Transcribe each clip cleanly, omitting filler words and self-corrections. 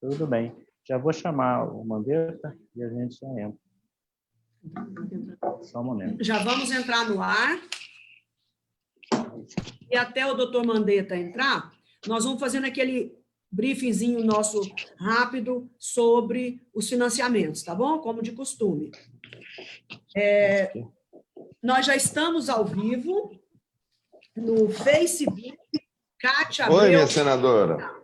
Tudo bem. Já vou chamar o Mandetta e a gente já entra. Só um momento. Já vamos entrar no ar. E até o doutor Mandetta entrar, nós vamos fazendo aquele briefingzinho nosso rápido sobre os financiamentos, tá bom? Como de costume. Nós já estamos ao vivo no Facebook. Kátia Abreu. Oi, minha senadora.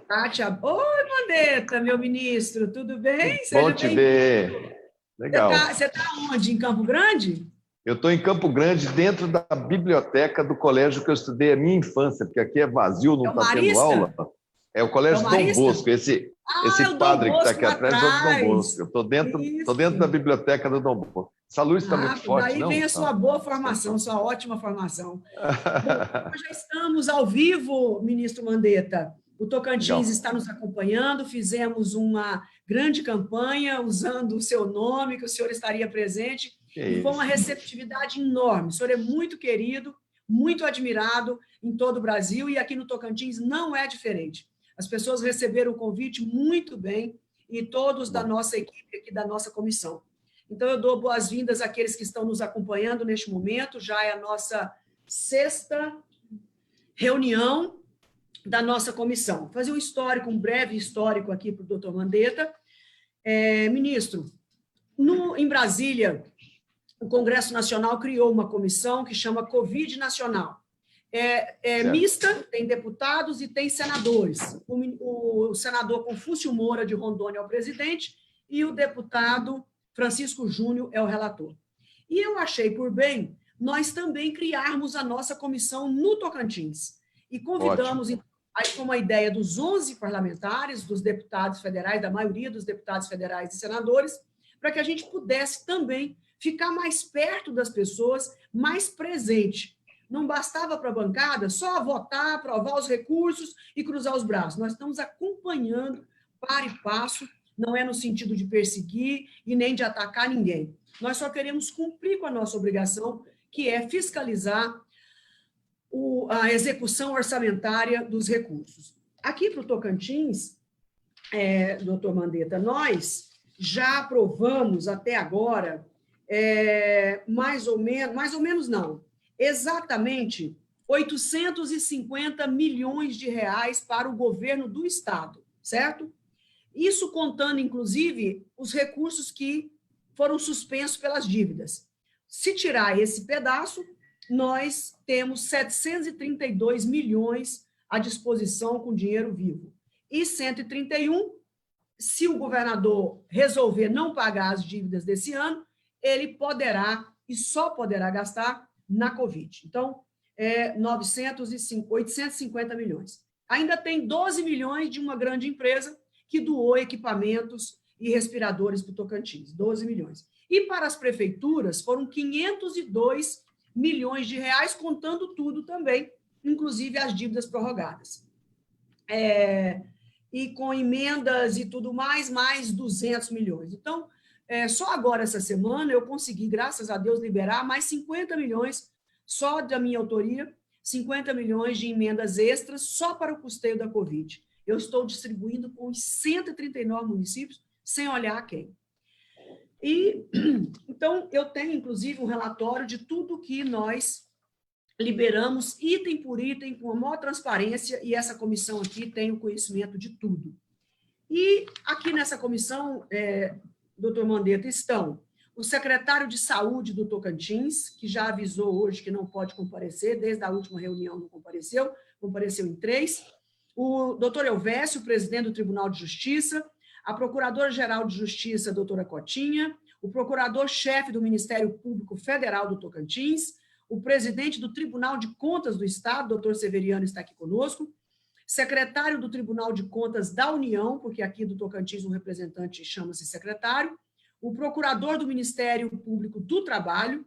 Kátia. Oi, Mandetta, meu ministro, tudo bem? Bom te ver. Legal. Você está onde? Em Campo Grande? Eu estou em Campo Grande, dentro da biblioteca do colégio que eu estudei a minha infância, porque aqui é vazio, não está tendo aula. É o Colégio Dom Bosco. Esse padre que está aqui atrás é o Dom Bosco. Eu estou dentro da biblioteca do Dom Bosco. Essa luz está muito forte, daí não? Daí vem a sua boa formação, sua ótima formação. Bom, nós já estamos ao vivo, ministro Mandetta. O Tocantins está nos acompanhando, fizemos uma grande campanha usando o seu nome, que o senhor estaria presente, e foi uma receptividade enorme. O senhor é muito querido, muito admirado em todo o Brasil, e aqui no Tocantins não é diferente. As pessoas receberam o convite muito bem, e todos da nossa equipe aqui, da nossa comissão. Então, eu dou boas-vindas àqueles que estão nos acompanhando neste momento, já é a nossa 6ª reunião da nossa comissão. Vou fazer um breve histórico aqui para o doutor Mandetta. Ministro, em Brasília, o Congresso Nacional criou uma comissão que chama Covid Nacional. É mista, tem deputados e tem senadores. O senador Confúcio Moura, de Rondônia, é o presidente, e o deputado Francisco Júnior é o relator. E eu achei por bem nós também criarmos a nossa comissão no Tocantins. E convidamos, aí com uma ideia dos 11 parlamentares, dos deputados federais, da maioria dos deputados federais e senadores, para que a gente pudesse também ficar mais perto das pessoas, mais presente. Não bastava para a bancada só votar, aprovar os recursos e cruzar os braços. Nós estamos acompanhando, para e passo, não é no sentido de perseguir e nem de atacar ninguém. Nós só queremos cumprir com a nossa obrigação, que é fiscalizar a execução orçamentária dos recursos. Aqui para o Tocantins, doutor Mandetta, nós já aprovamos até agora, exatamente 850 milhões de reais para o governo do Estado, certo? Isso contando, inclusive, os recursos que foram suspensos pelas dívidas. Se tirar esse pedaço, nós temos 732 milhões à disposição com dinheiro vivo. E 131, se o governador resolver não pagar as dívidas desse ano, ele poderá e só poderá gastar na Covid. Então, 850 milhões. Ainda tem 12 milhões de uma grande empresa que doou equipamentos e respiradores para o Tocantins, 12 milhões. E para as prefeituras foram 502 milhões de reais, contando tudo também, inclusive as dívidas prorrogadas. E com emendas e tudo mais 200 milhões. Então, só agora, essa semana, eu consegui, graças a Deus, liberar mais 50 milhões, só da minha autoria, 50 milhões de emendas extras, só para o custeio da Covid. Eu estou distribuindo com os 139 municípios, sem olhar a quem. Então, eu tenho, inclusive, um relatório de tudo que nós liberamos, item por item, com a maior transparência, e essa comissão aqui tem o conhecimento de tudo. E aqui nessa comissão, doutor Mandetta, estão o secretário de Saúde do Tocantins, que já avisou hoje que não pode comparecer, desde a última reunião não compareceu em 3, o doutor Elvésio, presidente do Tribunal de Justiça, a Procuradora-Geral de Justiça, doutora Cotinha, o Procurador-Chefe do Ministério Público Federal do Tocantins, o presidente do Tribunal de Contas do Estado, doutor Severiano, está aqui conosco, secretário do Tribunal de Contas da União, porque aqui do Tocantins um representante chama-se secretário, o procurador do Ministério Público do Trabalho,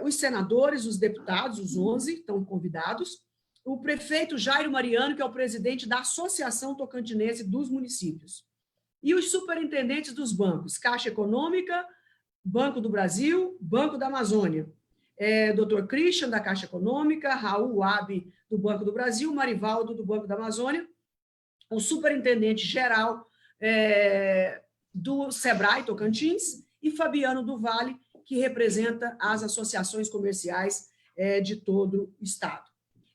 os senadores, os deputados, os 11 estão convidados, o prefeito Jairo Mariano, que é o presidente da Associação Tocantinense dos Municípios, e os superintendentes dos bancos, Caixa Econômica, Banco do Brasil, Banco da Amazônia, Dr. Christian, da Caixa Econômica, Raul Wabi, do Banco do Brasil, Marivaldo, do Banco da Amazônia, o superintendente-geral do SEBRAE Tocantins, e Fabiano do Vale, que representa as associações comerciais de todo o estado.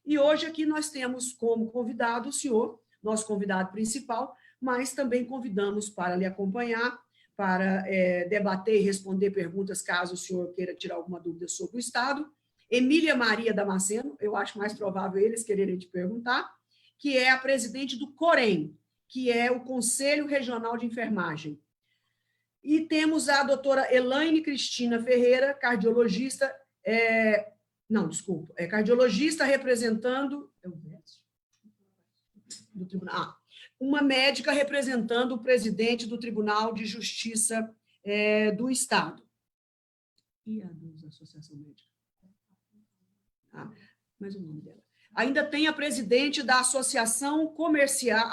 E hoje aqui nós temos como convidado o senhor, nosso convidado principal, mas também convidamos para lhe acompanhar, para debater e responder perguntas, caso o senhor queira tirar alguma dúvida sobre o estado, Emília Maria Damasceno, eu acho mais provável eles quererem te perguntar, que é a presidente do COREM, que é o Conselho Regional de Enfermagem. E temos a doutora Elaine Cristina Ferreira, cardiologista, cardiologista representando do tribunal, uma médica representando o presidente do Tribunal de Justiça do Estado. E a da Associação Médica? Mas o nome dela. Ainda tem a presidente da Associação Comercial,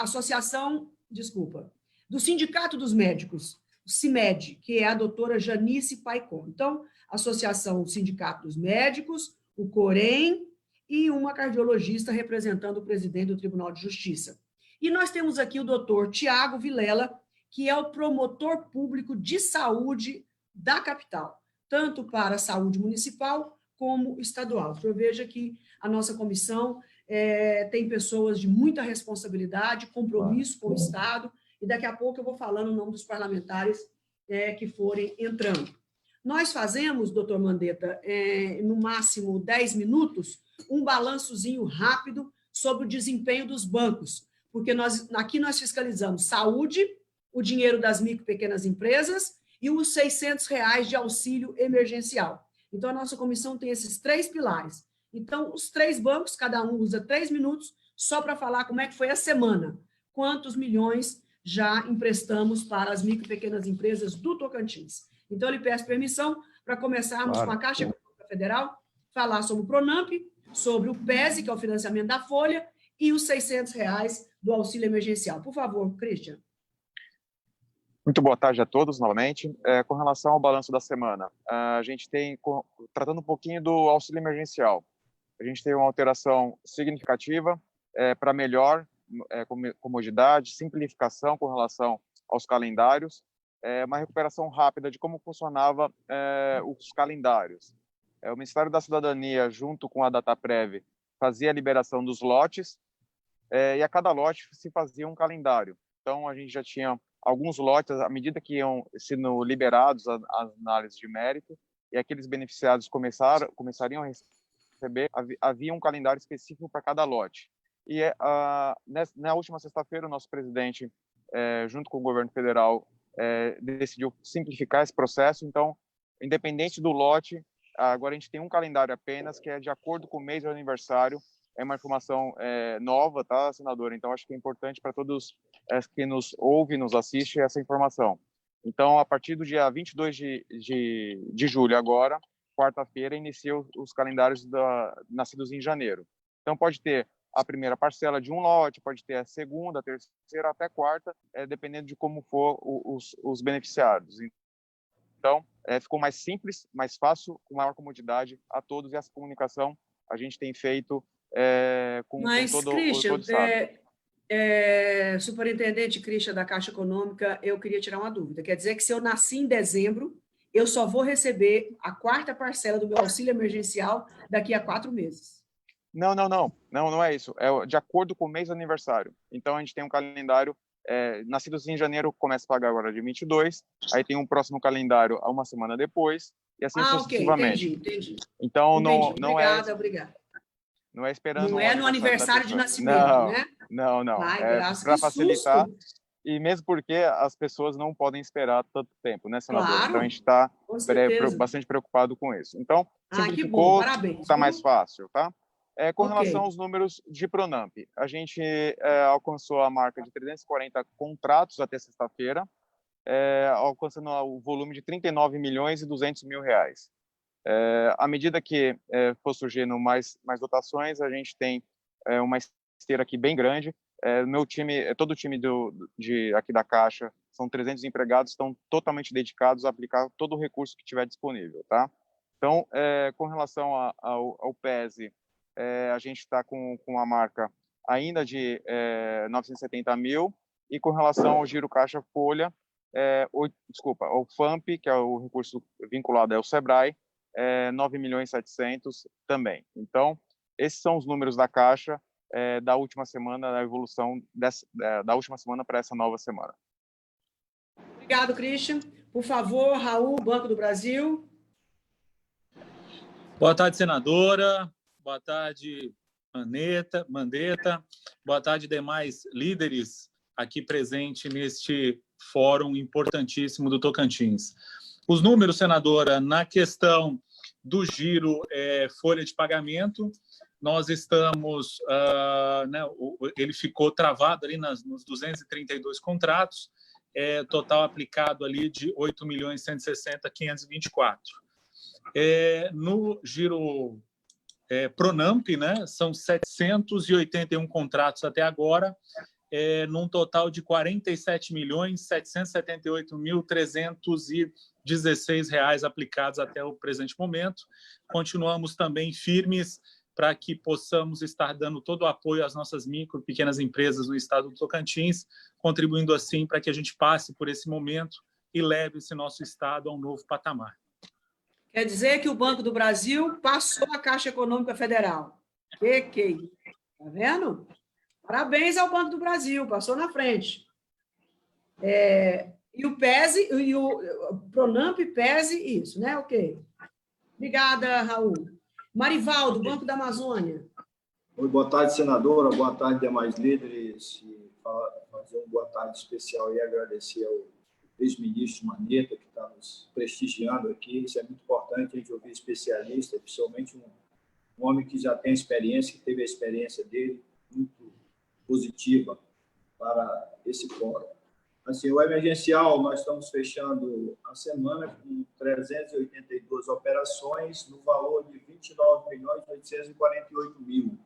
do Sindicato dos Médicos, o CIMED, que é a doutora Janice Paicon. Então, Associação Sindicato dos Médicos, o COREM e uma cardiologista representando o presidente do Tribunal de Justiça. E nós temos aqui o doutor Tiago Vilela, que é o promotor público de saúde da capital, tanto para a saúde municipal como estadual. O senhor veja que a nossa comissão tem pessoas de muita responsabilidade, compromisso com o Estado, e daqui a pouco eu vou falando o nome dos parlamentares que forem entrando. Nós fazemos, doutor Mandetta, no máximo 10 minutos, um balançozinho rápido sobre o desempenho dos bancos, porque aqui nós fiscalizamos saúde, o dinheiro das micro e pequenas empresas e os R$600 de auxílio emergencial. Então, a nossa comissão tem esses 3 pilares. Então, os 3 bancos, cada um usa 3 minutos só para falar como é que foi a semana, quantos milhões já emprestamos para as micro e pequenas empresas do Tocantins. Então, eu lhe peço permissão para começarmos com a Caixa Econômica Federal, falar sobre o PRONAMP, sobre o PESE, que é o financiamento da Folha, e os R$600 do auxílio emergencial. Por favor, Christian. Muito boa tarde a todos, novamente. Com relação ao balanço da semana, a gente tem, tratando um pouquinho do auxílio emergencial, a gente tem uma alteração significativa para melhor comodidade, simplificação com relação aos calendários, uma recuperação rápida de como funcionava os calendários. O Ministério da Cidadania, junto com a Dataprev, fazia a liberação dos lotes, e a cada lote se fazia um calendário. Então, a gente já tinha alguns lotes, à medida que iam sendo liberados as análises de mérito, e aqueles beneficiados começariam a receber, havia um calendário específico para cada lote. E na última sexta-feira, o nosso presidente, junto com o governo federal, decidiu simplificar esse processo. Então, independente do lote, agora a gente tem um calendário apenas, que é de acordo com o mês do aniversário. É uma informação nova, tá, senadora? Então, acho que é importante para todos que nos ouvem, nos assistem, essa informação. Então, a partir do dia 22 de julho, agora, quarta-feira, inicia os calendários nascidos em janeiro. Então, pode ter a primeira parcela de um lote, pode ter a segunda, a terceira, até a quarta, dependendo de como for os beneficiados. Então, ficou mais simples, mais fácil, com maior comodidade a todos, e essa comunicação a gente tem feito com todo o Estado. Superintendente Christian da Caixa Econômica, eu queria tirar uma dúvida. Quer dizer que se eu nasci em dezembro, eu só vou receber a 4ª parcela do meu auxílio emergencial daqui a 4 meses? Não é isso. É de acordo com o mês do aniversário. Então, a gente tem um calendário, nascidos em janeiro, começa a pagar agora de 22, aí tem um próximo calendário uma semana depois, e assim sucessivamente. Entendi. Então, entendi. Não obrigada. Não é esperando. Não é no aniversário de nascimento, né? Não. Para facilitar. E mesmo porque as pessoas não podem esperar tanto tempo, né, senador? Claro, então, a gente está certeza. bastante preocupado com isso. Então, simplificou, que bom, parabéns. Está mais fácil, tá? Com relação aos números de PRONAMP, a gente alcançou a marca de 340 contratos até sexta-feira, alcançando o volume de 39 milhões e 200 mil reais. À medida que for surgindo mais dotações, a gente tem uma esteira aqui bem grande. Meu time, todo o time aqui da Caixa, são 300 empregados, estão totalmente dedicados a aplicar todo o recurso que tiver disponível, tá? Então, com relação ao PESE, a gente está com a marca ainda de 970 mil, e com relação ao giro caixa folha, o FAMP, que é o recurso vinculado ao Sebrae, 9.700.000 também. Então, esses são os números da Caixa da última semana, da evolução da última semana para essa nova semana. Obrigado, Christian. Por favor, Raul, Banco do Brasil. Boa tarde, senadora. Boa tarde, Mandetta. Boa tarde, demais líderes aqui presentes neste fórum importantíssimo do Tocantins. Os números, senadora, na questão do giro folha de pagamento, nós estamos, ele ficou travado ali nos 232 contratos, total aplicado ali de 8.160.524. No giro Pronamp, né, são 781 contratos até agora, num total de R$ 47.778.316 aplicados até o presente momento. Continuamos também firmes para que possamos estar dando todo o apoio às nossas micro e pequenas empresas no estado do Tocantins, contribuindo assim para que a gente passe por esse momento e leve esse nosso estado a um novo patamar. Quer dizer que o Banco do Brasil passou a Caixa Econômica Federal. Tá vendo? Parabéns ao Banco do Brasil, passou na frente. E o PESE, e o Pronamp, PESE, isso, né? Ok. Obrigada, Raul. Marivaldo, Banco da Amazônia. Oi, boa tarde, senadora, boa tarde, demais líderes. E fazer uma boa tarde especial e agradecer ao ex-ministro Mandetta, que está nos prestigiando aqui. Isso é muito importante, a gente ouvir especialista, principalmente um homem que já tem experiência, que teve a experiência dele, muito positiva para esse fórum. Assim, o emergencial, nós estamos fechando a semana com 382 operações no valor de 29.848.000.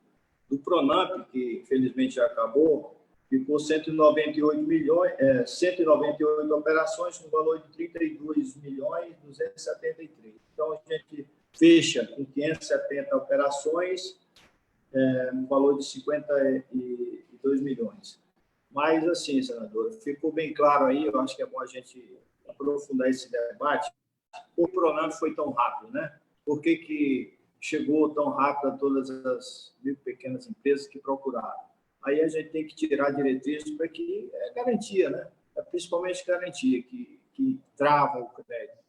Do Pronamp, que infelizmente já acabou, ficou 198 operações com valor de 32.273. Então, a gente fecha com 570 operações, no valor de 52 milhões. Mas, assim, senadora, ficou bem claro aí, eu acho que é bom a gente aprofundar esse debate. O Pronamp foi tão rápido, né? Por que chegou tão rápido a todas as pequenas empresas que procuraram? Aí a gente tem que tirar diretrizes para que garantia, né? Principalmente garantia, que trava o crédito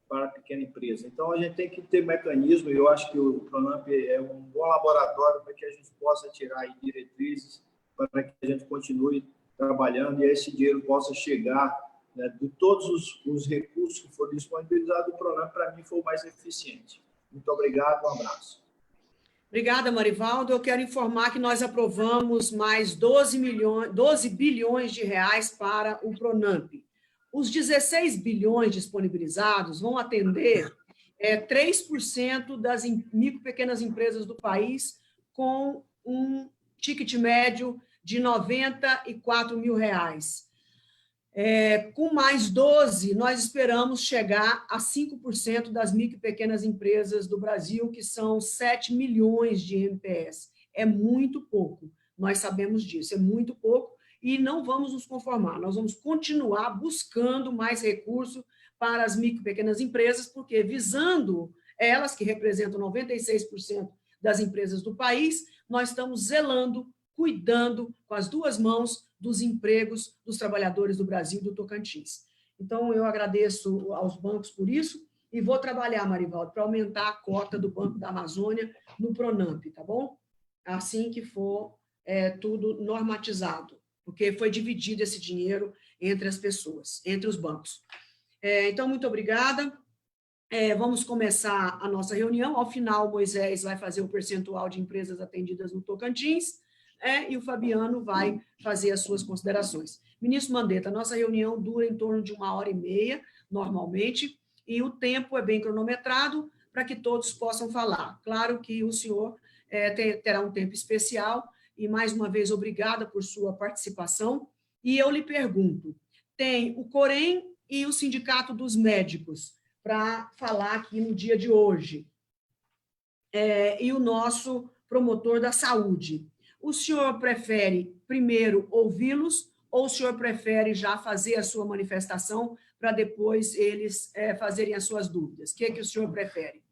para a pequena empresa. Então, a gente tem que ter mecanismo, e eu acho que o Pronamp é um bom laboratório para que a gente possa tirar aí diretrizes para que a gente continue trabalhando e esse dinheiro possa chegar, né, de todos os recursos que foram disponibilizados, o Pronamp, para mim, foi o mais eficiente. Muito obrigado, um abraço. Obrigada, Marivaldo. Eu quero informar que nós aprovamos mais 12 bilhões de reais para o Pronamp. Os 16 bilhões disponibilizados vão atender 3% das micro e pequenas empresas do país com um ticket médio de R$ 94 mil. Com mais 12, nós esperamos chegar a 5% das micro e pequenas empresas do Brasil, que são 7 milhões de MPS. É muito pouco, nós sabemos disso, é muito pouco, e não vamos nos conformar, nós vamos continuar buscando mais recursos para as micro e pequenas empresas, porque visando elas, que representam 96% das empresas do país, nós estamos zelando, cuidando com as duas mãos dos empregos dos trabalhadores do Brasil e do Tocantins. Então, eu agradeço aos bancos por isso e vou trabalhar, Marivaldo, para aumentar a cota do Banco da Amazônia no Pronamp, tá bom? Assim que for tudo normatizado, porque foi dividido esse dinheiro entre as pessoas, entre os bancos. Então, muito obrigada. Vamos começar a nossa reunião. Ao final, o Moisés vai fazer o percentual de empresas atendidas no Tocantins, e o Fabiano vai fazer as suas considerações. Ministro Mandetta, a nossa reunião dura em torno de 1h30, normalmente, e o tempo é bem cronometrado para que todos possam falar. Claro que o senhor terá um tempo especial, e, mais uma vez, obrigada por sua participação. E eu lhe pergunto, tem o Corém e o Sindicato dos Médicos para falar aqui no dia de hoje, e o nosso promotor da saúde. O senhor prefere primeiro ouvi-los ou o senhor prefere já fazer a sua manifestação para depois eles fazerem as suas dúvidas? O que o senhor prefere?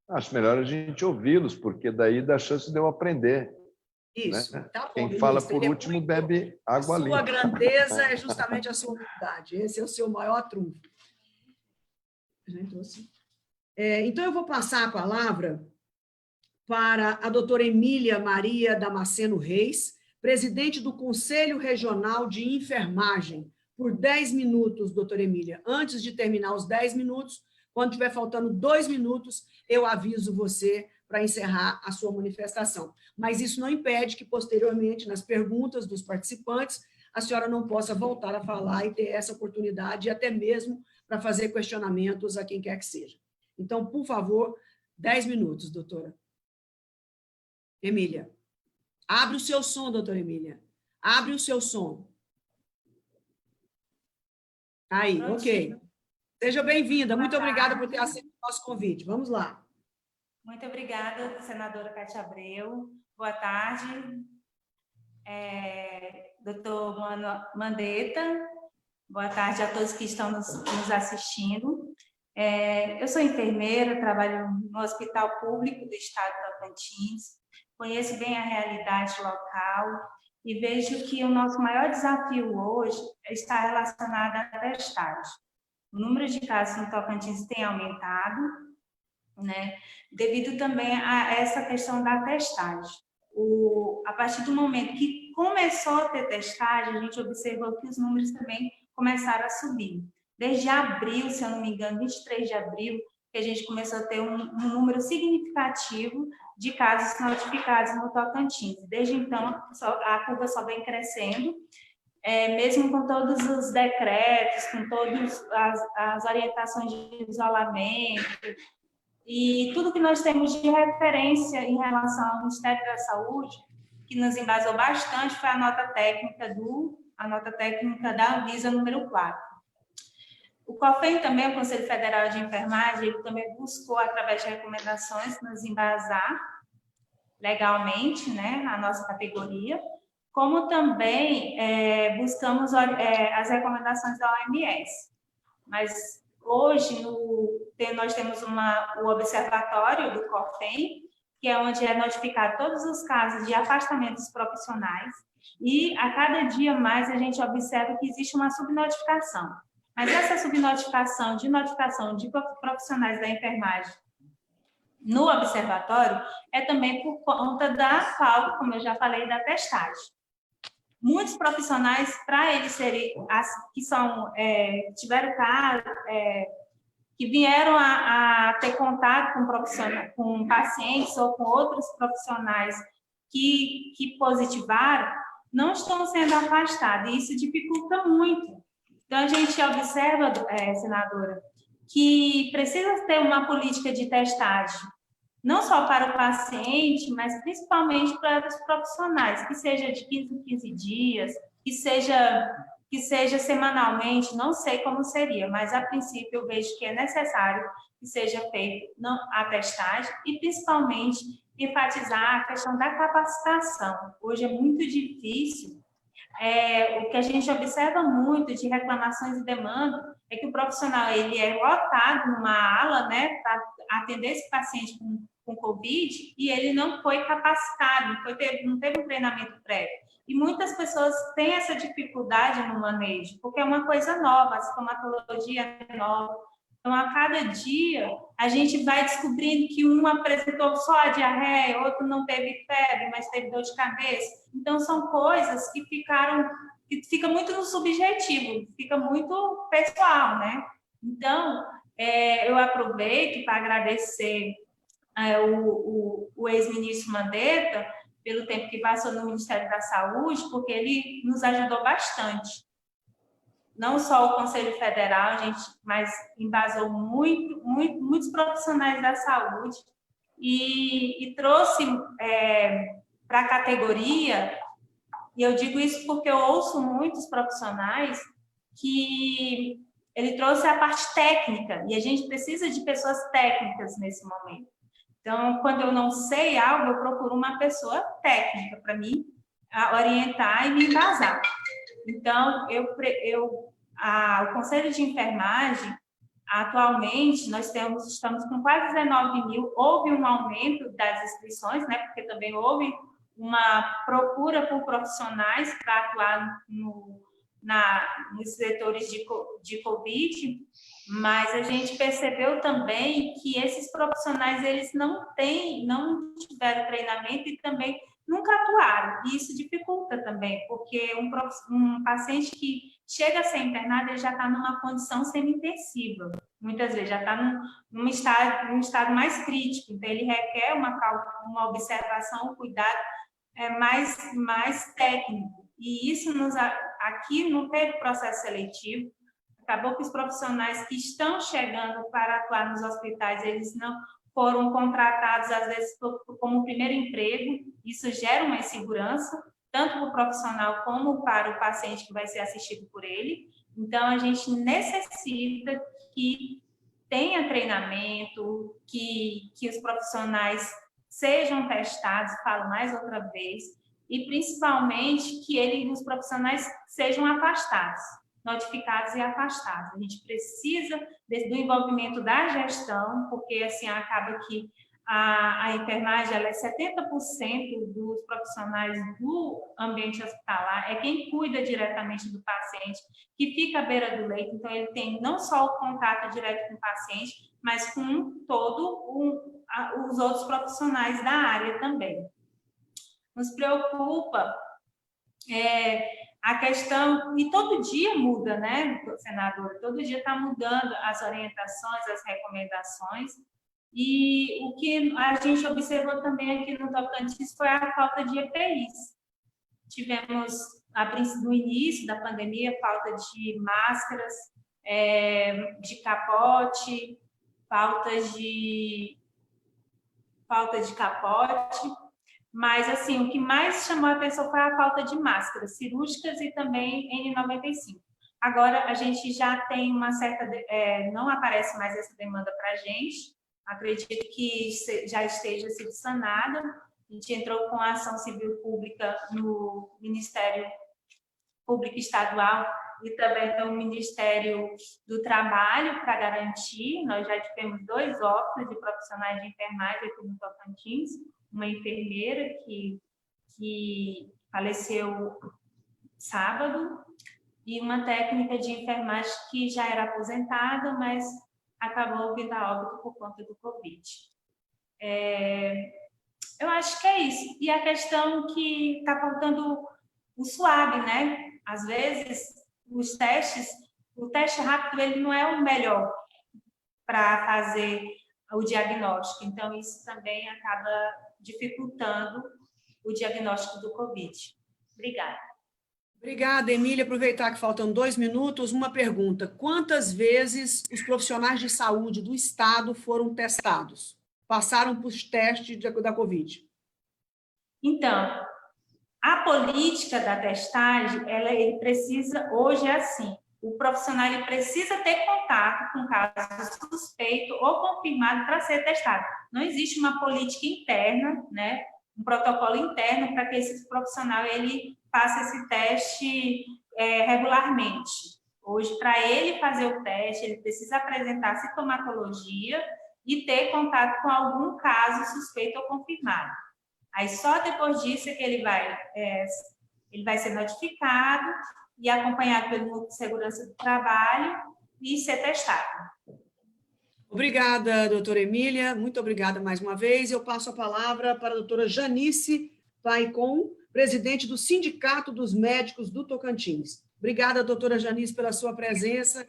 Acho melhor a gente ouvi-los, porque daí dá chance de eu aprender. Isso, Né? tá bom, Quem ministro. fala por último bebe água limpa. A sua grandeza é justamente a sua humildade. Esse é o seu maior trunfo. Então, eu vou passar a palavra para a doutora Emília Maria Damasceno Reis, presidente do Conselho Regional de Enfermagem. Por 10 minutos, doutora Emília. Antes de terminar os 10 minutos, quando estiver faltando 2 minutos, eu aviso você para encerrar a sua manifestação. Mas isso não impede que, posteriormente, nas perguntas dos participantes, a senhora não possa voltar a falar e ter essa oportunidade, e até mesmo para fazer questionamentos a quem quer que seja. Então, por favor, 10 minutos, doutora. Emília. Abre o seu som, doutora Emília. Abre o seu som. Aí, prontinho. Ok. Seja bem-vinda. Muito obrigada por ter aceito o nosso convite. Vamos lá. Muito obrigada, senadora Cátia Abreu. Boa tarde, doutor Mandetta. Boa tarde a todos que estão nos assistindo. Eu sou enfermeira, trabalho no Hospital Público do Estado do Tocantins, conheço bem a realidade local e vejo que o nosso maior desafio hoje está relacionado à testagem. O número de casos no Tocantins tem aumentado, né, devido também a essa questão da testagem. A partir do momento que começou a ter testagem, a gente observou que os números também começaram a subir. Desde abril, se eu não me engano, 23 de abril, que a gente começou a ter um número significativo de casos notificados no Tocantins. Desde então, a curva só vem crescendo, mesmo com todos os decretos, com todas as orientações de isolamento, e tudo que nós temos de referência em relação ao Ministério da Saúde, que nos embasou bastante, foi a nota técnica da Anvisa número 4. O COFEN também, o Conselho Federal de Enfermagem, ele também buscou, através de recomendações, nos embasar legalmente, né, a nossa categoria, como também buscamos as recomendações da OMS. Mas hoje nós temos o observatório do COFEN, que é onde é notificado todos os casos de afastamentos profissionais, e a cada dia mais a gente observa que existe uma subnotificação. Mas essa subnotificação de notificação de profissionais da enfermagem no observatório é também por conta da falta, como eu já falei, da testagem. Muitos profissionais, para eles serem, que tiveram caso, que vieram a ter contato com pacientes ou com outros profissionais que positivaram, não estão sendo afastados, e isso dificulta muito. Então, a gente observa, senadora, que precisa ter uma política de testagem, não só para o paciente, mas principalmente para os profissionais, que seja de 15 em 15 dias, que seja semanalmente, não sei como seria, mas a princípio eu vejo que é necessário que seja feita a testagem e principalmente enfatizar a questão da capacitação. Hoje é muito difícil. O que a gente observa muito de reclamações e demanda é que o profissional ele é lotado numa ala, né, para atender esse paciente com Covid, e ele não foi capacitado, não teve um treinamento prévio. E muitas pessoas têm essa dificuldade no manejo, porque é uma coisa nova, a sintomatologia é nova. Então, a cada dia, a gente vai descobrindo que um apresentou só a diarreia, outro não teve febre, mas teve dor de cabeça. Então, são coisas que fica muito no subjetivo, fica muito pessoal, né? Então, eu aproveito para agradecer o ex-ministro Mandetta pelo tempo que passou no Ministério da Saúde, porque ele nos ajudou bastante. Não só o Conselho Federal, mas embasou muitos profissionais da saúde e trouxe para a categoria, e eu digo isso porque eu ouço muitos profissionais, que ele trouxe a parte técnica, e a gente precisa de pessoas técnicas nesse momento. Então, quando eu não sei algo, eu procuro uma pessoa técnica para me orientar e me embasar. Então, o Conselho de Enfermagem, atualmente, nós estamos com quase 19 mil. Houve um aumento das inscrições, né, porque também houve uma procura por profissionais para atuar nos setores de Covid, mas a gente percebeu também que esses profissionais eles não tiveram treinamento e também nunca atuaram. E isso dificulta também, porque um paciente que chega a ser internado, ele já está numa condição semi-intensiva. Muitas vezes já está num estado mais crítico, então ele requer uma observação, um cuidado mais técnico. E isso aqui não teve processo seletivo. Acabou que os profissionais que estão chegando para atuar nos hospitais, eles não foram contratados, às vezes, como primeiro emprego. Isso gera uma insegurança, tanto para o profissional como para o paciente que vai ser assistido por ele. Então, a gente necessita que tenha treinamento, que os profissionais sejam testados, falo mais outra vez, e principalmente que os profissionais sejam afastados, notificados e afastados. A gente precisa do envolvimento da gestão, porque assim acaba que a enfermagem ela é 70% dos profissionais do ambiente hospitalar, é quem cuida diretamente do paciente, que fica à beira do leito, então ele tem não só o contato direto com o paciente, mas com os outros profissionais da área também. Nos preocupa a questão, e todo dia muda, né, senadora? Todo dia está mudando as orientações, as recomendações, e o que a gente observou também aqui no Tocantins foi a falta de EPIs. Tivemos, no início da pandemia, falta de máscaras, de capote, falta de capote, mas, assim, o que mais chamou a atenção foi a falta de máscaras cirúrgicas e também N95. Agora, a gente já tem uma certa... não aparece mais essa demanda para a gente. Acredito que já esteja sido sanada. A gente entrou com a ação civil pública no Ministério Público Estadual e também no Ministério do Trabalho para garantir. Nós já tivemos 2 óbitos de profissionais de enfermagem aqui no Tocantins, uma enfermeira que faleceu sábado e uma técnica de enfermagem que já era aposentada, mas acabou vindo a óbito por conta do Covid. Eu acho que é isso. E a questão que está faltando o SWAB, né? Às vezes, o teste rápido ele não é o melhor para fazer o diagnóstico. Então, isso também acaba dificultando o diagnóstico do Covid. Obrigada. Obrigada, Emília. Aproveitar que faltam 2 minutos, uma pergunta. Quantas vezes os profissionais de saúde do Estado foram testados? Passaram por testes da Covid? Então, a política da testagem, ele precisa, hoje é assim, o profissional ele precisa ter contato com caso suspeito ou confirmado para ser testado. Não existe uma política interna, né, um protocolo interno para que esse profissional ele faça esse teste regularmente. Hoje, para ele fazer o teste, ele precisa apresentar sintomatologia e ter contato com algum caso suspeito ou confirmado. Aí, só depois disso é que ele vai ser notificado e acompanhado pelo Núcleo de Segurança do Trabalho e ser testado. Obrigada, doutora Emília. Muito obrigada mais uma vez. Eu passo a palavra para a doutora Janice Paicon, presidente do Sindicato dos Médicos do Tocantins. Obrigada, doutora Janice, pela sua presença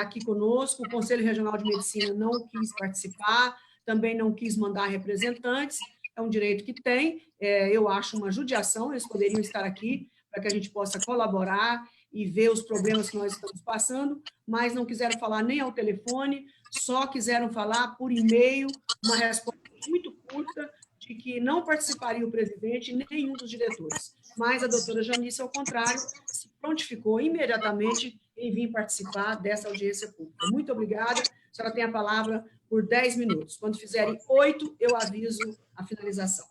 aqui conosco. O Conselho Regional de Medicina não quis participar, também não quis mandar representantes, é um direito que tem, eu acho uma judiação, eles poderiam estar aqui para que a gente possa colaborar e ver os problemas que nós estamos passando, mas não quiseram falar nem ao telefone, só quiseram falar por e-mail, uma resposta muito curta, de que não participaria o presidente e nenhum dos diretores. Mas a doutora Janice, ao contrário, se prontificou imediatamente em vir participar dessa audiência pública. Muito obrigada. A senhora tem a palavra por 10 minutos. Quando fizerem 8, eu aviso a finalização.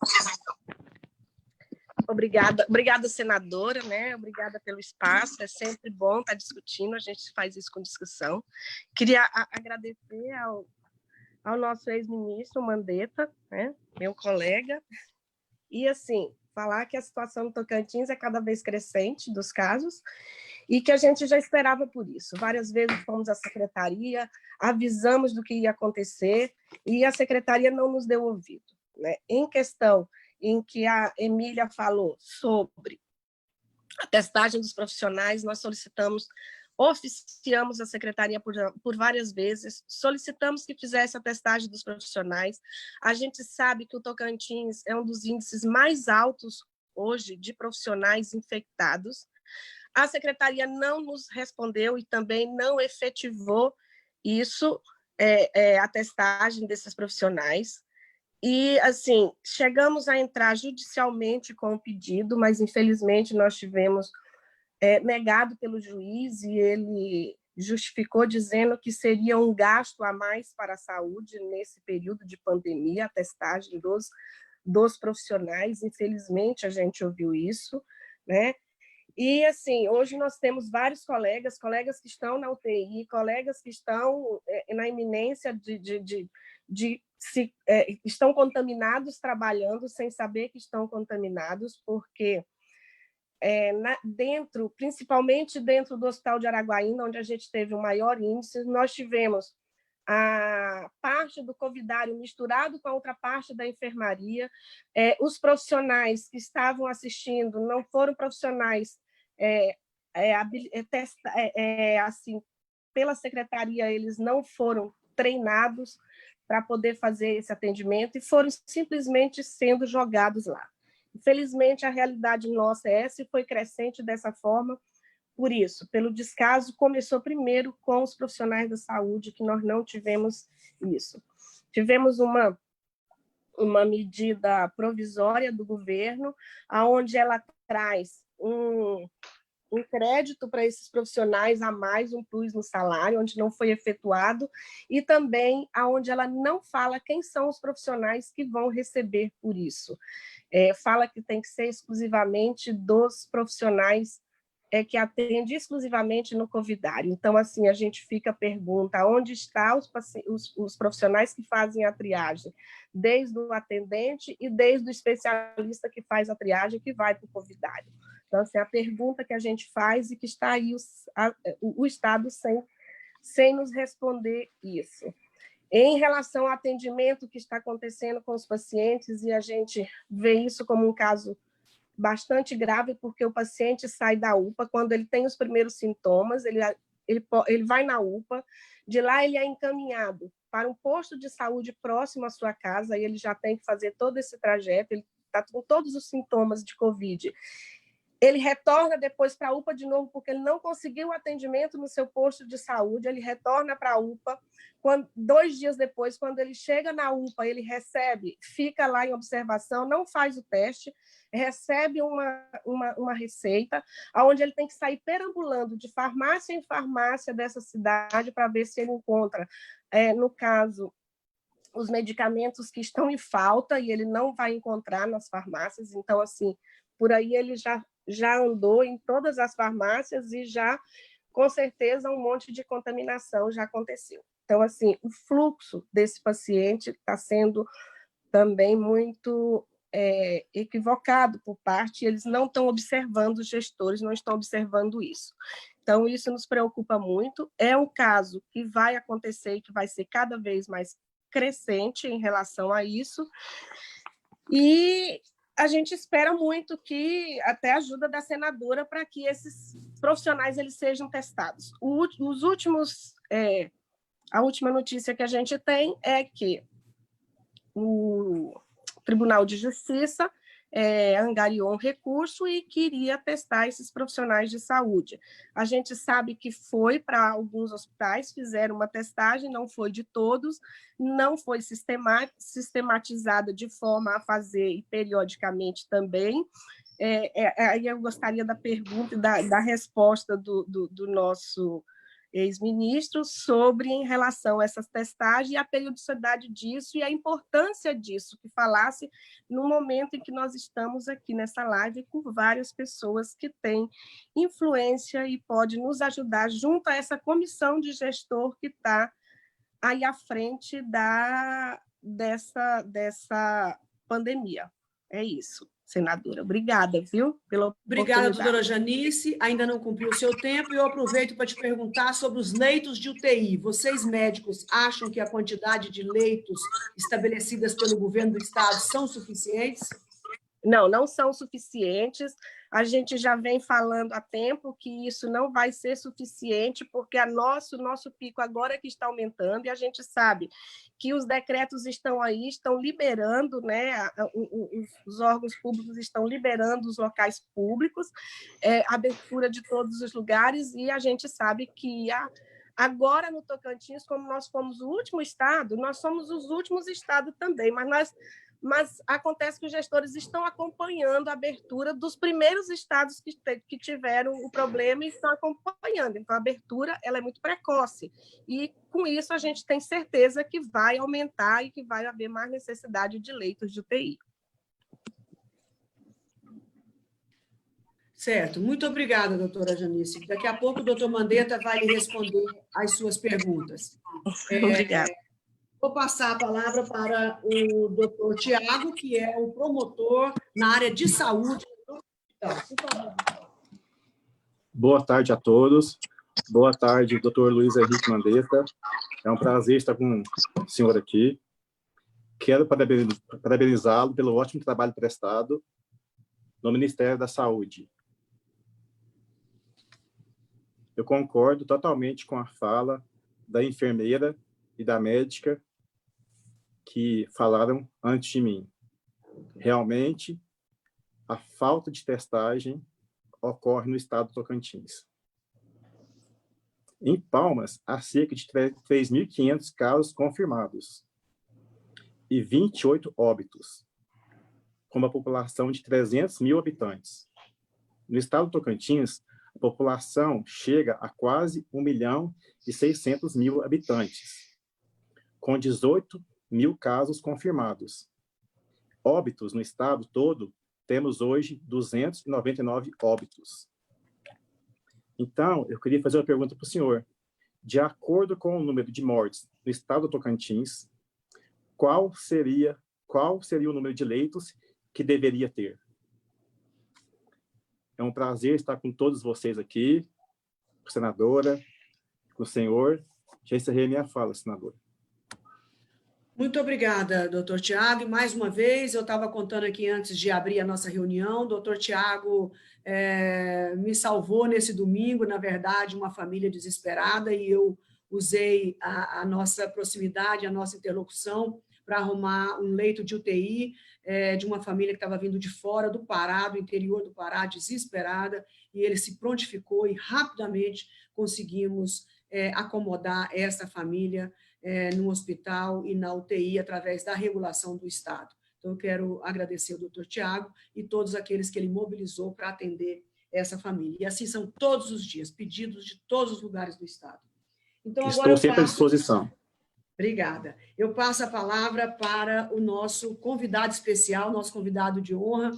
Obrigada, senadora, né? Obrigada pelo espaço, é sempre bom estar discutindo, a gente faz isso com discussão. Queria agradecer ao nosso ex-ministro Mandetta, né? Meu colega, e, assim, falar que a situação no Tocantins é cada vez crescente dos casos e que a gente já esperava por isso. Várias vezes fomos à secretaria, avisamos do que ia acontecer e a secretaria não nos deu ouvido, né? Em questão em que a Emília falou sobre a testagem dos profissionais, nós oficiamos a secretaria por várias vezes, solicitamos que fizesse a testagem dos profissionais. A gente sabe que o Tocantins é um dos índices mais altos hoje de profissionais infectados. A secretaria não nos respondeu e também não efetivou isso, a testagem desses profissionais. E, assim, chegamos a entrar judicialmente com o pedido, mas, infelizmente, nós tivemos negado pelo juiz e ele justificou dizendo que seria um gasto a mais para a saúde nesse período de pandemia, a testagem dos profissionais. Infelizmente, a gente ouviu isso, né? E, assim, hoje nós temos vários colegas que estão na UTI, colegas que estão na iminência estão contaminados trabalhando sem saber que estão contaminados, porque principalmente dentro do Hospital de Araguaína, onde a gente teve o maior índice, nós tivemos a parte do covidário misturado com a outra parte da enfermaria. Os profissionais que estavam assistindo não foram profissionais assim, pela secretaria, eles não foram treinados para poder fazer esse atendimento e foram simplesmente sendo jogados lá. Infelizmente, a realidade nossa é essa e foi crescente dessa forma. Por isso, pelo descaso, começou primeiro com os profissionais da saúde, que nós não tivemos isso. Tivemos uma medida provisória do governo, onde ela traz um crédito para esses profissionais a mais, um plus no salário, onde não foi efetuado, e também onde ela não fala quem são os profissionais que vão receber por isso. Fala que tem que ser exclusivamente dos profissionais que atende exclusivamente no covidário. Então, assim, a gente fica a pergunta, onde estão os profissionais que fazem a triagem, desde o atendente e desde o especialista que faz a triagem, que vai para o covidário. Então, assim, a pergunta que a gente faz e que está aí o Estado sem nos responder isso. Em relação ao atendimento que está acontecendo com os pacientes, e a gente vê isso como um caso bastante grave, porque o paciente sai da UPA, quando ele tem os primeiros sintomas, ele vai na UPA, de lá ele é encaminhado para um posto de saúde próximo à sua casa, e ele já tem que fazer todo esse trajeto, ele está com todos os sintomas de Covid. Ele retorna depois para a UPA de novo, porque ele não conseguiu o atendimento no seu posto de saúde, ele retorna para a UPA. 2 dias depois, quando ele chega na UPA, ele recebe, fica lá em observação, não faz o teste, recebe uma receita, onde ele tem que sair perambulando de farmácia em farmácia dessa cidade para ver se ele encontra, no caso, os medicamentos que estão em falta, e ele não vai encontrar nas farmácias. Então, assim, por aí ele já andou em todas as farmácias e já, com certeza, um monte de contaminação já aconteceu. Então, assim, o fluxo desse paciente está sendo também muito equivocado por parte, eles não estão observando, os gestores não estão observando isso. Então, isso nos preocupa muito. É um caso que vai acontecer e que vai ser cada vez mais crescente em relação a isso. E a gente espera muito que até a ajuda da senadora para que esses profissionais eles sejam testados. A última notícia que a gente tem é que o Tribunal de Justiça angariou um recurso e queria testar esses profissionais de saúde. A gente sabe que foi para alguns hospitais, fizeram uma testagem, não foi de todos, não foi sistematizada de forma a fazer e periodicamente também. Aí eu gostaria da pergunta e da resposta do nosso ex-ministro sobre em relação a essas testagens e a periodicidade disso e a importância disso, que falasse no momento em que nós estamos aqui nessa live com várias pessoas que têm influência e pode nos ajudar junto a essa comissão de gestor que está aí à frente dessa pandemia. É isso, senadora. Obrigada, viu, pela Obrigada, oportunidade. doutora Janice. Ainda não cumpriu o seu tempo e eu aproveito para te perguntar sobre os leitos de UTI. Vocês, médicos, acham que a quantidade de leitos estabelecidas pelo governo do estado são suficientes? Não são suficientes. A gente já vem falando há tempo que isso não vai ser suficiente, porque nosso pico agora é que está aumentando, e a gente sabe que os decretos estão aí, estão liberando, né? Os órgãos públicos estão liberando os locais públicos, abertura de todos os lugares, e a gente sabe que agora no Tocantins, como nós fomos o último estado, nós somos os últimos estados também, mas acontece que os gestores estão acompanhando a abertura dos primeiros estados que tiveram o problema e estão acompanhando. Então, a abertura ela é muito precoce. E, com isso, a gente tem certeza que vai aumentar e que vai haver mais necessidade de leitos de UTI. Certo. Muito obrigada, doutora Janice. Daqui a pouco o doutor Mandetta vai lhe responder às suas perguntas. Obrigada. Vou passar a palavra para o doutor Tiago, que é o promotor na área de saúde. Boa tarde a todos. Boa tarde, doutor Luiz Henrique Mandetta. É um prazer estar com o senhor aqui. Quero parabenizá-lo pelo ótimo trabalho prestado no Ministério da Saúde. Eu concordo totalmente com a fala da enfermeira e da médica que falaram antes de mim. Realmente, a falta de testagem ocorre no estado do Tocantins. Em Palmas, há cerca de 3.500 casos confirmados e 28 óbitos, com uma população de 300 mil habitantes. No estado do Tocantins, a população chega a quase 1.600.000 habitantes, com 18 mil casos confirmados. Óbitos no estado todo, temos hoje 299 óbitos. Então, eu queria fazer uma pergunta para o senhor. De acordo com o número de mortes no estado do Tocantins, qual seria o número de leitos que deveria ter? É um prazer estar com todos vocês aqui, senadora, com o senhor. Já encerrei a minha fala, senadora. Muito obrigada, doutor Tiago. E, mais uma vez, eu estava contando aqui antes de abrir a nossa reunião, o doutor Tiago me salvou nesse domingo, na verdade, uma família desesperada, e eu usei a nossa proximidade, a nossa interlocução para arrumar um leito de UTI de uma família que estava vindo de fora do Pará, do interior do Pará, desesperada, e ele se prontificou e rapidamente conseguimos acomodar essa família no hospital e na UTI através da regulação do Estado. Então, eu quero agradecer ao doutor Tiago e todos aqueles que ele mobilizou para atender essa família. E assim são todos os dias, pedidos de todos os lugares do Estado. Então, agora estou sempre à disposição. Obrigada. Eu passo a palavra para o nosso convidado especial, nosso convidado de honra,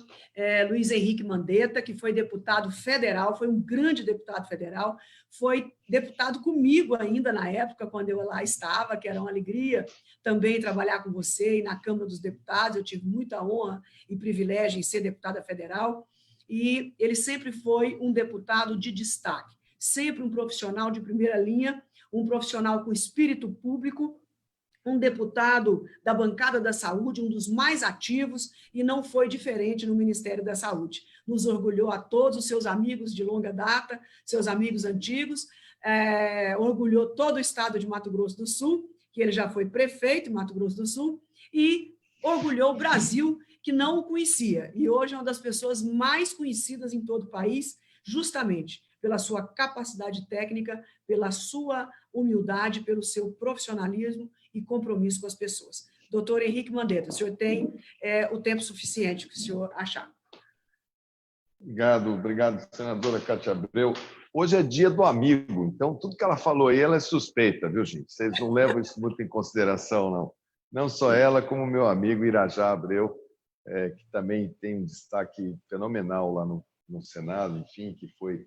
Luiz Henrique Mandetta, que foi deputado federal, foi um grande deputado federal, foi deputado comigo ainda na época, quando eu lá estava, que era uma alegria também trabalhar com você e na Câmara dos Deputados, eu tive muita honra e privilégio em ser deputada federal, e ele sempre foi um deputado de destaque, sempre um profissional de primeira linha, um profissional com espírito público, um deputado da bancada da saúde, um dos mais ativos, e não foi diferente no Ministério da Saúde. Nos orgulhou a todos os seus amigos de longa data, seus amigos antigos, orgulhou todo o estado de Mato Grosso do Sul, que ele já foi prefeito em Mato Grosso do Sul, e orgulhou o Brasil, que não o conhecia, e hoje é uma das pessoas mais conhecidas em todo o país, justamente pela sua capacidade técnica, pela sua humildade, pelo seu profissionalismo e compromisso com as pessoas. Doutor Henrique Mandetta, o senhor tem o tempo suficiente que o senhor achar. Obrigado, senadora Cátia Abreu. Hoje é dia do amigo, então tudo que ela falou aí, ela é suspeita, viu, gente? Vocês não levam isso muito em consideração, não. Não só ela, como meu amigo Irajá Abreu, que também tem um destaque fenomenal lá no Senado, enfim, que foi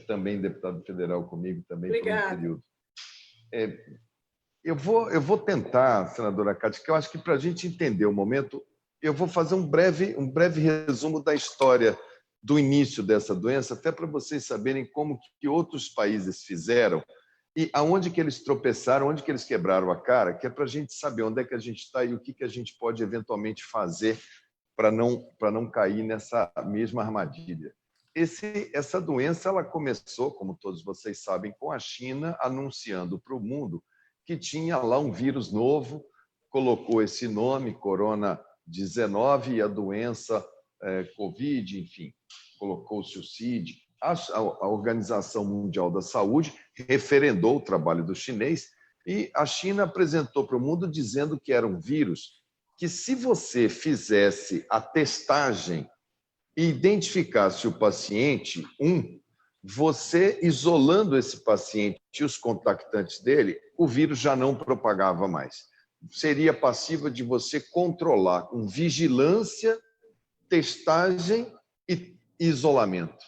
também deputado federal comigo também por um período. Eu vou tentar, senadora Cátia, que eu acho que para a gente entender o momento, eu vou fazer um breve resumo da história do início dessa doença, até para vocês saberem como que outros países fizeram e aonde que eles tropeçaram, onde que eles quebraram a cara, que é para a gente saber onde é que a gente está e o que a gente pode eventualmente fazer para não cair nessa mesma armadilha. Essa doença ela começou, como todos vocês sabem, com a China anunciando para o mundo que tinha lá um vírus novo, colocou esse nome, Corona-19, e a doença Covid, enfim, colocou-se o CID. A Organização Mundial da Saúde referendou o trabalho do chinês e a China apresentou para o mundo dizendo que era um vírus que, se você fizesse a testagem e identificasse o paciente, você, isolando esse paciente e os contactantes dele, o vírus já não propagava mais. Seria passível de você controlar com vigilância, testagem e isolamento.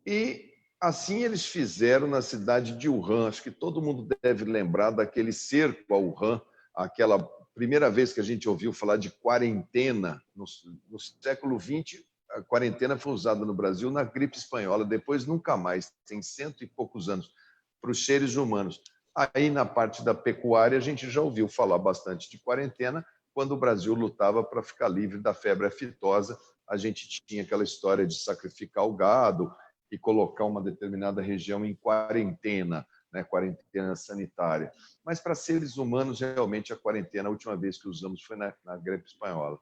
E assim eles fizeram na cidade de Wuhan. Acho que todo mundo deve lembrar daquele cerco a Wuhan, aquela primeira vez que a gente ouviu falar de quarentena. No século XX, a quarentena foi usada no Brasil na gripe espanhola, depois nunca mais, tem 100 e poucos anos, para os seres humanos. Aí, na parte da pecuária, a gente já ouviu falar bastante de quarentena, quando o Brasil lutava para ficar livre da febre aftosa. A gente tinha aquela história de sacrificar o gado e colocar uma determinada região em quarentena, né? Quarentena sanitária. Mas para seres humanos, realmente, a quarentena, a última vez que usamos foi na gripe espanhola.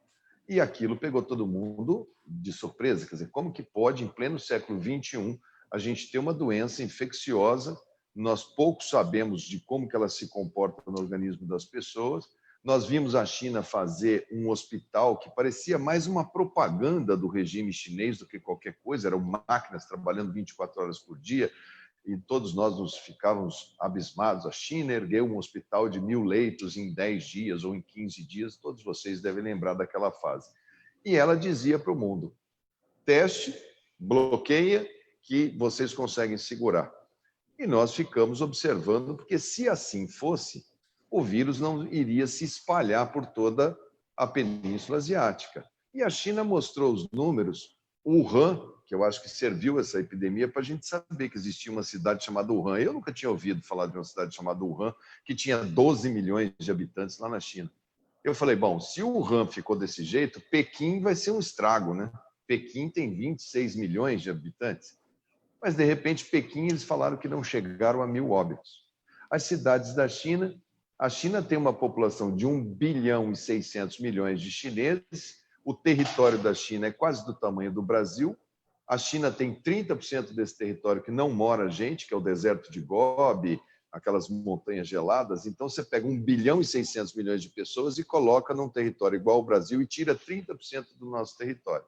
E aquilo pegou todo mundo de surpresa. Quer dizer, como que pode, em pleno século XXI, a gente ter uma doença infecciosa? Nós pouco sabemos de como que ela se comporta no organismo das pessoas. Nós vimos a China fazer um hospital que parecia mais uma propaganda do regime chinês do que qualquer coisa. Eram máquinas trabalhando 24 horas por dia e todos nós nos ficávamos abismados. A China ergueu um hospital de 1.000 leitos em 10 dias ou em 15 dias. Todos vocês devem lembrar daquela fase. E ela dizia para o mundo, teste, bloqueia, que vocês conseguem segurar. E nós ficamos observando, porque se assim fosse, o vírus não iria se espalhar por toda a Península Asiática. E a China mostrou os números. Wuhan, que eu acho que serviu essa epidemia para a gente saber que existia uma cidade chamada Wuhan. Eu nunca tinha ouvido falar de uma cidade chamada Wuhan, que tinha 12 milhões de habitantes lá na China. Eu falei, bom, se o Wuhan ficou desse jeito, Pequim vai ser um estrago, né? Pequim tem 26 milhões de habitantes. Mas, de repente, Pequim, eles falaram que não chegaram a 1.000 óbitos. As cidades da China, a China tem uma população de 1 bilhão e 600 milhões de chineses, o território da China é quase do tamanho do Brasil, a China tem 30% desse território que não mora gente, que é o deserto de Gobi, aquelas montanhas geladas. Então, você pega 1 bilhão e 600 milhões de pessoas e coloca num território igual ao Brasil e tira 30% do nosso território.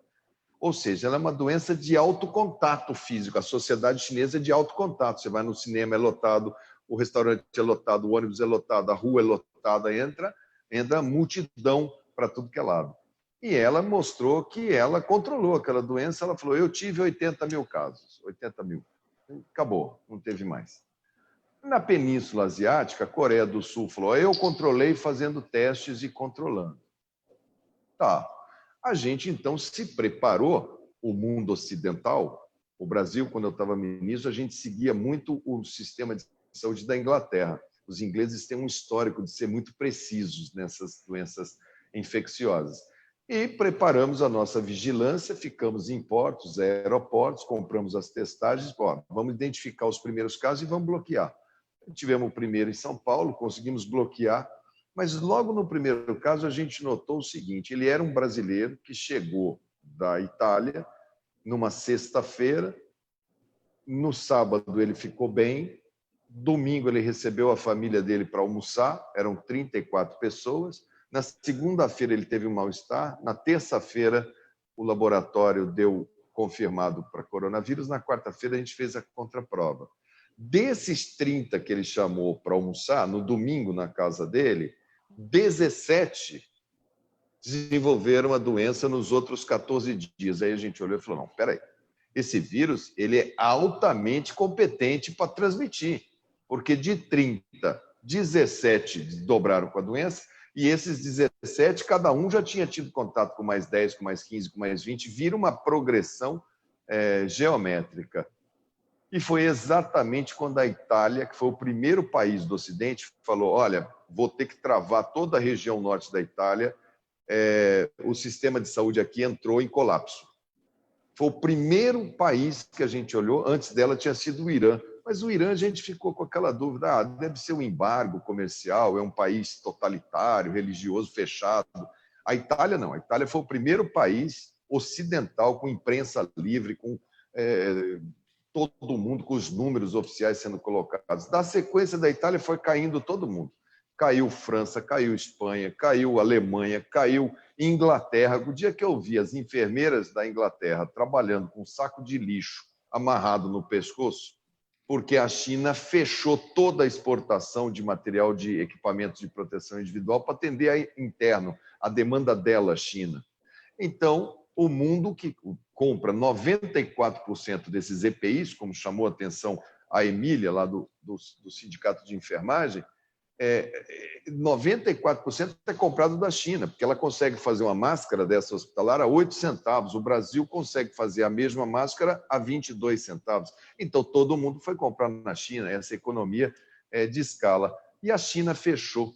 Ou seja, ela é uma doença de alto contato físico. A sociedade chinesa é de alto contato. Você vai no cinema, é lotado, o restaurante é lotado, o ônibus é lotado, a rua é lotada, entra multidão para tudo que é lado. E ela mostrou que ela controlou aquela doença. Ela falou, eu tive 80 mil casos, 80 mil. Acabou, não teve mais. Na Península Asiática, a Coreia do Sul falou, eu controlei fazendo testes e controlando. Tá. A gente, então, se preparou, o mundo ocidental, o Brasil, quando eu estava ministro, a gente seguia muito o sistema de saúde da Inglaterra. Os ingleses têm um histórico de ser muito precisos nessas doenças infecciosas. E preparamos a nossa vigilância, ficamos em portos, aeroportos, compramos as testagens, vamos identificar os primeiros casos e vamos bloquear. Tivemos o primeiro em São Paulo, conseguimos bloquear, mas logo no primeiro caso a gente notou o seguinte, ele era um brasileiro que chegou da Itália numa sexta-feira, no sábado ele ficou bem, domingo ele recebeu a família dele para almoçar, eram 34 pessoas, na segunda-feira ele teve um mal-estar, na terça-feira o laboratório deu confirmado para coronavírus, na quarta-feira a gente fez a contraprova. Desses 30 que ele chamou para almoçar, no domingo na casa dele, 17 desenvolveram a doença nos outros 14 dias. Aí a gente olhou e falou, não, peraí, esse vírus ele é altamente competente para transmitir, porque de 30, 17 dobraram com a doença, e esses 17, cada um já tinha tido contato com mais 10, com mais 15, com mais 20, vira uma progressão geométrica. E foi exatamente quando a Itália, que foi o primeiro país do Ocidente, falou, olha, vou ter que travar toda a região norte da Itália, o sistema de saúde aqui entrou em colapso. Foi o primeiro país que a gente olhou, antes dela tinha sido o Irã. Mas o Irã, a gente ficou com aquela dúvida, deve ser um embargo comercial, é um país totalitário, religioso, fechado. A Itália não, a Itália foi o primeiro país ocidental com imprensa livre, com todo mundo, com os números oficiais sendo colocados. Da sequência da Itália foi caindo todo mundo. Caiu França, caiu Espanha, caiu Alemanha, caiu Inglaterra. O dia que eu vi as enfermeiras da Inglaterra trabalhando com um saco de lixo amarrado no pescoço, porque a China fechou toda a exportação de material de equipamentos de proteção individual para atender interno, a demanda dela, a China. Então, o mundo que compra 94% desses EPIs, como chamou a atenção a Emília, lá do Sindicato de Enfermagem, 94% é comprado da China, porque ela consegue fazer uma máscara dessa hospitalar a 8 centavos. O Brasil consegue fazer a mesma máscara a 22 centavos. Então, todo mundo foi comprar na China, essa economia de escala. E a China fechou.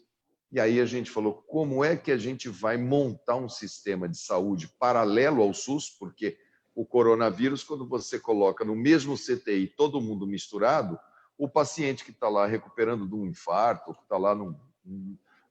E aí a gente falou, como é que a gente vai montar um sistema de saúde paralelo ao SUS? Porque o coronavírus, quando você coloca no mesmo CTI todo mundo misturado, o paciente que está lá recuperando de um infarto, que está lá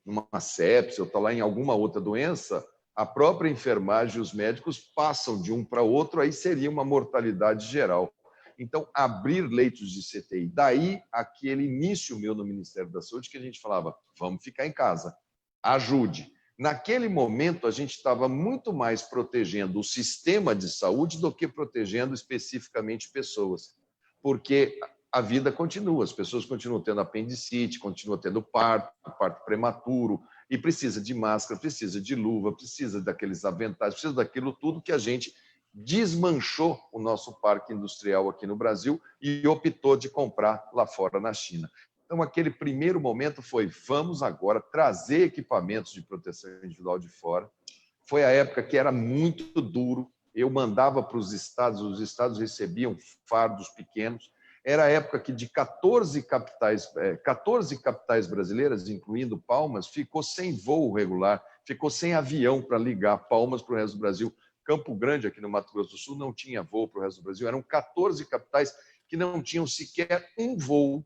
numa sepse, ou está lá em alguma outra doença, a própria enfermagem e os médicos passam de um para outro, aí seria uma mortalidade geral. Então, abrir leitos de CTI. Daí, aquele início meu no Ministério da Saúde, que a gente falava, vamos ficar em casa, ajude. Naquele momento, a gente estava muito mais protegendo o sistema de saúde do que protegendo especificamente pessoas, porque a vida continua, as pessoas continuam tendo apendicite, continuam tendo parto prematuro, e precisa de máscara, precisa de luva, precisa daqueles aventais, precisa daquilo tudo que a gente desmanchou o nosso parque industrial aqui no Brasil e optou de comprar lá fora na China. Então, aquele primeiro momento foi, vamos agora trazer equipamentos de proteção individual de fora. Foi a época que era muito duro, eu mandava para os estados recebiam fardos pequenos. Era a época que de 14 capitais brasileiras, incluindo Palmas, ficou sem voo regular, ficou sem avião para ligar Palmas para o resto do Brasil. Campo Grande, aqui no Mato Grosso do Sul, não tinha voo para o resto do Brasil. Eram 14 capitais que não tinham sequer um voo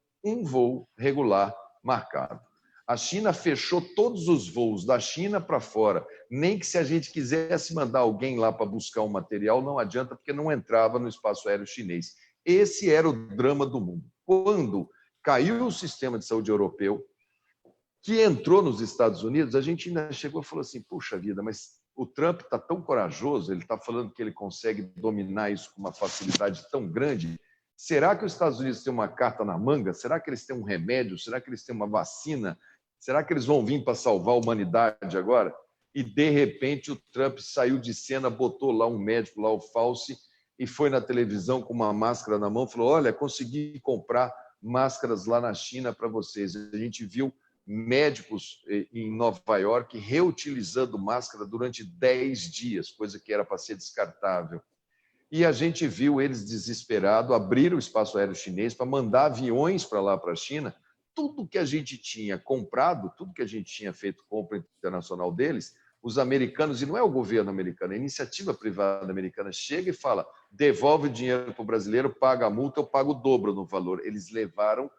regular marcado. A China fechou todos os voos da China para fora. Nem que se a gente quisesse mandar alguém lá para buscar um material, não adianta, porque não entrava no espaço aéreo chinês. Esse era o drama do mundo. Quando caiu o sistema de saúde europeu, que entrou nos Estados Unidos, a gente ainda chegou e falou assim, puxa vida, mas o Trump está tão corajoso, ele está falando que ele consegue dominar isso com uma facilidade tão grande. Será que os Estados Unidos têm uma carta na manga? Será que eles têm um remédio? Será que eles têm uma vacina? Será que eles vão vir para salvar a humanidade agora? E, de repente, o Trump saiu de cena, botou lá um médico, lá o Fauci, e foi na televisão com uma máscara na mão, falou, olha, consegui comprar máscaras lá na China para vocês. A gente viu médicos em Nova York reutilizando máscara durante 10 dias, coisa que era para ser descartável. E a gente viu eles desesperados abrir o espaço aéreo chinês para mandar aviões para lá, para a China. Tudo que a gente tinha comprado, tudo que a gente tinha feito compra internacional deles, os americanos, e não é o governo americano, é a iniciativa privada americana, chega e fala, devolve o dinheiro para o brasileiro, paga a multa, eu pago o dobro no valor. Eles levaram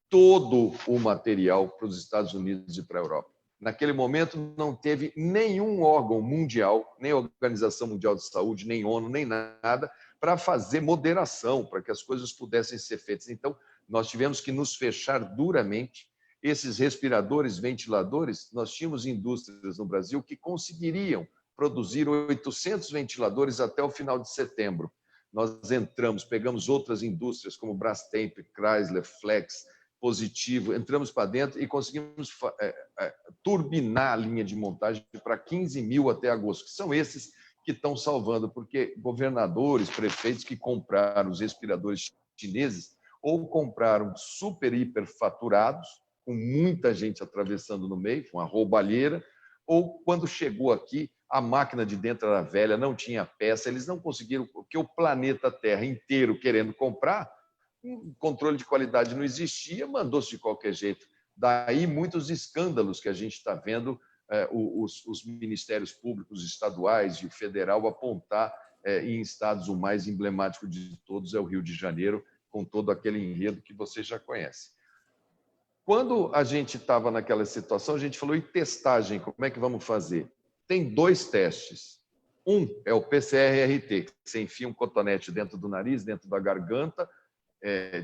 todo o material para os Estados Unidos e para a Europa. Naquele momento, não teve nenhum órgão mundial, nem a Organização Mundial de Saúde, nem ONU, nem nada, para fazer moderação, para que as coisas pudessem ser feitas. Então, nós tivemos que nos fechar duramente. Esses respiradores, ventiladores, nós tínhamos indústrias no Brasil que conseguiriam produzir 800 ventiladores até o final de setembro. nós entramos, pegamos outras indústrias como Brastemp, Chrysler, Flex, Positivo, entramos para dentro e conseguimos turbinar a linha de montagem para 15 mil até agosto, que são esses que estão salvando, porque governadores, prefeitos que compraram os respiradores chineses ou compraram super hiper faturados, com muita gente atravessando no meio, com a roubalheira, ou quando chegou aqui, a máquina de dentro era velha, não tinha peça, eles não conseguiram, porque o planeta Terra inteiro querendo comprar, o controle de qualidade não existia, mandou-se de qualquer jeito. Daí muitos escândalos que a gente está vendo, os ministérios públicos estaduais e o federal apontar em estados o mais emblemático de todos é o Rio de Janeiro, com todo aquele enredo que você já conhece. Quando a gente estava naquela situação, a gente falou, e testagem, como é que vamos fazer? Tem 2 testes. Um é o PCR-RT, que você enfia um cotonete dentro do nariz, dentro da garganta,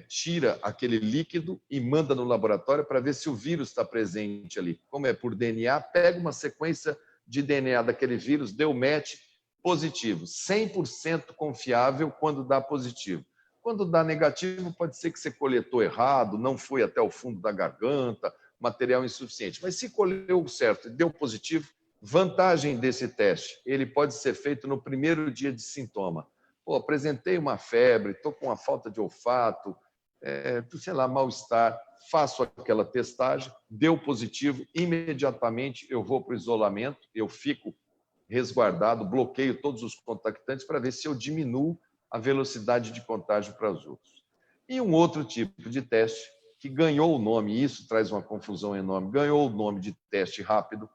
tira aquele líquido e manda no laboratório para ver se o vírus está presente ali. Como é por DNA, pega uma sequência de DNA daquele vírus, deu match positivo. 100% confiável quando dá positivo. Quando dá negativo, pode ser que você coletou errado, não foi até o fundo da garganta, material insuficiente. Mas se colheu certo e deu positivo, vantagem desse teste, ele pode ser feito no primeiro dia de sintoma. Pô, apresentei uma febre, estou com uma falta de olfato, sei lá, mal-estar, faço aquela testagem, deu positivo, imediatamente eu vou para o isolamento, eu fico resguardado, bloqueio todos os contactantes para ver se eu diminuo a velocidade de contágio para os outros. E um outro tipo de teste que ganhou o nome, e isso traz uma confusão enorme, ganhou o nome de teste rápido,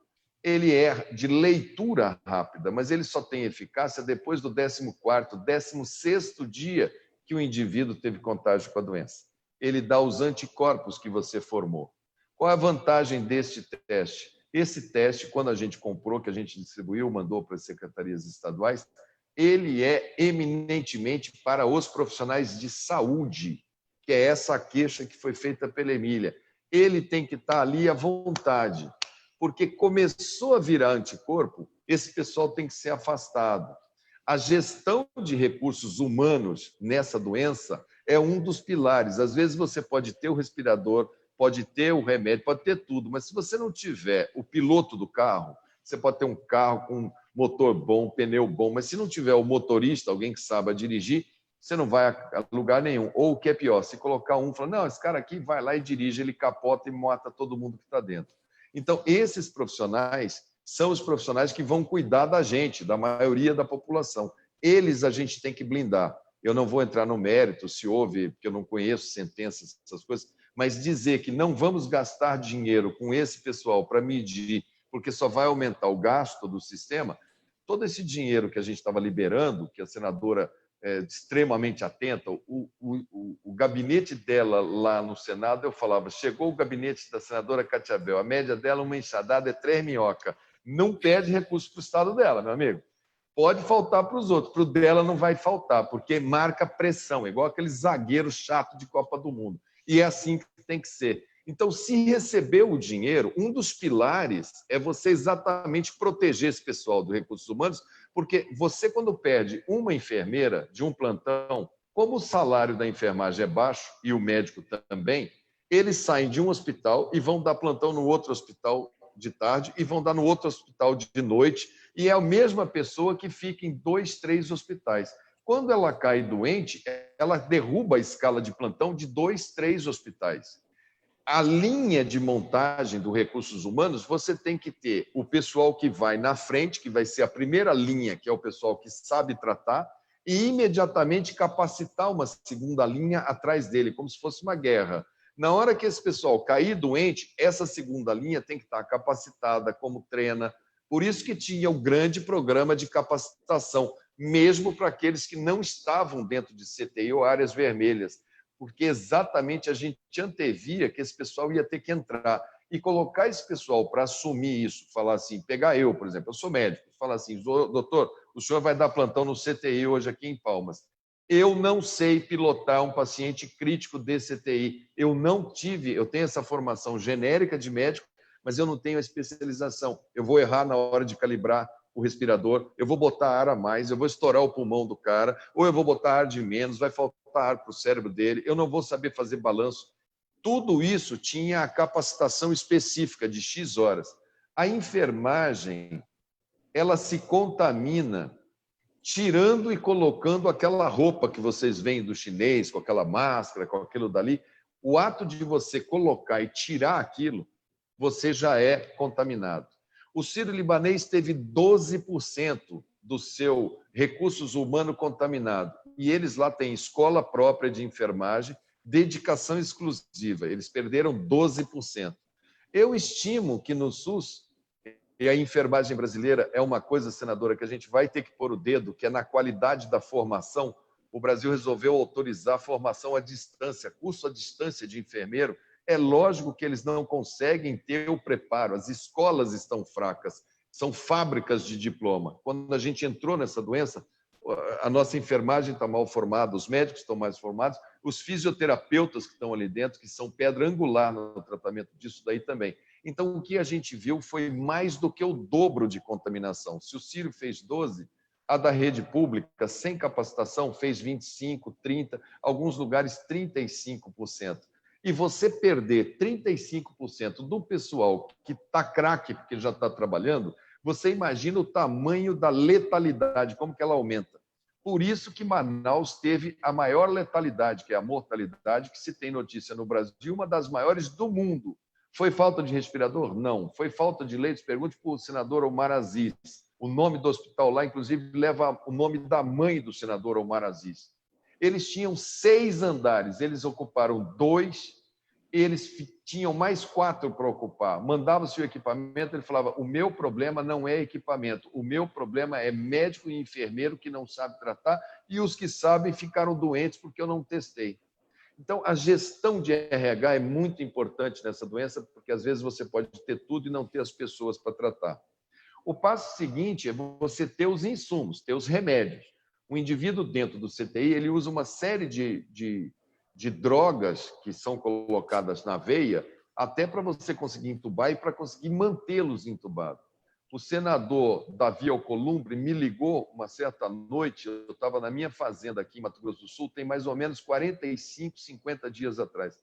ele é de leitura rápida, mas ele só tem eficácia depois do 14º, 16º dia que o indivíduo teve contágio com a doença. Ele dá os anticorpos que você formou. Qual é a vantagem deste teste? Esse teste, quando a gente comprou, que a gente distribuiu, mandou para as secretarias estaduais, ele é eminentemente para os profissionais de saúde, que é essa queixa que foi feita pela Emília. Ele tem que estar ali à vontade, porque começou a virar anticorpo, esse pessoal tem que ser afastado. A gestão de recursos humanos nessa doença é um dos pilares. Às vezes você pode ter o respirador, pode ter o remédio, pode ter tudo, mas se você não tiver o piloto do carro, você pode ter um carro com motor bom, pneu bom, mas se não tiver o motorista, alguém que saiba dirigir, você não vai a lugar nenhum. Ou o que é pior, se colocar um, fala, não, esse cara aqui vai lá e dirige, ele capota e mata todo mundo que está dentro. Então, esses profissionais são os profissionais que vão cuidar da gente, da maioria da população. Eles a gente tem que blindar. Eu não vou entrar no mérito, se houve, porque eu não conheço sentenças, essas coisas, mas dizer que não vamos gastar dinheiro com esse pessoal para medir, porque só vai aumentar o gasto do sistema, todo esse dinheiro que a gente estava liberando, que a senadora é extremamente atenta, o gabinete dela lá no Senado, eu falava, chegou o gabinete da senadora Cátia Abreu, a média dela, uma enxadada é 3 minhocas. Não pede recurso para o estado dela, meu amigo. Pode faltar para os outros, para o dela não vai faltar, porque marca pressão, igual aquele zagueiro chato de Copa do Mundo. E é assim que tem que ser. Então, se receber o dinheiro, um dos pilares é você exatamente proteger esse pessoal dos recursos humanos, porque você, quando perde uma enfermeira de um plantão, como o salário da enfermagem é baixo, e o médico também, eles saem de um hospital e vão dar plantão no outro hospital de tarde e vão dar no outro hospital de noite, e é a mesma pessoa que fica em 2, 3 hospitais. Quando ela cai doente, ela derruba a escala de plantão de 2, 3 hospitais. A linha de montagem dos recursos humanos, você tem que ter o pessoal que vai na frente, que vai ser a primeira linha, que é o pessoal que sabe tratar, e imediatamente capacitar uma segunda linha atrás dele, como se fosse uma guerra. Na hora que esse pessoal cair doente, essa segunda linha tem que estar capacitada, como treina. Por isso que tinha o grande programa de capacitação, mesmo para aqueles que não estavam dentro de CTI ou áreas vermelhas, porque exatamente a gente antevia que esse pessoal ia ter que entrar e colocar esse pessoal para assumir isso, falar assim, pegar eu, por exemplo, eu sou médico, falar assim, doutor, o senhor vai dar plantão no CTI hoje aqui em Palmas. Eu não sei pilotar um paciente crítico de CTI. Eu tenho essa formação genérica de médico, mas eu não tenho a especialização. Eu vou errar na hora de calibrar o respirador, eu vou botar ar a mais, eu vou estourar o pulmão do cara, ou eu vou botar ar de menos, vai faltar ar para o cérebro dele, eu não vou saber fazer balanço. Tudo isso tinha a capacitação específica de X horas. A enfermagem, ela se contamina tirando e colocando aquela roupa que vocês veem do chinês, com aquela máscara, com aquilo dali. O ato de você colocar e tirar aquilo, você já é contaminado. O sírio-libanês teve 12% do seu recursos humanos contaminado. E eles lá têm escola própria de enfermagem, dedicação exclusiva. Eles perderam 12%. Eu estimo que no SUS, e a enfermagem brasileira é uma coisa, senadora, que a gente vai ter que pôr o dedo, que é na qualidade da formação. O Brasil resolveu autorizar a formação à distância, curso à distância de enfermeiro. É lógico que eles não conseguem ter o preparo, as escolas estão fracas, são fábricas de diploma. Quando a gente entrou nessa doença, a nossa enfermagem está mal formada, os médicos estão mais formados, os fisioterapeutas que estão ali dentro, que são pedra angular no tratamento disso daí também. Então, o que a gente viu foi mais do que o dobro de contaminação. Se o Sírio fez 12%, a da rede pública, sem capacitação, fez 25%, 30%, alguns lugares 35%. E você perder 35% do pessoal que está craque, porque já está trabalhando, você imagina o tamanho da letalidade, como que ela aumenta. Por isso que Manaus teve a maior letalidade, que é a mortalidade, que se tem notícia no Brasil, uma das maiores do mundo. Foi falta de respirador? Não. Foi falta de leitos? Pergunte para o senador Omar Aziz. O nome do hospital lá, inclusive, leva o nome da mãe do senador Omar Aziz. Eles tinham 6 andares, eles ocuparam 2, eles tinham mais 4 para ocupar. Mandava-se o equipamento, ele falava, o meu problema não é equipamento, o meu problema é médico e enfermeiro que não sabe tratar e os que sabem ficaram doentes porque eu não testei. Então, a gestão de RH é muito importante nessa doença, porque às vezes você pode ter tudo e não ter as pessoas para tratar. O passo seguinte é você ter os insumos, ter os remédios. O indivíduo dentro do CTI, ele usa uma série de drogas que são colocadas na veia, até para você conseguir entubar e para conseguir mantê-los entubados. O senador Davi Alcolumbre me ligou uma certa noite, eu estava na minha fazenda aqui em Mato Grosso do Sul, tem mais ou menos 45, 50 dias atrás.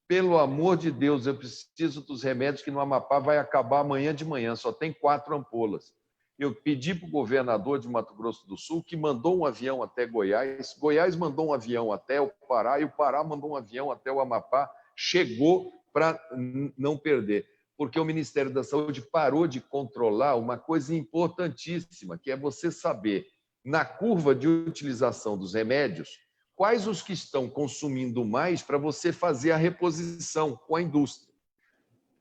Pelo amor de Deus, eu preciso dos remédios que no Amapá vai acabar amanhã de manhã, só tem 4 ampolas. Eu pedi para o governador de Mato Grosso do Sul, que mandou um avião até Goiás, Goiás mandou um avião até o Pará, e o Pará mandou um avião até o Amapá, chegou para não perder. Porque o Ministério da Saúde parou de controlar uma coisa importantíssima, que é você saber, na curva de utilização dos remédios, quais os que estão consumindo mais para você fazer a reposição com a indústria.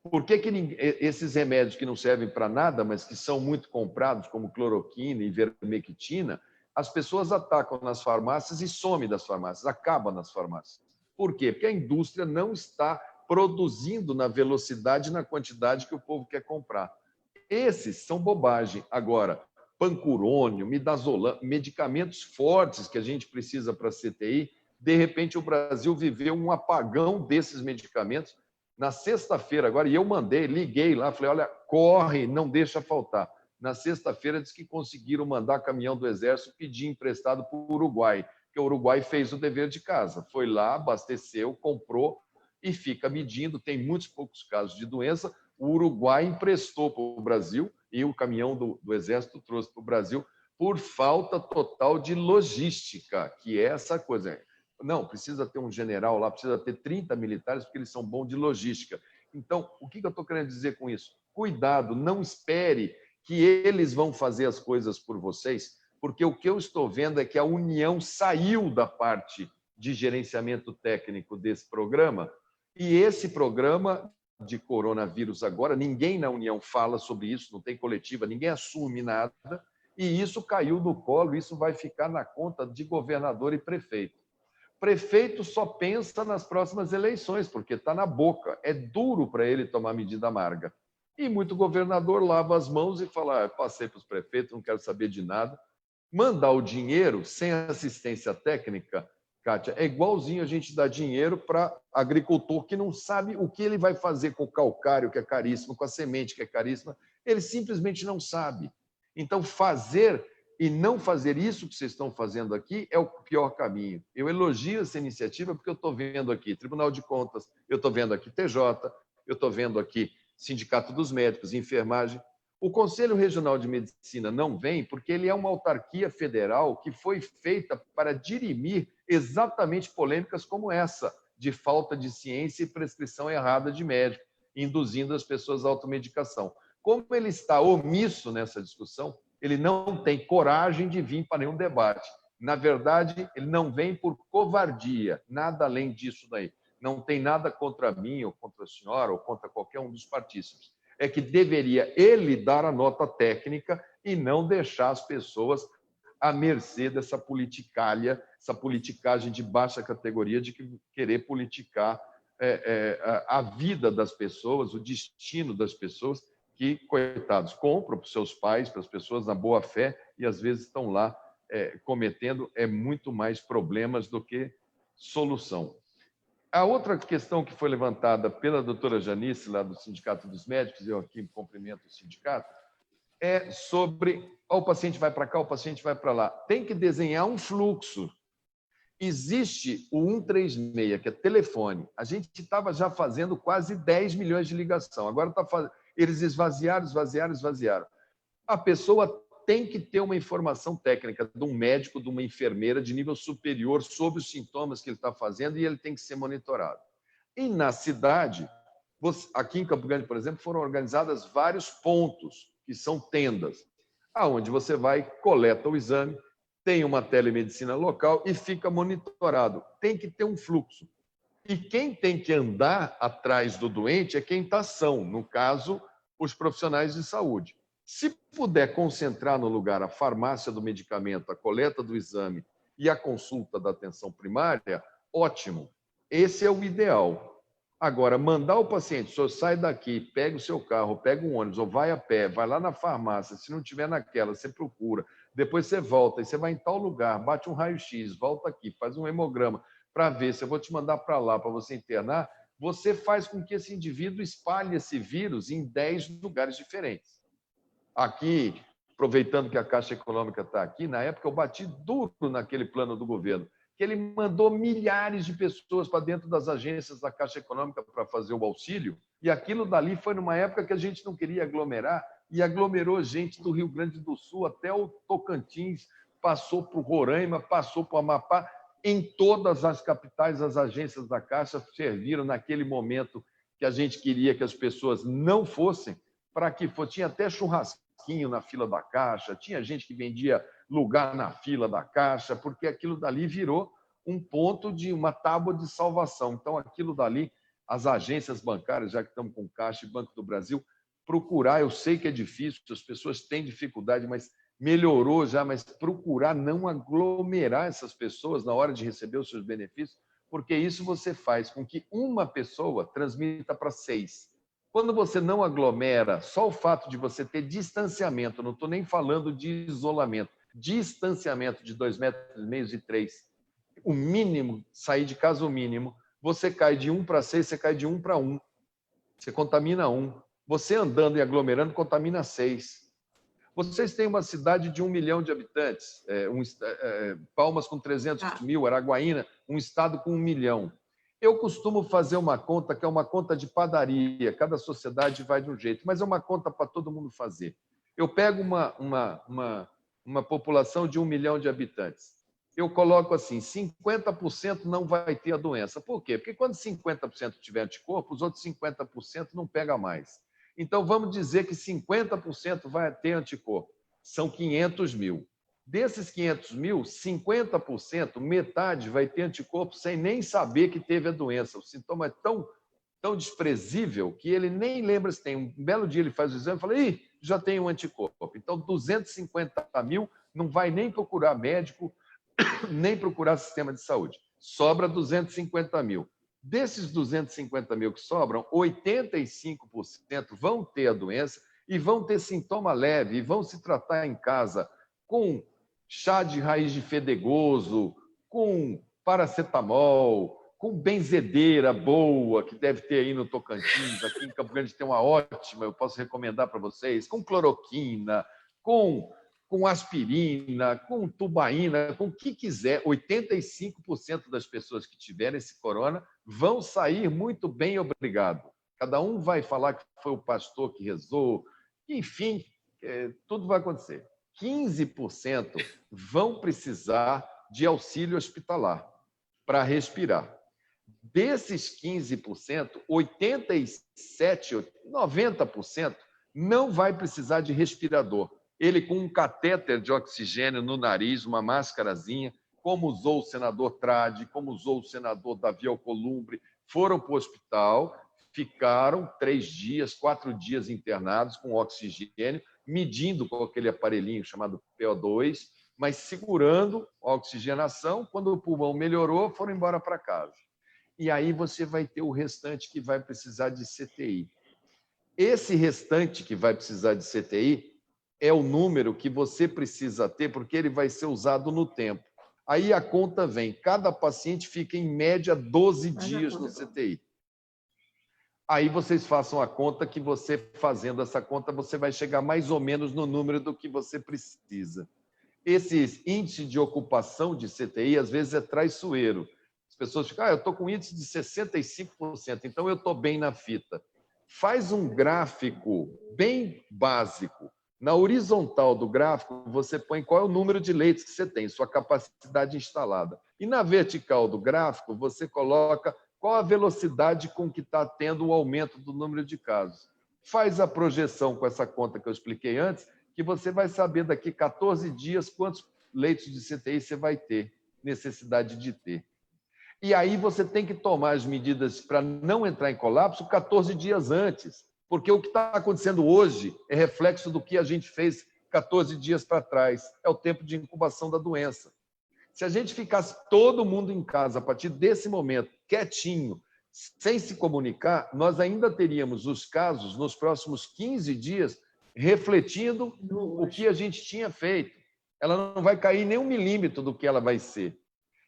Por que esses remédios que não servem para nada, mas que são muito comprados, como cloroquina e ivermectina, as pessoas atacam nas farmácias e somem das farmácias, acabam nas farmácias. Por quê? Porque a indústria não está produzindo na velocidade e na quantidade que o povo quer comprar. Esses são bobagem. Agora, pancurônio, midazolam, medicamentos fortes que a gente precisa para a CTI, de repente o Brasil viveu um apagão desses medicamentos. Na sexta-feira agora, e eu liguei lá, falei, olha, corre, não deixa faltar. Na sexta-feira, disse que conseguiram mandar caminhão do Exército pedir emprestado para o Uruguai, porque o Uruguai fez o dever de casa. Foi lá, abasteceu, comprou e fica medindo. Tem muitos poucos casos de doença. O Uruguai emprestou para o Brasil e o caminhão do Exército trouxe para o Brasil por falta total de logística, que é essa coisa. Não, precisa ter um general lá, precisa ter 30 militares, porque eles são bons de logística. Então, o que eu estou querendo dizer com isso? Cuidado, não espere que eles vão fazer as coisas por vocês, porque o que eu estou vendo é que a União saiu da parte de gerenciamento técnico desse programa, e esse programa de coronavírus agora, ninguém na União fala sobre isso, não tem coletiva, ninguém assume nada, e isso caiu no colo, isso vai ficar na conta de governador e prefeito. Prefeito só pensa nas próximas eleições, porque está na boca. É duro para ele tomar medida amarga. E muito governador lava as mãos e fala, passei para os prefeitos, não quero saber de nada. Mandar o dinheiro sem assistência técnica, Kátia, é igualzinho a gente dar dinheiro para agricultor que não sabe o que ele vai fazer com o calcário, que é caríssimo, com a semente, que é caríssima. Ele simplesmente não sabe. Então, fazer e não fazer isso que vocês estão fazendo aqui é o pior caminho. Eu elogio essa iniciativa porque eu estou vendo aqui Tribunal de Contas, eu estou vendo aqui TJ, eu estou vendo aqui Sindicato dos Médicos, Enfermagem. O Conselho Regional de Medicina não vem porque ele é uma autarquia federal que foi feita para dirimir exatamente polêmicas como essa, de falta de ciência e prescrição errada de médico, induzindo as pessoas à automedicação. Como ele está omisso nessa discussão, ele não tem coragem de vir para nenhum debate. Na verdade, ele não vem por covardia, nada além disso daí. Não tem nada contra mim, ou contra a senhora, ou contra qualquer um dos partícipes. É que deveria ele dar a nota técnica e não deixar as pessoas à mercê dessa politicalha, essa politicagem de baixa categoria de querer politicar a vida das pessoas, o destino das pessoas, que, coitados, compram para os seus pais, para as pessoas na boa fé, e às vezes estão lá cometendo muito mais problemas do que solução. A outra questão que foi levantada pela doutora Janice, lá do Sindicato dos Médicos, eu aqui cumprimento o sindicato, é sobre o paciente vai para cá, o paciente vai para lá. Tem que desenhar um fluxo. Existe o 136, que é telefone. A gente estava já fazendo quase 10 milhões de ligação. Agora eles esvaziaram. A pessoa tem que ter uma informação técnica de um médico, de uma enfermeira de nível superior sobre os sintomas que ele está fazendo e ele tem que ser monitorado. E na cidade, aqui em Campo Grande, por exemplo, foram organizadas vários pontos, que são tendas, aonde você vai, coleta o exame, tem uma telemedicina local e fica monitorado. Tem que ter um fluxo. E quem tem que andar atrás do doente é quem está são, no caso, os profissionais de saúde. Se puder concentrar no lugar a farmácia do medicamento, a coleta do exame e a consulta da atenção primária, ótimo. Esse é o ideal. Agora, mandar o paciente, o senhor sai daqui, pega o seu carro, pega um ônibus, ou vai a pé, vai lá na farmácia, se não tiver naquela, você procura, depois você volta, e você vai em tal lugar, bate um raio-x, volta aqui, faz um hemograma, para ver se eu vou te mandar para lá, para você internar, você faz com que esse indivíduo espalhe esse vírus em 10 lugares diferentes. Aqui, aproveitando que a Caixa Econômica está aqui, na época eu bati duro naquele plano do governo, que ele mandou milhares de pessoas para dentro das agências da Caixa Econômica para fazer o auxílio, e aquilo dali foi numa época que a gente não queria aglomerar, e aglomerou gente do Rio Grande do Sul até o Tocantins, passou para o Roraima, passou para o Amapá. Em todas as capitais, as agências da Caixa serviram naquele momento que a gente queria que as pessoas não fossem, para que fosse. Tinha até churrasquinho na fila da Caixa, tinha gente que vendia lugar na fila da Caixa, porque aquilo dali virou um ponto de uma tábua de salvação. Então, aquilo dali, as agências bancárias, já que estamos com Caixa e Banco do Brasil, procurar, eu sei que é difícil, as pessoas têm dificuldade, mas melhorou já, mas procurar não aglomerar essas pessoas na hora de receber os seus benefícios, porque isso você faz com que uma pessoa transmita para 6. Quando você não aglomera, só o fato de você ter distanciamento, não estou nem falando de isolamento, distanciamento de 2,5 metros e 3, o mínimo, sair de casa o mínimo, você cai de 1 para 6, você cai de 1 para 1, você contamina 1. Você andando e aglomerando contamina 6. Vocês têm uma cidade de 1 milhão de habitantes, Palmas com 300 mil, Araguaína, um estado com 1 milhão. Eu costumo fazer uma conta que é uma conta de padaria, cada sociedade vai de um jeito, mas é uma conta para todo mundo fazer. Eu pego uma população de 1 milhão de habitantes. Eu coloco assim, 50% não vai ter a doença. Por quê? Porque quando 50% tiver anticorpo, os outros 50% não pega mais. Então, vamos dizer que 50% vai ter anticorpo. São 500 mil. Desses 500 mil, 50%, metade vai ter anticorpo sem nem saber que teve a doença. O sintoma é tão desprezível que ele nem lembra se tem. Um belo dia ele faz o exame e fala, ih, já tem um anticorpo. Então, 250 mil não vai nem procurar médico, nem procurar sistema de saúde. Sobra 250 mil. Desses 250 mil que sobram, 85% vão ter a doença e vão ter sintoma leve e vão se tratar em casa com chá de raiz de fedegoso, com paracetamol, com benzedeira boa, que deve ter aí no Tocantins, aqui em Campo Grande tem uma ótima, eu posso recomendar para vocês, com cloroquina, com aspirina, com tubaína, com o que quiser. 85% das pessoas que tiverem esse corona vão sair muito bem, obrigado. Cada um vai falar que foi o pastor que rezou, enfim, tudo vai acontecer. 15% vão precisar de auxílio hospitalar para respirar. Desses 15%, 87%, 90% não vai precisar de respirador. Ele com um catéter de oxigênio no nariz, uma máscarazinha, como usou o senador Tradi, como usou o senador Davi Alcolumbre, foram para o hospital, ficaram 3 dias, 4 dias internados com oxigênio, medindo com aquele aparelhinho chamado PO2, mas segurando a oxigenação. Quando o pulmão melhorou, foram embora para casa. E aí você vai ter o restante que vai precisar de CTI. Esse restante que vai precisar de CTI é o número que você precisa ter, porque ele vai ser usado no tempo. Aí a conta vem, cada paciente fica em média 12 dias no CTI. Aí vocês façam a conta, que você, fazendo essa conta, você vai chegar mais ou menos no número do que você precisa. Esse índice de ocupação de CTI, às vezes, é traiçoeiro. As pessoas ficam, eu estou com índice de 65%, então eu estou bem na fita. Faz um gráfico bem básico. Na horizontal do gráfico, você põe qual é o número de leitos que você tem, sua capacidade instalada. E na vertical do gráfico, você coloca qual a velocidade com que está tendo o aumento do número de casos. Faz a projeção com essa conta que eu expliquei antes, que você vai saber daqui 14 dias quantos leitos de CTI você vai ter, necessidade de ter. E aí você tem que tomar as medidas para não entrar em colapso 14 dias antes, porque o que está acontecendo hoje é reflexo do que a gente fez 14 dias para trás. É o tempo de incubação da doença. Se a gente ficasse todo mundo em casa a partir desse momento, quietinho, sem se comunicar, nós ainda teríamos os casos nos próximos 15 dias refletindo o que a gente tinha feito. Ela não vai cair nem 1 milímetro do que ela vai ser.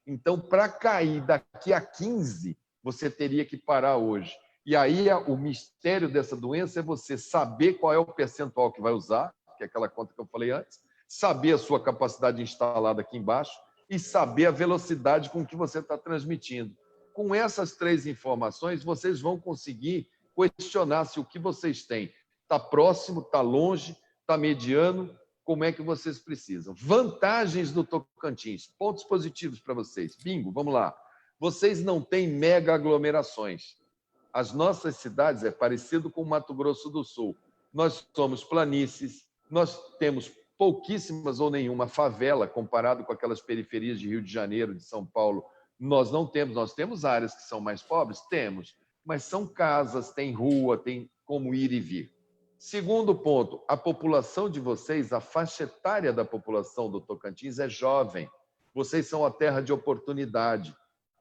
Então, para cair daqui a 15, você teria que parar hoje. E aí, o mistério dessa doença é você saber qual é o percentual que vai usar, que é aquela conta que eu falei antes, saber a sua capacidade instalada aqui embaixo e saber a velocidade com que você está transmitindo. Com essas 3 informações, vocês vão conseguir questionar se o que vocês têm está próximo, está longe, está mediano, como é que vocês precisam. Vantagens do Tocantins, pontos positivos para vocês. Bingo, vamos lá. Vocês não têm mega aglomerações. As nossas cidades é parecido com o Mato Grosso do Sul. Nós somos planícies, nós temos pouquíssimas ou nenhuma favela comparado com aquelas periferias de Rio de Janeiro, de São Paulo. Nós não temos, nós temos áreas que são mais pobres? Temos, mas são casas, tem rua, tem como ir e vir. Segundo ponto, a população de vocês, a faixa etária da população do Tocantins é jovem. Vocês são a terra de oportunidade.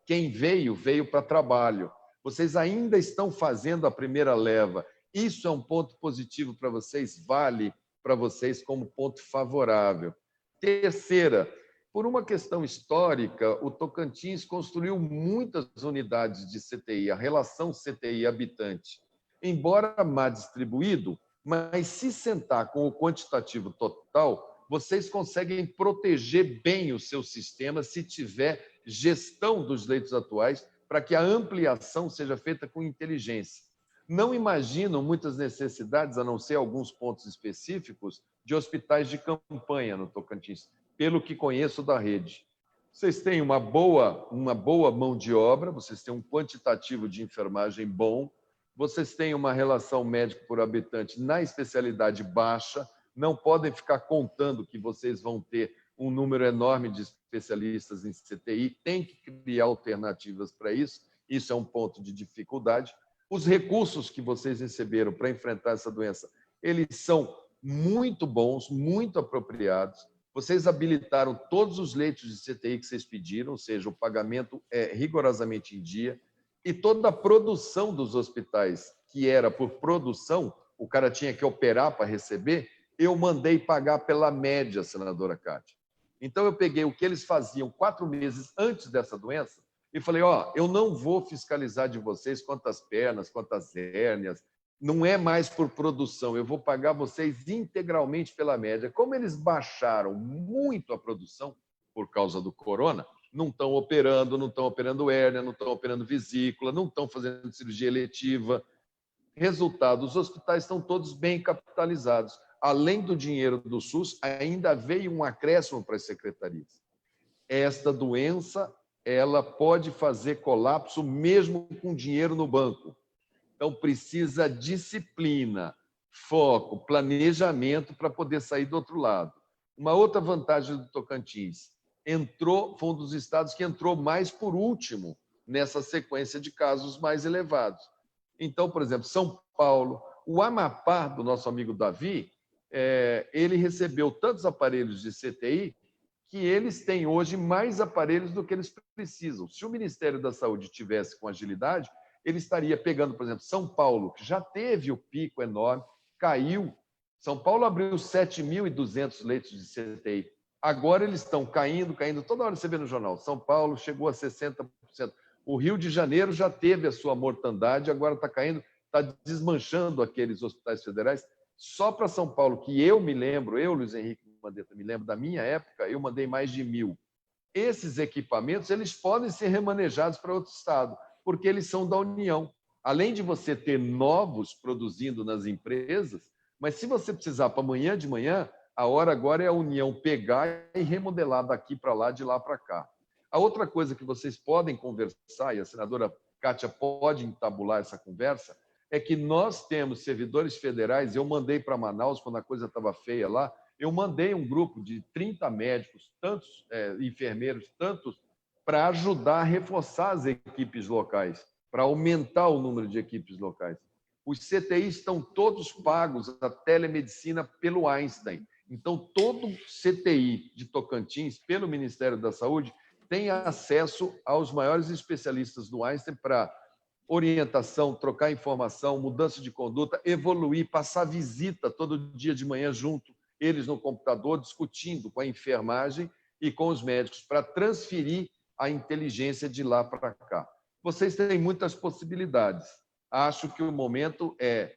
Quem veio, veio para trabalho. Vocês ainda estão fazendo a primeira leva. Isso é um ponto positivo para vocês, vale para vocês como ponto favorável. Terceira, por uma questão histórica, o Tocantins construiu muitas unidades de CTI, a relação CTI-habitante. Embora mal distribuído, mas se sentar com o quantitativo total, vocês conseguem proteger bem o seu sistema se tiver gestão dos leitos atuais para que a ampliação seja feita com inteligência. Não imaginam muitas necessidades, a não ser alguns pontos específicos, de hospitais de campanha no Tocantins, pelo que conheço da rede. Vocês têm uma boa mão de obra, vocês têm um quantitativo de enfermagem bom, vocês têm uma relação médico por habitante na especialidade baixa, não podem ficar contando que vocês vão ter um número enorme de especialistas em CTI, tem que criar alternativas para isso, isso é um ponto de dificuldade. Os recursos que vocês receberam para enfrentar essa doença, eles são muito bons, muito apropriados. Vocês habilitaram todos os leitos de CTI que vocês pediram, ou seja, o pagamento é rigorosamente em dia, e toda a produção dos hospitais, que era por produção, o cara tinha que operar para receber, eu mandei pagar pela média, senadora Cátia. Então, eu peguei o que eles faziam 4 meses antes dessa doença e falei, eu não vou fiscalizar de vocês quantas pernas, quantas hérnias, não é mais por produção, eu vou pagar vocês integralmente pela média. Como eles baixaram muito a produção por causa do corona, não estão operando hérnia, não estão operando vesícula, não estão fazendo cirurgia eletiva. Resultado, os hospitais estão todos bem capitalizados. Além do dinheiro do SUS, ainda veio um acréscimo para as secretarias. Esta doença, ela pode fazer colapso mesmo com dinheiro no banco. Então, precisa disciplina, foco, planejamento para poder sair do outro lado. Uma outra vantagem do Tocantins, foi um dos estados que entrou mais por último nessa sequência de casos mais elevados. Então, por exemplo, São Paulo, o Amapá, do nosso amigo Davi, ele recebeu tantos aparelhos de CTI que eles têm hoje mais aparelhos do que eles precisam. Se o Ministério da Saúde tivesse com agilidade, ele estaria pegando, por exemplo, São Paulo, que já teve o pico enorme, caiu. São Paulo abriu 7.200 leitos de CTI. Agora eles estão caindo. Toda hora você vê no jornal. São Paulo chegou a 60%. O Rio de Janeiro já teve a sua mortandade, agora está caindo, está desmanchando aqueles hospitais federais. Só para São Paulo, que eu me lembro, Luiz Henrique Mandetta, me lembro da minha época, eu mandei mais de 1.000. Esses equipamentos eles podem ser remanejados para outro estado, porque eles são da União. Além de você ter novos produzindo nas empresas, mas se você precisar para amanhã de manhã, a hora agora é a União pegar e remodelar daqui para lá, de lá para cá. A outra coisa que vocês podem conversar, e a senadora Kátia pode entabular essa conversa, é que nós temos servidores federais. Eu mandei para Manaus, quando a coisa estava feia lá, eu mandei um grupo de 30 médicos, tantos enfermeiros, tantos, para ajudar a reforçar as equipes locais, para aumentar o número de equipes locais. Os CTIs estão todos pagos, a telemedicina pelo Einstein. Então, todo CTI de Tocantins, pelo Ministério da Saúde, tem acesso aos maiores especialistas do Einstein para orientação, trocar informação, mudança de conduta, evoluir, passar visita todo dia de manhã junto, eles no computador, discutindo com a enfermagem e com os médicos, para transferir a inteligência de lá para cá. Vocês têm muitas possibilidades. Acho que o momento é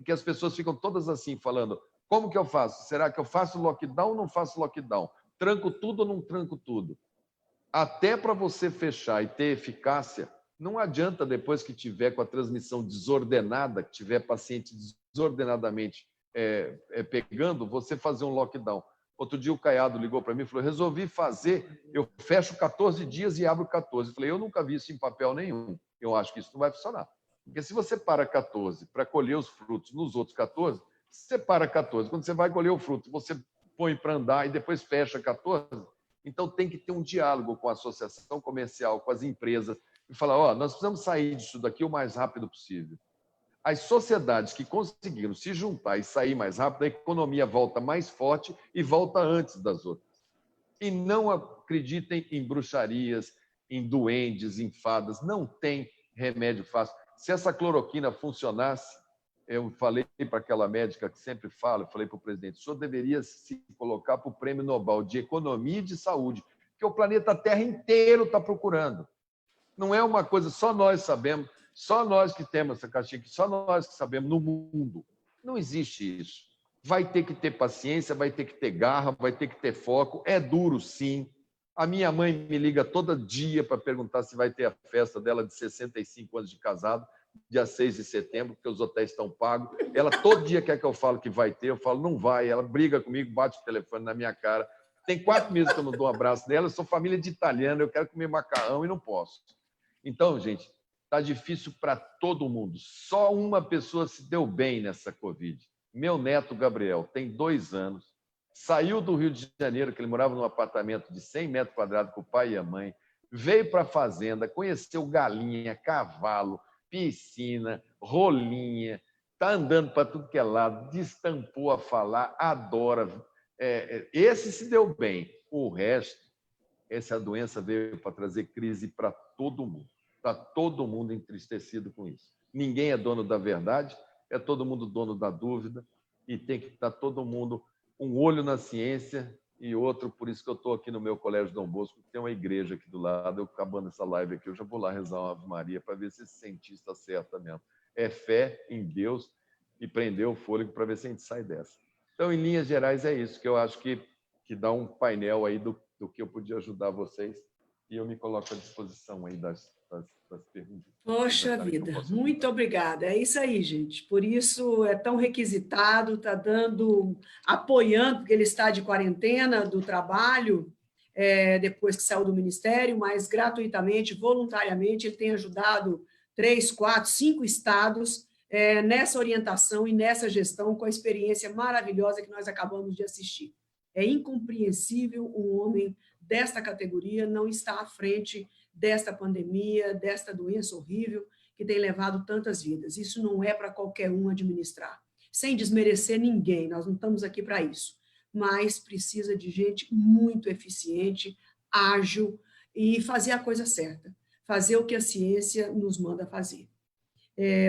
que as pessoas ficam todas assim, falando: como que eu faço? Será que eu faço lockdown ou não faço lockdown? Tranco tudo ou não tranco tudo? Até para você fechar e ter eficácia, não adianta, depois que tiver com a transmissão desordenada, que tiver paciente desordenadamente pegando, você fazer um lockdown. Outro dia o Caiado ligou para mim e falou: resolvi fazer, eu fecho 14 dias e abro 14. Eu falei: eu nunca vi isso em papel nenhum. Eu acho que isso não vai funcionar. Porque se você para 14 para colher os frutos nos outros 14, você para 14. Quando você vai colher o fruto, você põe para andar e depois fecha 14. Então, tem que ter um diálogo com a associação comercial, com as empresas, e falar: nós precisamos sair disso daqui o mais rápido possível. As sociedades que conseguiram se juntar e sair mais rápido, a economia volta mais forte e volta antes das outras. E não acreditem em bruxarias, em duendes, em fadas. Não tem remédio fácil. Se essa cloroquina funcionasse, eu falei para aquela médica que sempre fala, eu falei para o presidente: o senhor deveria se colocar para o Prêmio Nobel de Economia e de Saúde, que o planeta Terra inteiro está procurando. Não é uma coisa só nós sabemos, só nós que temos essa caixinha aqui, só nós que sabemos no mundo. Não existe isso. Vai ter que ter paciência, vai ter que ter garra, vai ter que ter foco. É duro, sim. A minha mãe me liga todo dia para perguntar se vai ter a festa dela de 65 anos de casado, dia 6 de setembro, porque os hotéis estão pagos. Ela todo dia quer que eu fale que vai ter, eu falo: não vai. Ela briga comigo, bate o telefone na minha cara. Tem 4 meses que eu não dou um abraço nela, eu sou família de italiano, eu quero comer macarrão e não posso. Então, gente, está difícil para todo mundo. Só uma pessoa se deu bem nessa Covid. Meu neto Gabriel tem 2 anos, saiu do Rio de Janeiro, que ele morava num apartamento de 100 metros quadrados com o pai e a mãe, veio para a fazenda, conheceu galinha, cavalo, piscina, rolinha, está andando para tudo que é lado, destampou a falar, adora. Esse se deu bem. O resto, essa doença veio para trazer crise para todo mundo. Está todo mundo entristecido com isso. Ninguém é dono da verdade, é todo mundo dono da dúvida, e tem que estar todo mundo um olho na ciência e outro. Por isso que eu estou aqui no meu Colégio Dom Bosco, que tem uma igreja aqui do lado. Eu, acabando essa live aqui, eu já vou lá rezar uma Ave Maria para ver se esse cientista acerta mesmo. É fé em Deus, e prender o fôlego para ver se a gente sai dessa. Então, em linhas gerais, é isso que eu acho que dá um painel aí do que eu podia ajudar vocês, e eu me coloco à disposição aí das perguntas. Poxa vida, muito obrigada. É isso aí, gente. Por isso é tão requisitado, está apoiando, porque ele está de quarentena do trabalho, depois que saiu do Ministério, mas gratuitamente, voluntariamente, ele tem ajudado 3, 4, 5 estados nessa orientação e nessa gestão, com a experiência maravilhosa que nós acabamos de assistir. É incompreensível um homem desta categoria não estar à frente desta pandemia, desta doença horrível que tem levado tantas vidas. Isso não é para qualquer um administrar. Sem desmerecer ninguém, nós não estamos aqui para isso. Mas precisa de gente muito eficiente, ágil e fazer a coisa certa. Fazer o que a ciência nos manda fazer.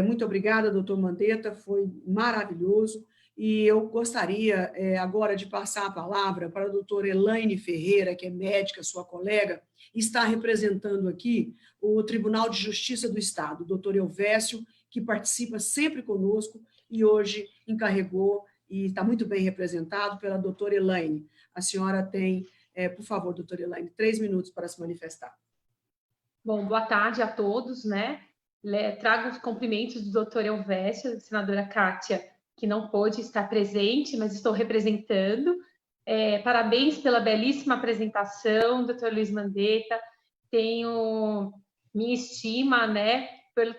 Muito obrigada, doutor Mandetta, foi maravilhoso. E eu gostaria agora de passar a palavra para a doutora Elaine Ferreira, que é médica, sua colega, e está representando aqui o Tribunal de Justiça do Estado, o doutor Elvésio, que participa sempre conosco e hoje encarregou e está muito bem representado pela doutora Elaine. A senhora tem, por favor, doutora Elaine, 3 minutos para se manifestar. Bom, boa tarde a todos, né? Trago os cumprimentos do doutor Elvésio, da senadora Kátia, que não pôde estar presente, mas estou representando. Parabéns pela belíssima apresentação, doutor Luiz Mandetta. Tenho minha estima, né, pela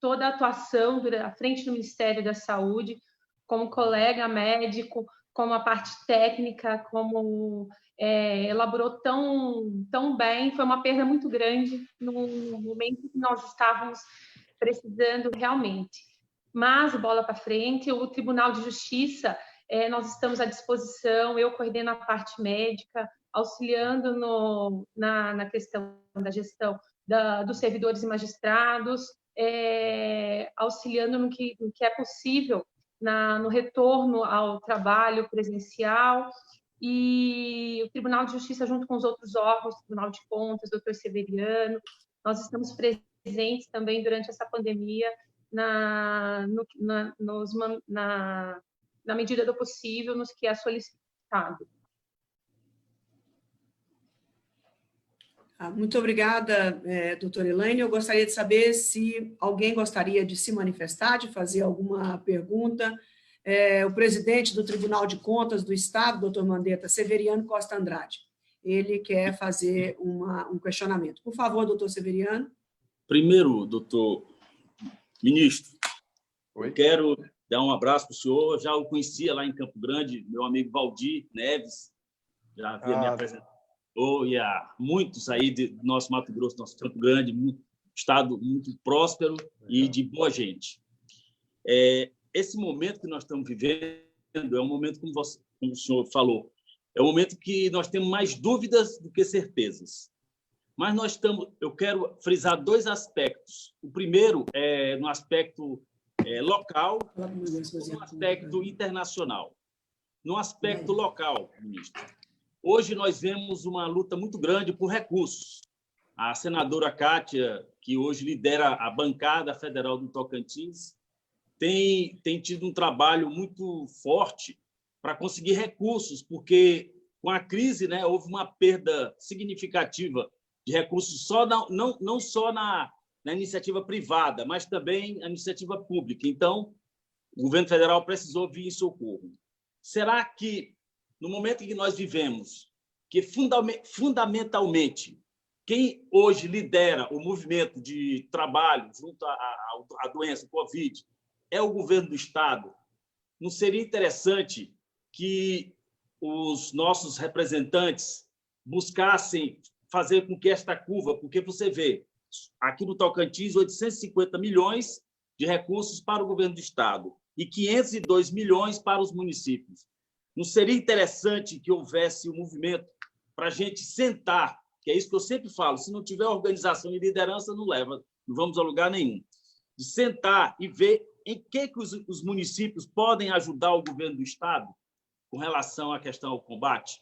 toda a atuação à frente do Ministério da Saúde, como colega médico, como a parte técnica, como elaborou tão bem. Foi uma perda muito grande no momento que nós estávamos precisando realmente. Mas, bola para frente, o Tribunal de Justiça, nós estamos à disposição, eu coordeno a parte médica, auxiliando na questão da gestão dos servidores e magistrados, auxiliando no que é possível no retorno ao trabalho presencial, e o Tribunal de Justiça, junto com os outros órgãos, Tribunal de Contas, doutor Severiano, nós estamos presentes também durante essa pandemia, na medida do possível, nos que é solicitado. Muito obrigada, doutora Elaine. Eu gostaria de saber se alguém gostaria de se manifestar, de fazer alguma pergunta. O presidente do Tribunal de Contas do Estado, doutor Mandetta, Severiano Costa Andrade, ele quer fazer um questionamento. Por favor, doutor Severiano. Primeiro, doutor ministro, Oi? Eu quero dar um abraço para o senhor. Já o conhecia lá em Campo Grande, meu amigo Valdir Neves, já havia me apresentado, e há muitos aí do nosso Mato Grosso, nosso Campo Grande, estado muito próspero e de boa gente. Esse momento que nós estamos vivendo é um momento, como o senhor falou, é um momento que nós temos mais dúvidas do que certezas. Mas eu quero frisar 2 aspectos. O primeiro é no aspecto local e no aspecto internacional. No aspecto local, ministro, hoje nós vemos uma luta muito grande por recursos. A senadora Kátia, que hoje lidera a bancada federal do Tocantins, tem tido um trabalho muito forte para conseguir recursos, porque com a crise, né, houve uma perda significativa de recursos não só na iniciativa privada, mas também na iniciativa pública. Então, o governo federal precisou vir em socorro. Será que, no momento em que nós vivemos, que fundamentalmente quem hoje lidera o movimento de trabalho junto à doença Covid é o governo do Estado, não seria interessante que os nossos representantes buscassem fazer com que esta curva, porque você vê, aqui no Tocantins, 850 milhões de recursos para o governo do Estado e 502 milhões para os municípios. Não seria interessante que houvesse um movimento para a gente sentar, que é isso que eu sempre falo, se não tiver organização e liderança, não vamos a lugar nenhum, de sentar e ver em que os municípios podem ajudar o governo do Estado com relação à questão ao combate?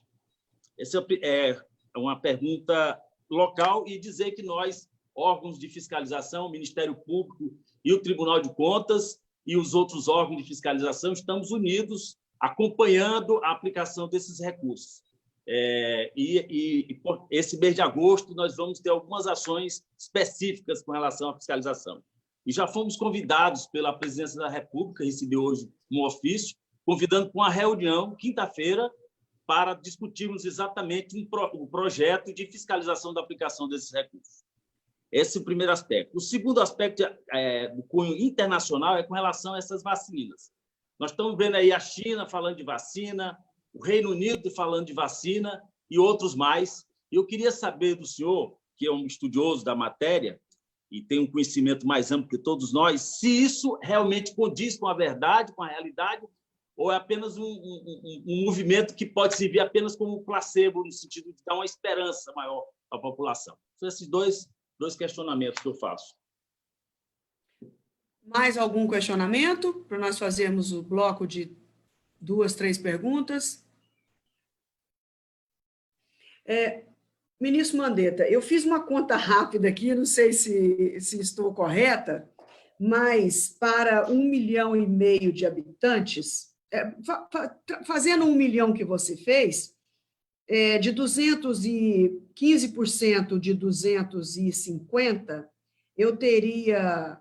Essa é uma pergunta local, e dizer que nós, órgãos de fiscalização, o Ministério Público e o Tribunal de Contas, e os outros órgãos de fiscalização estamos unidos, acompanhando a aplicação desses recursos. Por esse mês de agosto, nós vamos ter algumas ações específicas com relação à fiscalização. E já fomos convidados pela Presidência da República, recebi hoje um ofício, convidando para uma reunião, quinta-feira, para discutirmos exatamente um projeto de fiscalização da aplicação desses recursos. Esse é o primeiro aspecto. O segundo aspecto do cunho internacional é com relação a essas vacinas. Nós estamos vendo aí a China falando de vacina, o Reino Unido falando de vacina e outros mais. Eu queria saber do senhor, que é um estudioso da matéria e tem um conhecimento mais amplo que todos nós, se isso realmente condiz com a verdade, com a realidade, ou é apenas um movimento que pode servir apenas como placebo, no sentido de dar uma esperança maior à população. São esses dois questionamentos que eu faço. Mais algum questionamento para nós fazermos o bloco de 2, 3 perguntas? Ministro Mandetta, eu fiz uma conta rápida aqui, não sei se estou correta, mas para 1,5 milhão de habitantes, fazendo 1 milhão que você fez, de 215% de 250, eu teria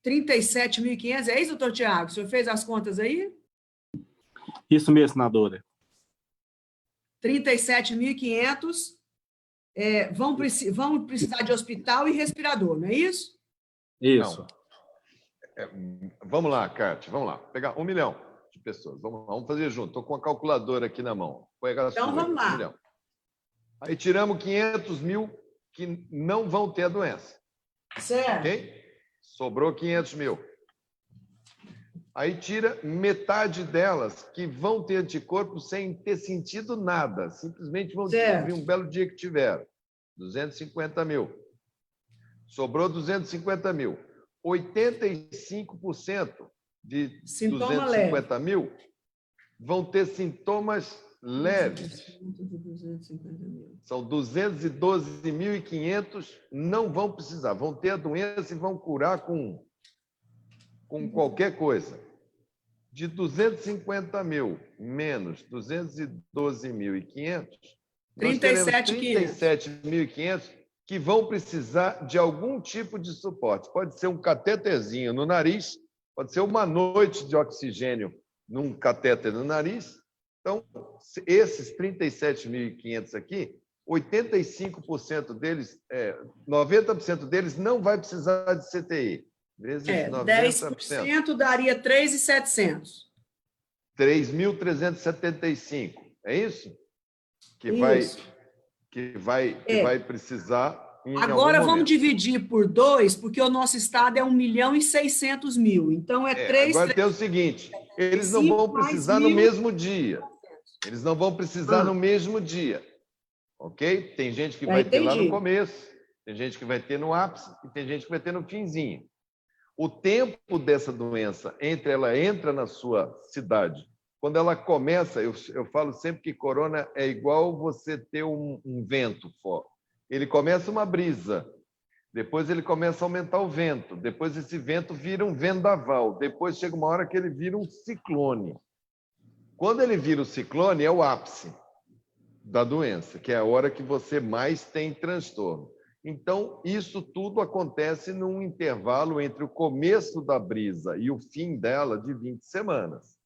37.500. É isso, doutor Tiago? O senhor fez as contas aí? Isso mesmo, senadora. 37.500 vão precisar de hospital e respirador, não é isso? Isso. Não. Vamos lá, Cátia, vamos lá. Pegar 1 milhão de pessoas. Vamos fazer junto. Estou com a calculadora aqui na mão. Então, vamos lá. 1 milhão. Aí tiramos 500 mil que não vão ter a doença. Certo. Ok? Sobrou 500 mil. Aí tira metade delas que vão ter anticorpo sem ter sentido nada. Simplesmente vão descobrir um belo dia que tiveram. 250 mil. Sobrou 250 mil. 85% de 250 mil vão ter sintomas leves. São 212.500 não vão precisar, vão ter a doença e vão curar com qualquer coisa. De 250 mil menos 212.500, 37.500 que vão precisar de algum tipo de suporte. Pode ser um cateterzinho no nariz, pode ser uma noite de oxigênio num catéter no nariz. Então, esses 37.500 aqui, 85% deles, 90% deles não vai precisar de CTI. Vezes 10% daria 3.700. 3.375. É isso? Que vai precisar. Agora vamos dividir por 2, porque o nosso estado é 1.600.000. Então, 3. Agora tem o seguinte: eles não vão precisar no mesmo dia. Eles não vão precisar no mesmo dia. Ok? Tem gente que vai ter lá no começo, tem gente que vai ter no ápice e tem gente que vai ter no finzinho. O tempo dessa doença, ela entra na sua cidade, quando ela começa, eu falo sempre que corona é igual você ter um vento forte. Ele começa uma brisa, depois ele começa a aumentar o vento, depois esse vento vira um vendaval, depois chega uma hora que ele vira um ciclone. Quando ele vira o ciclone, é o ápice da doença, que é a hora que você mais tem transtorno. Então, isso tudo acontece num intervalo entre o começo da brisa e o fim dela de 20 semanas.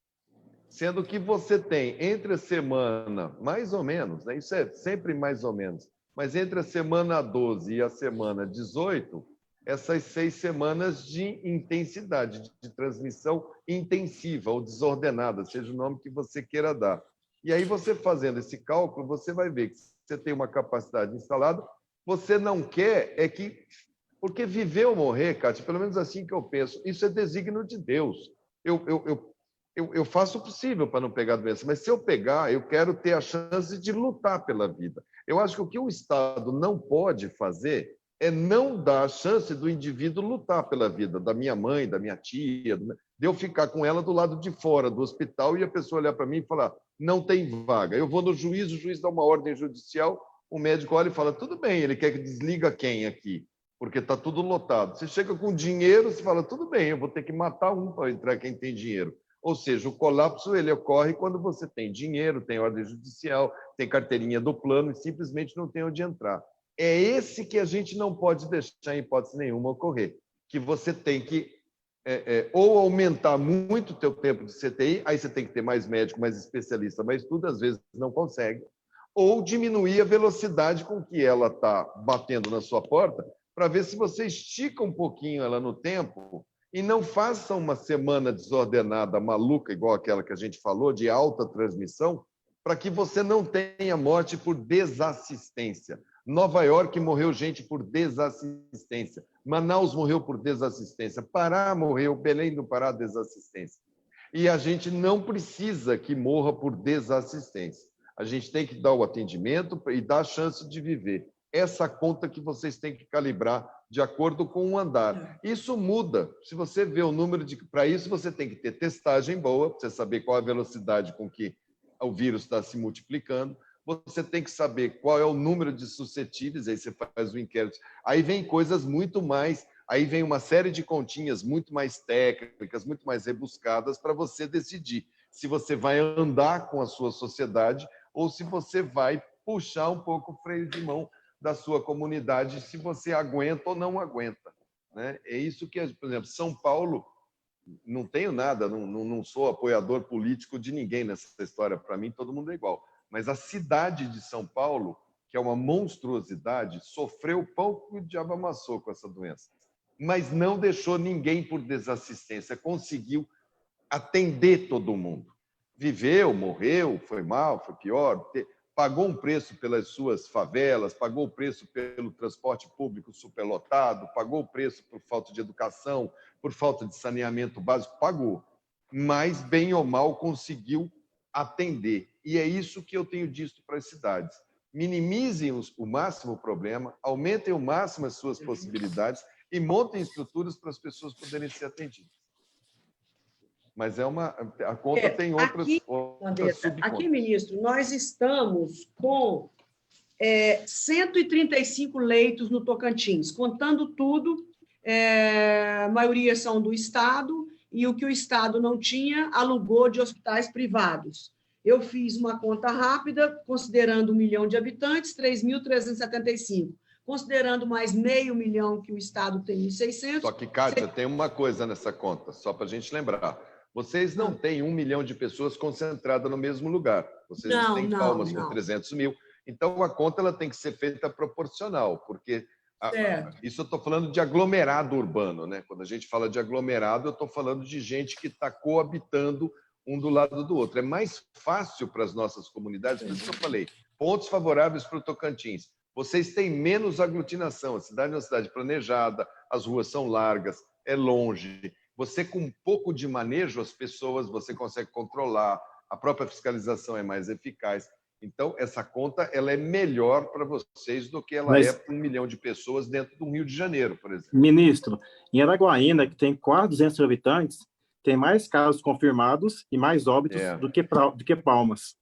Sendo que você tem entre a semana, mais ou menos, né? Isso é sempre mais ou menos, mas entre a semana 12 e a semana 18, essas 6 semanas de intensidade, de transmissão intensiva ou desordenada, seja o nome que você queira dar. E aí, você fazendo esse cálculo, você vai ver que você tem uma capacidade instalada. Você não quer porque viver ou morrer, Cátia, pelo menos assim que eu penso, isso é desígnio de Deus. Eu faço o possível para não pegar a doença, mas se eu pegar, eu quero ter a chance de lutar pela vida. Eu acho que o que o Estado não pode fazer é não dar a chance do indivíduo lutar pela vida, da minha mãe, da minha tia, de eu ficar com ela do lado de fora do hospital e a pessoa olhar para mim e falar, não tem vaga. Eu vou no juiz, o juiz dá uma ordem judicial, o médico olha e fala, tudo bem, ele quer que desliga quem aqui? porque está tudo lotado. Você chega com dinheiro, você fala, tudo bem, eu vou ter que matar um para entrar quem tem dinheiro. Ou seja, o colapso ele ocorre quando você tem dinheiro, tem ordem judicial, tem carteirinha do plano e simplesmente não tem onde entrar. É esse que a gente não pode deixar, em hipótese nenhuma, ocorrer. Que você tem que ou aumentar muito o teu tempo de CTI, aí você tem que ter mais médico, mais especialista, mas tudo às vezes não consegue, ou diminuir a velocidade com que ela está batendo na sua porta, para ver se você estica um pouquinho ela no tempo e não faça uma semana desordenada, maluca, igual aquela que a gente falou, de alta transmissão, para que você não tenha morte por desassistência. Nova York morreu gente por desassistência. Manaus morreu por desassistência. Pará morreu, Belém do Pará, desassistência. E a gente não precisa que morra por desassistência. A gente tem que dar o atendimento e dar a chance de viver. Essa conta que vocês têm que calibrar de acordo com o andar. Isso muda. Se você vê o número de... Para isso, você tem que ter testagem boa, para você saber qual a velocidade com que o vírus está se multiplicando. Você tem que saber qual é o número de suscetíveis, aí você faz o inquérito. Aí vem coisas muito mais... Aí vem uma série de continhas muito mais técnicas, muito mais rebuscadas para você decidir se você vai andar com a sua sociedade ou se você vai puxar um pouco o freio de mão da sua comunidade, se você aguenta ou não aguenta, né? É isso que, por exemplo, São Paulo, não tenho nada, não sou apoiador político de ninguém nessa história, para mim todo mundo é igual, mas a cidade de São Paulo, que é uma monstruosidade, sofreu pão que o diabo amassou com essa doença, mas não deixou ninguém por desassistência, conseguiu atender todo mundo. Viveu, morreu, foi mal, foi pior, pagou um preço pelas suas favelas, pagou o preço pelo transporte público superlotado, pagou o preço por falta de educação, por falta de saneamento básico, pagou. Mas, bem ou mal, conseguiu atender. E é isso que eu tenho dito para as cidades. Minimizem o máximo o problema, aumentem o máximo as suas possibilidades e montem estruturas para as pessoas poderem ser atendidas. Mas a conta tem outras subcontas. Aqui, ministro, nós estamos com 135 leitos no Tocantins, contando tudo, a maioria são do Estado, e o que o Estado não tinha, alugou de hospitais privados. Eu fiz uma conta rápida, considerando 1 milhão de habitantes, 3.375. Considerando mais 500 mil que o Estado tem em 600... Só que, Kátia, tem uma coisa nessa conta, só para a gente lembrar. Vocês não têm 1 milhão de pessoas concentradas no mesmo lugar. Vocês não têm Palmas com 300 mil. Então, a conta ela tem que ser feita proporcional, porque isso eu estou falando de aglomerado urbano, né? Quando a gente fala de aglomerado, eu estou falando de gente que está coabitando um do lado do outro. É mais fácil para as nossas comunidades, por isso que eu falei, pontos favoráveis para o Tocantins. Vocês têm menos aglutinação, a cidade é uma cidade planejada, as ruas são largas, é longe. Você, com um pouco de manejo, as pessoas você consegue controlar, a própria fiscalização é mais eficaz. Então, essa conta ela é melhor para vocês do que ela é para 1 milhão de pessoas dentro do Rio de Janeiro, por exemplo. Ministro, em Araguaína, que tem quase 200 mil habitantes, tem mais casos confirmados e mais óbitos do que Palmas.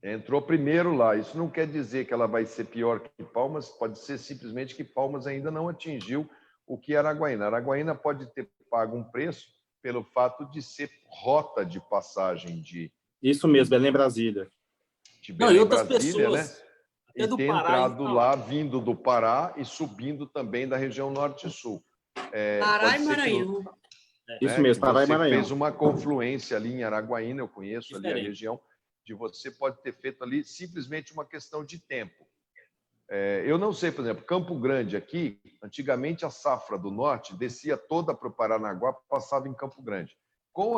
Entrou primeiro lá. Isso não quer dizer que ela vai ser pior que Palmas, pode ser simplesmente que Palmas ainda não atingiu o que Araguaína. Araguaína pode ter pago um preço pelo fato de ser rota de passagem de... Isso mesmo, Belém-Brasília. De Belém-Brasília, né? E ter entrado lá, vindo do Pará e subindo também da região norte e sul. Pará e Maranhão. Isso mesmo, Pará e Maranhão. Você fez uma confluência ali em Araguaína, eu conheço ali a região, de você pode ter feito ali simplesmente uma questão de tempo. Eu não sei, por exemplo, Campo Grande aqui, antigamente a safra do norte descia toda para o Paranaguá, passava em Campo Grande. Com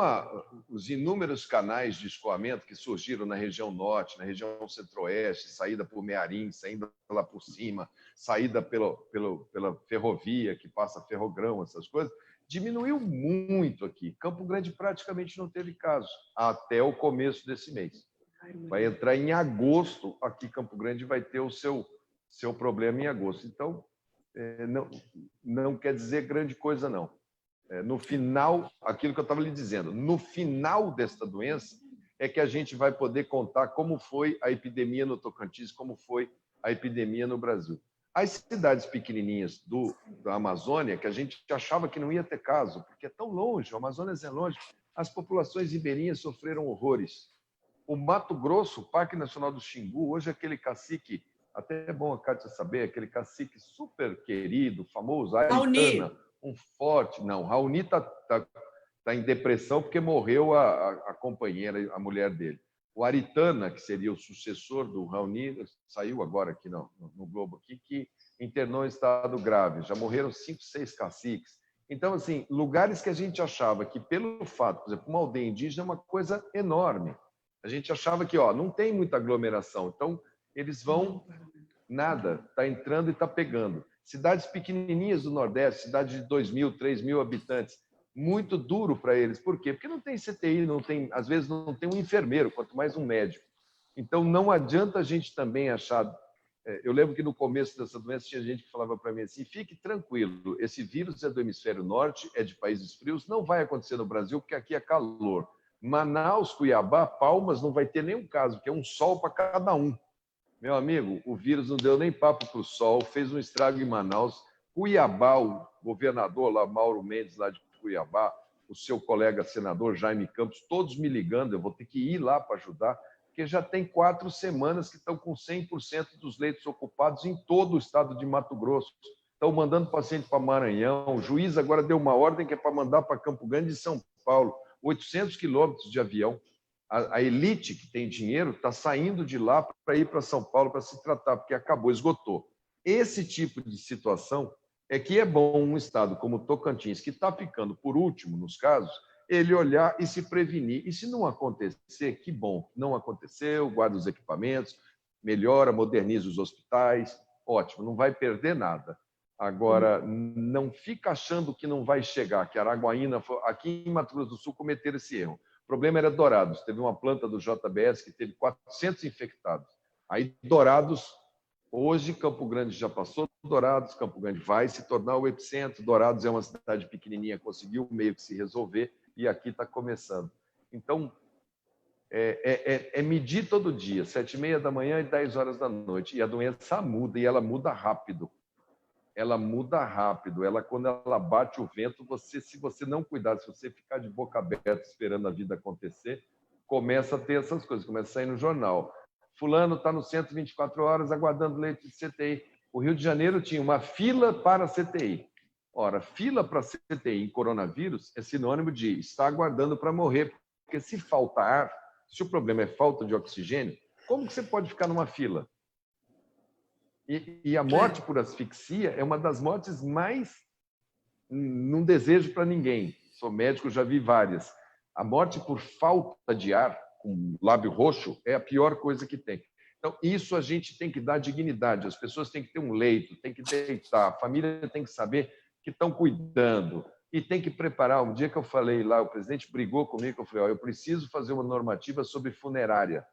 os inúmeros canais de escoamento que surgiram na região norte, na região centro-oeste, saída por Mearim, saída lá por cima, saída pela ferrovia, que passa Ferrogrão, essas coisas, diminuiu muito aqui. Campo Grande praticamente não teve caso, até o começo desse mês. Vai entrar em agosto, aqui Campo Grande vai ter o seu problema em agosto. Então, não quer dizer grande coisa, não. No final, aquilo que eu estava lhe dizendo, no final desta doença é que a gente vai poder contar como foi a epidemia no Tocantins, como foi a epidemia no Brasil. As cidades pequenininhas da Amazônia, que a gente achava que não ia ter caso, porque é tão longe, o Amazonas é longe, as populações ribeirinhas sofreram horrores. O Mato Grosso, o Parque Nacional do Xingu, hoje aquele cacique, até é bom a Kátia saber, aquele cacique super querido, famoso, Aritana, um forte... Não, Raoni está em depressão porque morreu a companheira, a mulher dele. O Aritana, que seria o sucessor do Raoni, saiu agora aqui no Globo, aqui, que internou em estado grave. Já morreram 5, 6 caciques. Então, assim, lugares que a gente achava que, pelo fato, por exemplo, uma aldeia indígena é uma coisa enorme. A gente achava que não tem muita aglomeração. Então, eles vão... Nada. Está entrando e está pegando. Cidades pequenininhas do Nordeste, cidades de 2.000, 3.000 habitantes, muito duro para eles. Por quê? Porque não tem CTI, às vezes não tem um enfermeiro, quanto mais um médico. Então, não adianta a gente também achar... Eu lembro que no começo dessa doença tinha gente que falava para mim assim, fique tranquilo, esse vírus é do hemisfério norte, é de países frios, não vai acontecer no Brasil, porque aqui é calor. Manaus, Cuiabá, Palmas, não vai ter nenhum caso, porque é um sol para cada um. Meu amigo, o vírus não deu nem papo para o sol, fez um estrago em Manaus. Cuiabá, o governador lá, Mauro Mendes, lá de Cuiabá, o seu colega senador Jaime Campos, todos me ligando, eu vou ter que ir lá para ajudar, porque já tem 4 semanas que estão com 100% dos leitos ocupados em todo o estado de Mato Grosso. Estão mandando paciente para Maranhão, o juiz agora deu uma ordem que é para mandar para Campo Grande e São Paulo, 800 quilômetros de avião. A elite que tem dinheiro está saindo de lá para ir para São Paulo para se tratar, porque acabou, esgotou. Esse tipo de situação é que é bom um estado como Tocantins, que está ficando por último nos casos, ele olhar e se prevenir. E se não acontecer, que bom, não aconteceu, guarda os equipamentos, melhora, moderniza os hospitais, ótimo, não vai perder nada. Agora, não fica achando que não vai chegar, que Araguaína, aqui em Mato Grosso do Sul, cometeram esse erro. O problema era Dourados, teve uma planta do JBS que teve 400 infectados. Aí, Dourados, hoje, Campo Grande já passou Dourados, Campo Grande vai se tornar o epicentro, Dourados é uma cidade pequenininha, conseguiu meio que se resolver, e aqui está começando. Então, é medir todo dia, 7h30 da manhã e 10 horas da noite, e a doença muda, e ela muda rápido. Ela muda rápido, quando ela bate o vento, se você não cuidar, se você ficar de boca aberta esperando a vida acontecer, começa a ter essas coisas, começa a sair no jornal. Fulano está no centro 24 horas aguardando leite de CTI. O Rio de Janeiro tinha uma fila para CTI. Ora, fila para CTI em coronavírus é sinônimo de estar aguardando para morrer, porque se falta ar, se o problema é falta de oxigênio, como que você pode ficar numa fila? E a morte por asfixia é uma das mortes mais... Não desejo para ninguém. Sou médico, já vi várias. A morte por falta de ar, com lábio roxo, é a pior coisa que tem. Então, isso a gente tem que dar dignidade. As pessoas têm que ter um leito, tem que deitar, a família tem que saber que estão cuidando e tem que preparar. Um dia que eu falei lá, o presidente brigou comigo, eu falei, eu preciso fazer uma normativa sobre funerária,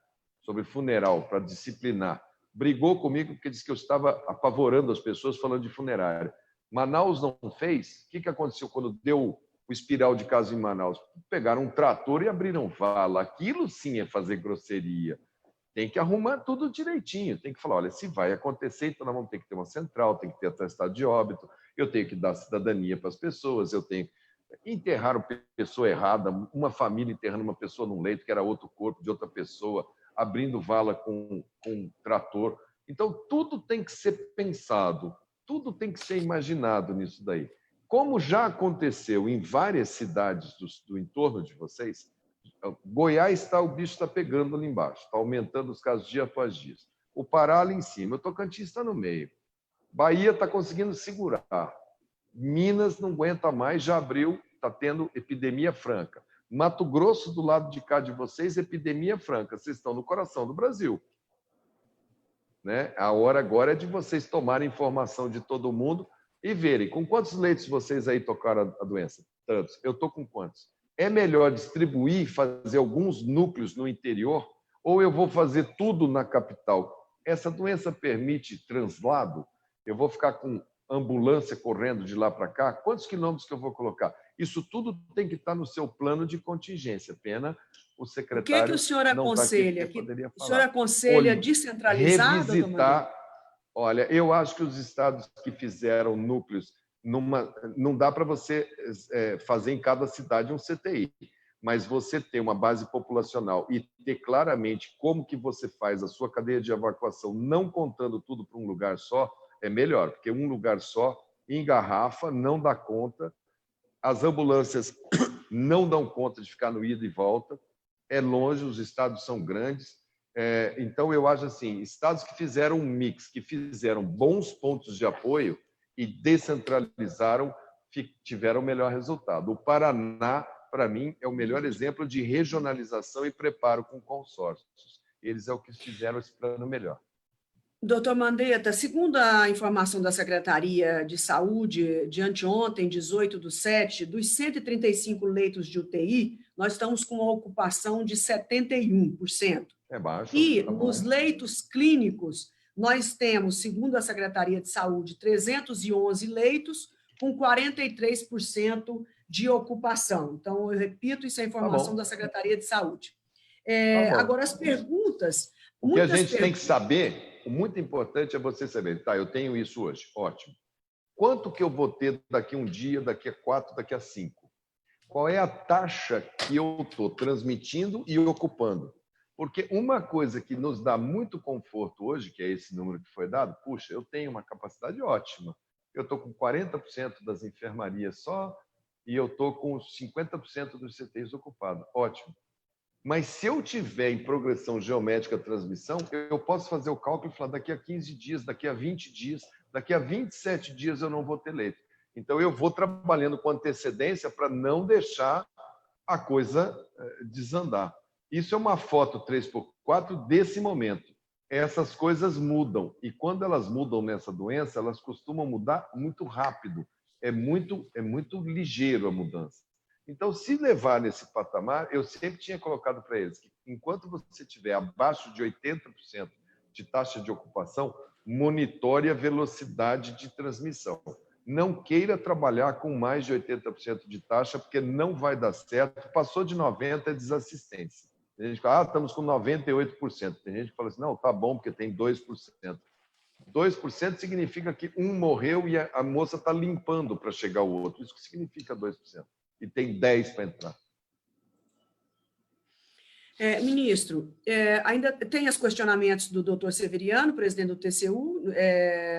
sobre funeral, para disciplinar. Brigou comigo porque disse que eu estava apavorando as pessoas falando de funerária. Manaus não fez. O que aconteceu quando deu o espiral de casos em Manaus? Pegaram um trator e abriram vala. Aquilo sim é fazer grosseria. Tem que arrumar tudo direitinho. Tem que falar, olha, se vai acontecer, então nós vamos ter que ter uma central, tem que ter atestado de óbito, eu tenho que dar cidadania para as pessoas, eu tenho... Enterraram pessoa errada, uma família enterrando uma pessoa num leito que era outro corpo de outra pessoa, abrindo vala com trator. Então, tudo tem que ser pensado, tudo tem que ser imaginado nisso daí. Como já aconteceu em várias cidades do entorno de vocês, Goiás o bicho está pegando ali embaixo, está aumentando os casos dia após dia. O Pará ali em cima, o Tocantins está no meio. Bahia está conseguindo segurar. Minas não aguenta mais, já abriu, está tendo epidemia franca. Mato Grosso, do lado de cá de vocês, epidemia franca. Vocês estão no coração do Brasil. Né? A hora agora é de vocês tomarem informação de todo mundo e verem com quantos leitos vocês aí tocaram a doença. Tantos. Eu estou com quantos? É melhor distribuir, fazer alguns núcleos no interior, ou eu vou fazer tudo na capital? Essa doença permite translado? Eu vou ficar com ambulância correndo de lá para cá? Quantos quilômetros que eu vou colocar? Isso tudo tem que estar no seu plano de contingência. Pena o secretário o senhor aconselha? Não tá aqui, o senhor aconselha descentralizado? Revisitar Olha, eu acho que os estados que fizeram núcleos, não dá para você fazer em cada cidade um CTI, mas você ter uma base populacional e ter claramente como que você faz a sua cadeia de evacuação, não contando tudo para um lugar só, é melhor, porque um lugar só engarrafa, não dá conta, as ambulâncias não dão conta de ficar no ida e volta, é longe, os estados são grandes. Então, eu acho assim, estados que fizeram um mix, que fizeram bons pontos de apoio e descentralizaram, tiveram o melhor resultado. O Paraná, para mim, é o melhor exemplo de regionalização e preparo com consórcios. Eles é o que fizeram esse plano melhor. Doutor Mandetta, segundo a informação da Secretaria de Saúde, de anteontem, 18/7, dos 135 leitos de UTI, nós estamos com uma ocupação de 71%. É baixo. E tá nos leitos clínicos, nós temos, segundo a Secretaria de Saúde, 311 leitos com 43% de ocupação. Então, eu repito, isso é informação da Secretaria de Saúde. Agora, as perguntas... O que a gente tem que saber, o muito importante é você saber, tá, eu tenho isso hoje, ótimo. Quanto que eu vou ter daqui a um dia, daqui a 4, daqui a 5? Qual é a taxa que eu estou transmitindo e ocupando? Porque uma coisa que nos dá muito conforto hoje, que é esse número que foi dado, puxa, eu tenho uma capacidade ótima. Eu estou com 40% das enfermarias só e eu estou com 50% dos CTIs ocupados. Ótimo. Mas se eu tiver em progressão geométrica a transmissão, eu posso fazer o cálculo e falar daqui a 15 dias, daqui a 20 dias, daqui a 27 dias eu não vou ter leito. Então, eu vou trabalhando com antecedência para não deixar a coisa desandar. Isso é uma foto 3x4 desse momento. Essas coisas mudam. E quando elas mudam nessa doença, elas costumam mudar muito rápido. É muito ligeiro a mudança. Então, se levar nesse patamar, eu sempre tinha colocado para eles que, enquanto você estiver abaixo de 80% de taxa de ocupação, monitore a velocidade de transmissão. Não queira trabalhar com mais de 80% de taxa, porque não vai dar certo. Passou de 90% é desassistência. Tem gente que fala, estamos com 98%. Tem gente que fala assim, não, tá bom, porque tem 2%. 2% significa que um morreu e a moça está limpando para chegar o outro. Isso que significa 2%. E tem 10 para entrar. Ministro, ainda tem os questionamentos do doutor Severiano, presidente do TCU,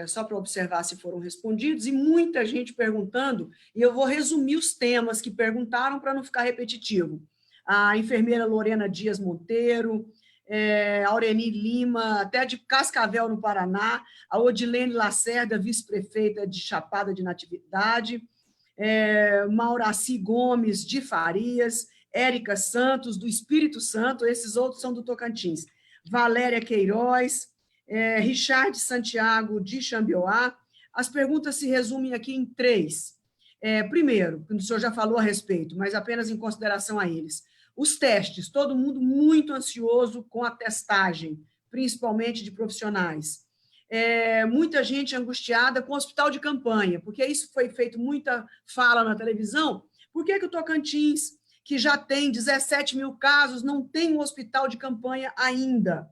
só para observar se foram respondidos, e muita gente perguntando, e eu vou resumir os temas que perguntaram para não ficar repetitivo. A enfermeira Lorena Dias Monteiro, Aureni Lima, até de Cascavel, no Paraná, a Odilene Lacerda, vice-prefeita de Chapada de Natividade, Mauraci Gomes, de Farias, Érica Santos, do Espírito Santo, esses outros são do Tocantins, Valéria Queiroz, Richard Santiago, de Xambioá. As perguntas se resumem aqui em 3. Primeiro, o senhor já falou a respeito, mas apenas em consideração a eles. Os testes, todo mundo muito ansioso com a testagem, principalmente de profissionais. Muita gente angustiada com o hospital de campanha, porque isso foi feito muita fala na televisão. Por que o Tocantins, que já tem 17 mil casos, não tem um hospital de campanha ainda?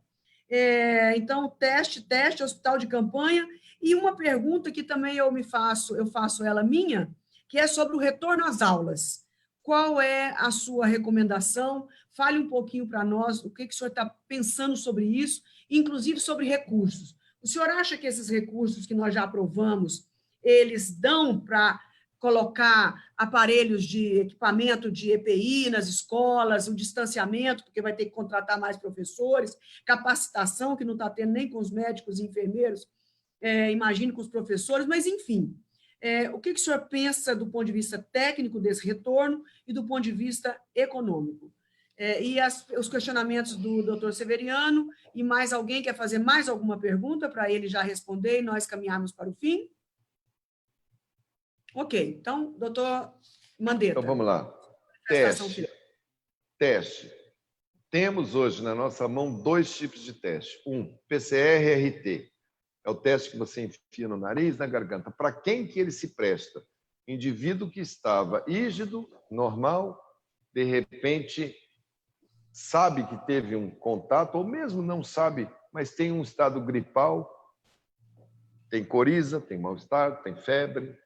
Então, teste, hospital de campanha. E uma pergunta que também eu faço ela minha, que é sobre o retorno às aulas. Qual é a sua recomendação? Fale um pouquinho para nós o que o senhor está pensando sobre isso, inclusive sobre recursos. O senhor acha que esses recursos que nós já aprovamos, eles dão para colocar aparelhos de equipamento de EPI nas escolas, o distanciamento, porque vai ter que contratar mais professores, capacitação, que não está tendo nem com os médicos e enfermeiros, imagino com os professores, mas, enfim, o que o senhor pensa do ponto de vista técnico desse retorno e do ponto de vista econômico? E os questionamentos do doutor Severiano, e mais alguém quer fazer mais alguma pergunta para ele já responder e nós caminharmos para o fim? Ok, então, doutor Mandetta. Então, vamos lá. Teste. Temos hoje na nossa mão 2 tipos de teste. PCR-RT. É o teste que você enfia no nariz, na garganta. Para quem que ele se presta? Indivíduo que estava rígido, normal, de repente sabe que teve um contato, ou mesmo não sabe, mas tem um estado gripal, Tem coriza, tem mal-estar, tem febre.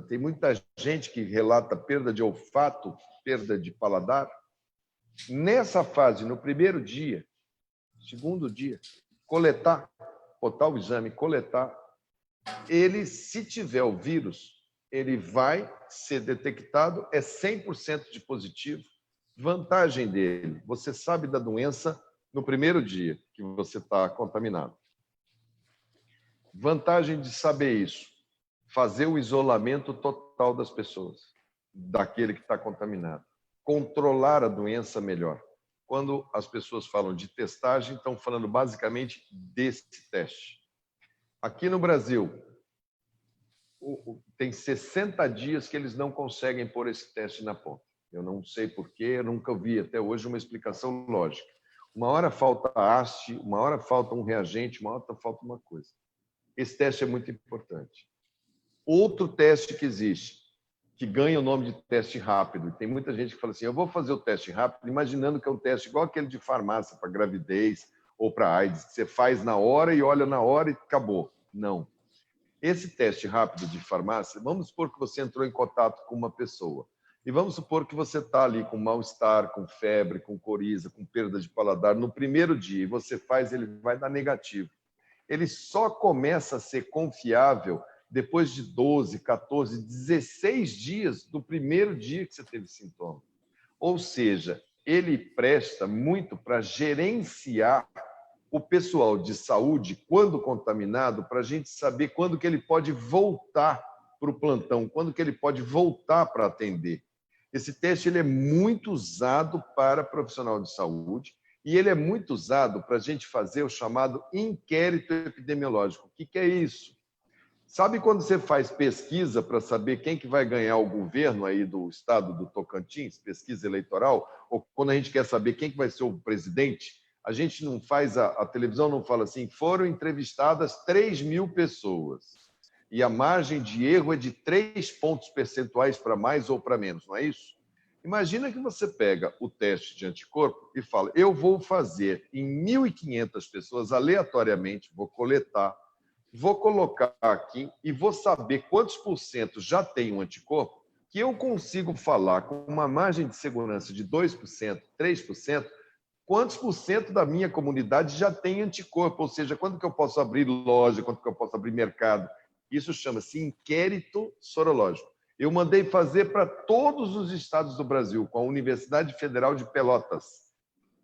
Tem muita gente que relata perda de olfato, perda de paladar. Nessa fase, no primeiro dia, segundo dia, coletar, botar o exame, coletar, ele, se tiver o vírus, ele vai ser detectado, é 100% de positivo. Vantagem dele, você sabe da doença no primeiro dia que você está contaminado. Vantagem de saber isso, fazer o isolamento total das pessoas, daquele que está contaminado. Controlar a doença melhor. Quando as pessoas falam de testagem, estão falando basicamente desse teste. Aqui no Brasil, tem 60 dias que eles não conseguem pôr esse teste na ponta. Eu não sei porquê, eu nunca vi até hoje uma explicação lógica. Uma hora falta haste, uma hora falta um reagente, uma hora falta uma coisa. Esse teste é muito importante. Outro teste que existe, que ganha o nome de teste rápido. Tem muita gente que fala assim, eu vou fazer o teste rápido, imaginando que é um teste igual aquele de farmácia para gravidez ou para AIDS, que você faz na hora e olha na hora e acabou. Não. Esse teste rápido de farmácia, vamos supor que você entrou em contato com uma pessoa. E vamos supor que você está ali com mal-estar, com febre, com coriza, com perda de paladar no primeiro dia, e você faz, ele vai dar negativo. Ele só começa a ser confiável depois de 12, 14, 16 dias do primeiro dia que você teve sintoma. Ou seja, ele presta muito para gerenciar o pessoal de saúde, quando contaminado, para a gente saber quando que ele pode voltar para o plantão, quando que ele pode voltar para atender. Esse teste ele é muito usado para profissional de saúde e ele é muito usado para a gente fazer o chamado inquérito epidemiológico. O que é isso? Sabe quando você faz pesquisa para saber quem que vai ganhar o governo aí do estado do Tocantins, pesquisa eleitoral, ou quando a gente quer saber quem que vai ser o presidente, a gente não faz, a televisão não fala assim, foram entrevistadas 3.000 pessoas e a margem de erro é de 3 pontos percentuais para mais ou para menos, não é isso? Imagina que você pega o teste de anticorpo e fala, eu vou fazer em 1.500 pessoas aleatoriamente, vou coletar, vou colocar aqui e vou saber quantos por cento já tem um anticorpo, que eu consigo falar com uma margem de segurança de 2%, 3%, quantos por cento da minha comunidade já tem anticorpo, ou seja, quando que eu posso abrir loja, quando que eu posso abrir mercado. Isso chama-se inquérito sorológico. Eu mandei fazer para todos os estados do Brasil, com a Universidade Federal de Pelotas,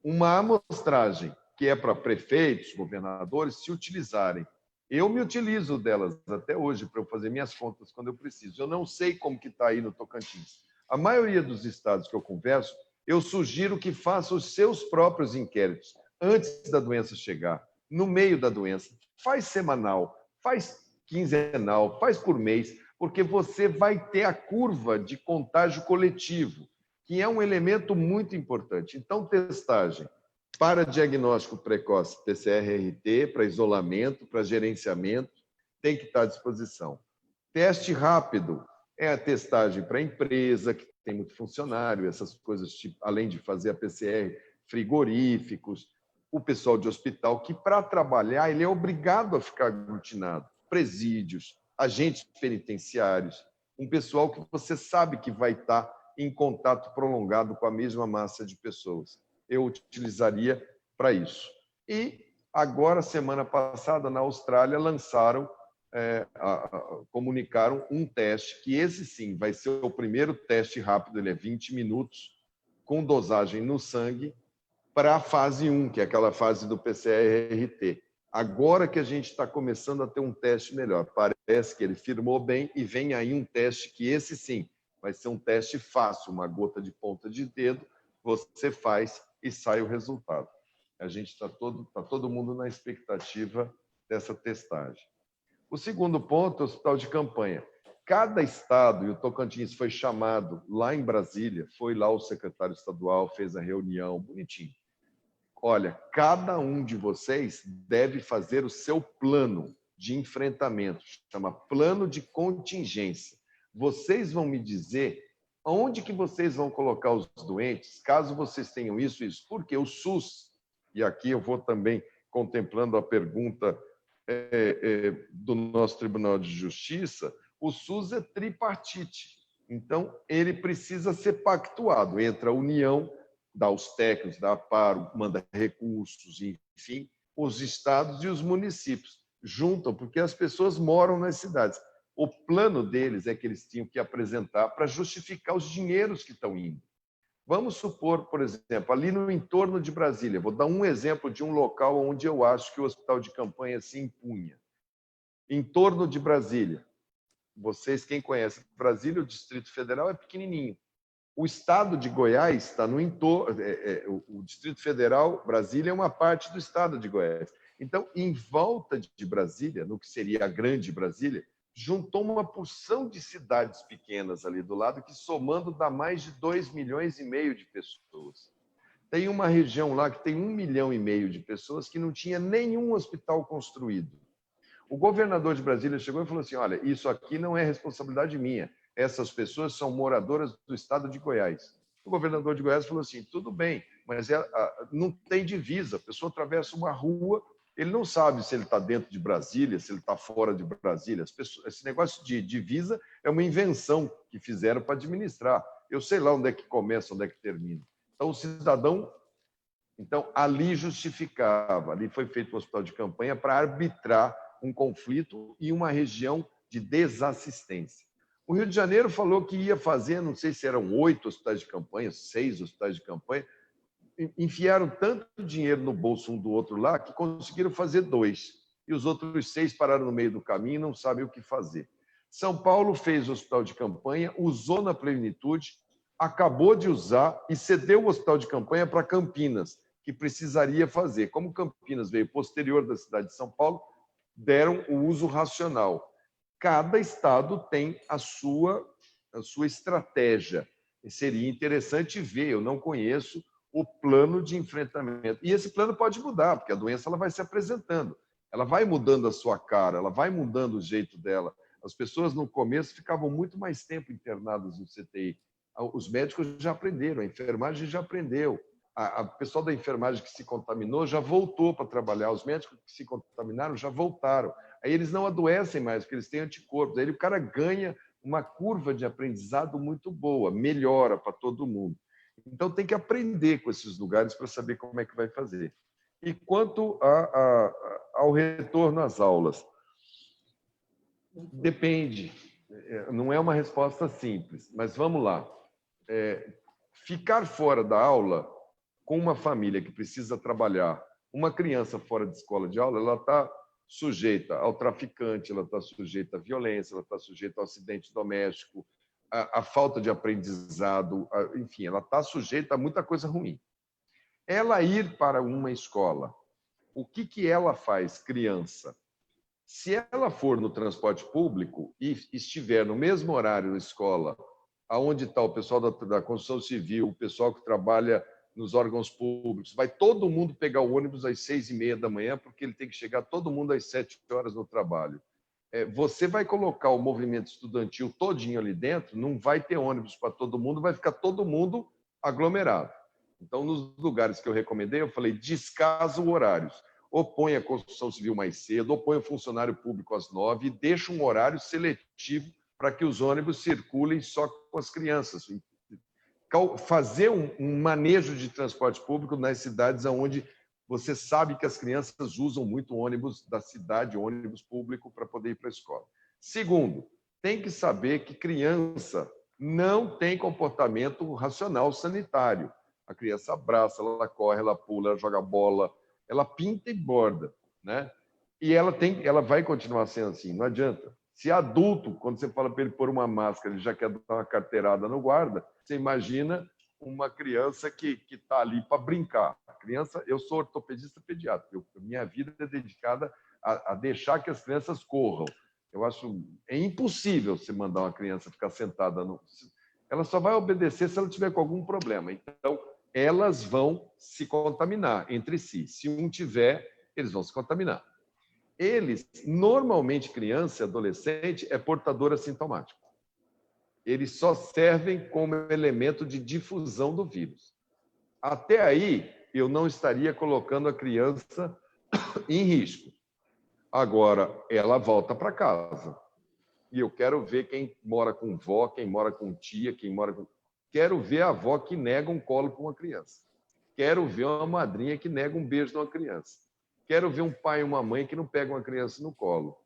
uma amostragem que é para prefeitos, governadores se utilizarem. Eu me utilizo delas até hoje para eu fazer minhas contas quando eu preciso. Eu não sei como que está aí no Tocantins. A maioria dos estados que eu converso, eu sugiro que faça os seus próprios inquéritos antes da doença chegar, no meio da doença. Faz semanal, faz quinzenal, faz por mês, porque você vai ter a curva de contágio coletivo, que é um elemento muito importante. Então, testagem para diagnóstico precoce, PCR-RT, para isolamento, para gerenciamento, tem que estar à disposição. Teste rápido é a testagem para empresa, que tem muito funcionário, essas coisas, tipo, além de fazer a PCR, frigoríficos, o pessoal de hospital, que para trabalhar ele é obrigado a ficar aglutinado. Presídios, agentes penitenciários, um pessoal que você sabe que vai estar em contato prolongado com a mesma massa de pessoas. Eu utilizaria para isso. E agora, semana passada, na Austrália, lançaram, comunicaram um teste, que esse sim vai ser o primeiro teste rápido, ele é 20 minutos, com dosagem no sangue, para a fase 1, que é aquela fase do PCR-RT. Agora que a gente está começando a ter um teste melhor. Parece que ele firmou bem e vem aí um teste que esse sim vai ser um teste fácil, uma gota de ponta de dedo, você faz e sai o resultado. A gente está todo mundo na expectativa dessa testagem. O segundo ponto é o hospital de campanha. Cada estado, e o Tocantins foi chamado lá em Brasília, foi lá o secretário estadual, fez a reunião, bonitinho. Olha, cada um de vocês deve fazer o seu plano de enfrentamento, chama plano de contingência. Vocês vão me dizer onde que vocês vão colocar os doentes, caso vocês tenham isso, porque o SUS, e aqui eu vou também contemplando a pergunta do nosso Tribunal de Justiça, o SUS é tripartite. Então, ele precisa ser pactuado entre a União, dá os técnicos, dá amparo, manda recursos, enfim, os estados e os municípios juntam, porque as pessoas moram nas cidades. O plano deles é que eles tinham que apresentar para justificar os dinheiros que estão indo. Vamos supor, por exemplo, ali no entorno de Brasília, vou dar um exemplo de um local onde eu acho que o hospital de campanha se impunha. Em torno de Brasília, vocês, quem conhece Brasília, o Distrito Federal é pequenininho. O estado de Goiás está no entorno, o Distrito Federal, Brasília, é uma parte do estado de Goiás. Então, em volta de Brasília, no que seria a grande Brasília, juntou uma porção de cidades pequenas ali do lado, que somando dá mais de 2,5 milhões de pessoas. Tem uma região lá que tem 1,5 milhão de pessoas que não tinha nenhum hospital construído. O governador de Brasília chegou e falou assim, olha, isso aqui não é responsabilidade minha, essas pessoas são moradoras do estado de Goiás. O governador de Goiás falou assim, tudo bem, mas não tem divisa, a pessoa atravessa uma rua, ele não sabe se ele está dentro de Brasília, se ele está fora de Brasília. Esse negócio de divisa é uma invenção que fizeram para administrar. Eu sei lá onde é que começa, onde é que termina. Então, o cidadão... Então, ali justificava, ali foi feito um hospital de campanha para arbitrar um conflito e uma região de desassistência. O Rio de Janeiro falou que ia fazer, não sei se eram 8 hospitais de campanha, 6 hospitais de campanha, enfiaram tanto dinheiro no bolso um do outro lá que conseguiram fazer 2. E os outros 6 pararam no meio do caminho e não sabem o que fazer. São Paulo fez o hospital de campanha, usou na plenitude, acabou de usar e cedeu o hospital de campanha para Campinas, que precisaria fazer. Como Campinas veio posterior da cidade de São Paulo, deram o uso racional. Cada estado tem a sua estratégia. E seria interessante ver, eu não conheço o plano de enfrentamento. E esse plano pode mudar, porque a doença ela vai se apresentando. Ela vai mudando a sua cara, ela vai mudando o jeito dela. As pessoas, no começo, ficavam muito mais tempo internadas no CTI. Os médicos já aprenderam, a enfermagem já aprendeu. O pessoal da enfermagem que se contaminou já voltou para trabalhar. Os médicos que se contaminaram já voltaram. Aí eles não adoecem mais, porque eles têm anticorpos. Aí o cara ganha uma curva de aprendizado muito boa, melhora para todo mundo. Então, tem que aprender com esses lugares para saber como é que vai fazer. E quanto ao retorno às aulas, depende. Não é uma resposta simples, mas vamos lá. Ficar fora da aula com uma família que precisa trabalhar, uma criança fora de escola de aula, ela está sujeita ao traficante, ela está sujeita à violência, ela está sujeita ao acidente doméstico, a falta de aprendizado, enfim, ela está sujeita a muita coisa ruim. Ela ir para uma escola, o que ela faz, criança? Se ela for no transporte público e estiver no mesmo horário da escola, aonde está o pessoal da construção civil, o pessoal que trabalha nos órgãos públicos, vai todo mundo pegar o ônibus às 6h30 da manhã, porque ele tem que chegar todo mundo às 7 horas no trabalho. Você vai colocar o movimento estudantil todinho ali dentro, não vai ter ônibus para todo mundo, vai ficar todo mundo aglomerado. Então, nos lugares que eu recomendei, eu falei, descasa os horários. Ou põe a construção civil mais cedo, ou põe o funcionário público às 9 e deixa um horário seletivo para que os ônibus circulem só com as crianças. Fazer um manejo de transporte público nas cidades onde você sabe que as crianças usam muito ônibus da cidade, ônibus público, para poder ir para a escola. Segundo, tem que saber que criança não tem comportamento racional sanitário. A criança abraça, ela corre, ela pula, ela joga bola, ela pinta e borda, né? E ela vai continuar sendo assim, não adianta. Se adulto, quando você fala para ele pôr uma máscara, ele já quer dar uma carteirada no guarda, você imagina uma criança que está ali para brincar. A criança, eu sou ortopedista pediatra, minha vida é dedicada a deixar que as crianças corram. Eu acho impossível você mandar uma criança ficar sentada. Ela só vai obedecer se ela tiver com algum problema. Então, elas vão se contaminar entre si. Se um tiver, eles vão se contaminar. Eles, normalmente, criança e adolescente, é portador assintomático. Eles só servem como elemento de difusão do vírus. Até aí, eu não estaria colocando a criança em risco. Agora, ela volta para casa. E eu quero ver quem mora com vó, quem mora com tia, quem mora com... Quero ver a avó que nega um colo para uma criança. Quero ver uma madrinha que nega um beijo numa criança. Quero ver um pai e uma mãe que não pegam uma criança no colo.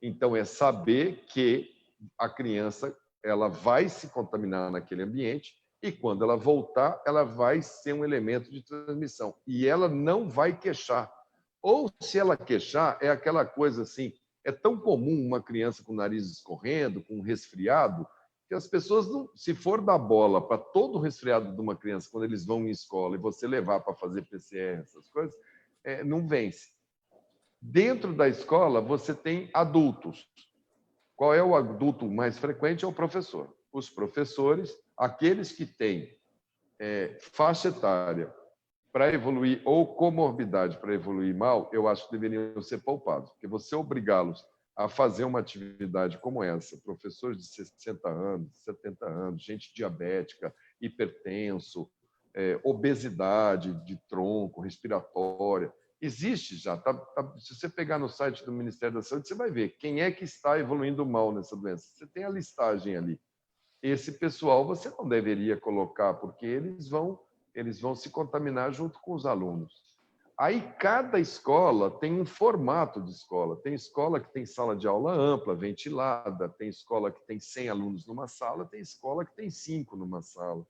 Então, é saber que a criança ela vai se contaminar naquele ambiente e, quando ela voltar, ela vai ser um elemento de transmissão. E ela não vai queixar. Ou, se ela queixar, é aquela coisa assim, é tão comum uma criança com o nariz escorrendo, com um resfriado, que as pessoas, não, se for dar bola para todo o resfriado de uma criança, quando eles vão em escola, e você levar para fazer PCR, essas coisas, não vence. Dentro da escola, você tem adultos. Qual é o adulto mais frequente? É o professor. Os professores, aqueles que têm faixa etária para evoluir, ou comorbidade para evoluir mal, eu acho que deveriam ser poupados, porque você obrigá-los a fazer uma atividade como essa, professores de 60 anos, 70 anos, gente diabética, hipertenso, obesidade de tronco, respiratória, existe já. Se você pegar no site do Ministério da Saúde, você vai ver quem é que está evoluindo mal nessa doença. Você tem a listagem ali. Esse pessoal você não deveria colocar, porque eles vão se contaminar junto com os alunos. Aí, cada escola tem um formato de escola. Tem escola que tem sala de aula ampla, ventilada, tem escola que tem 100 alunos numa sala, tem escola que tem 5 numa sala.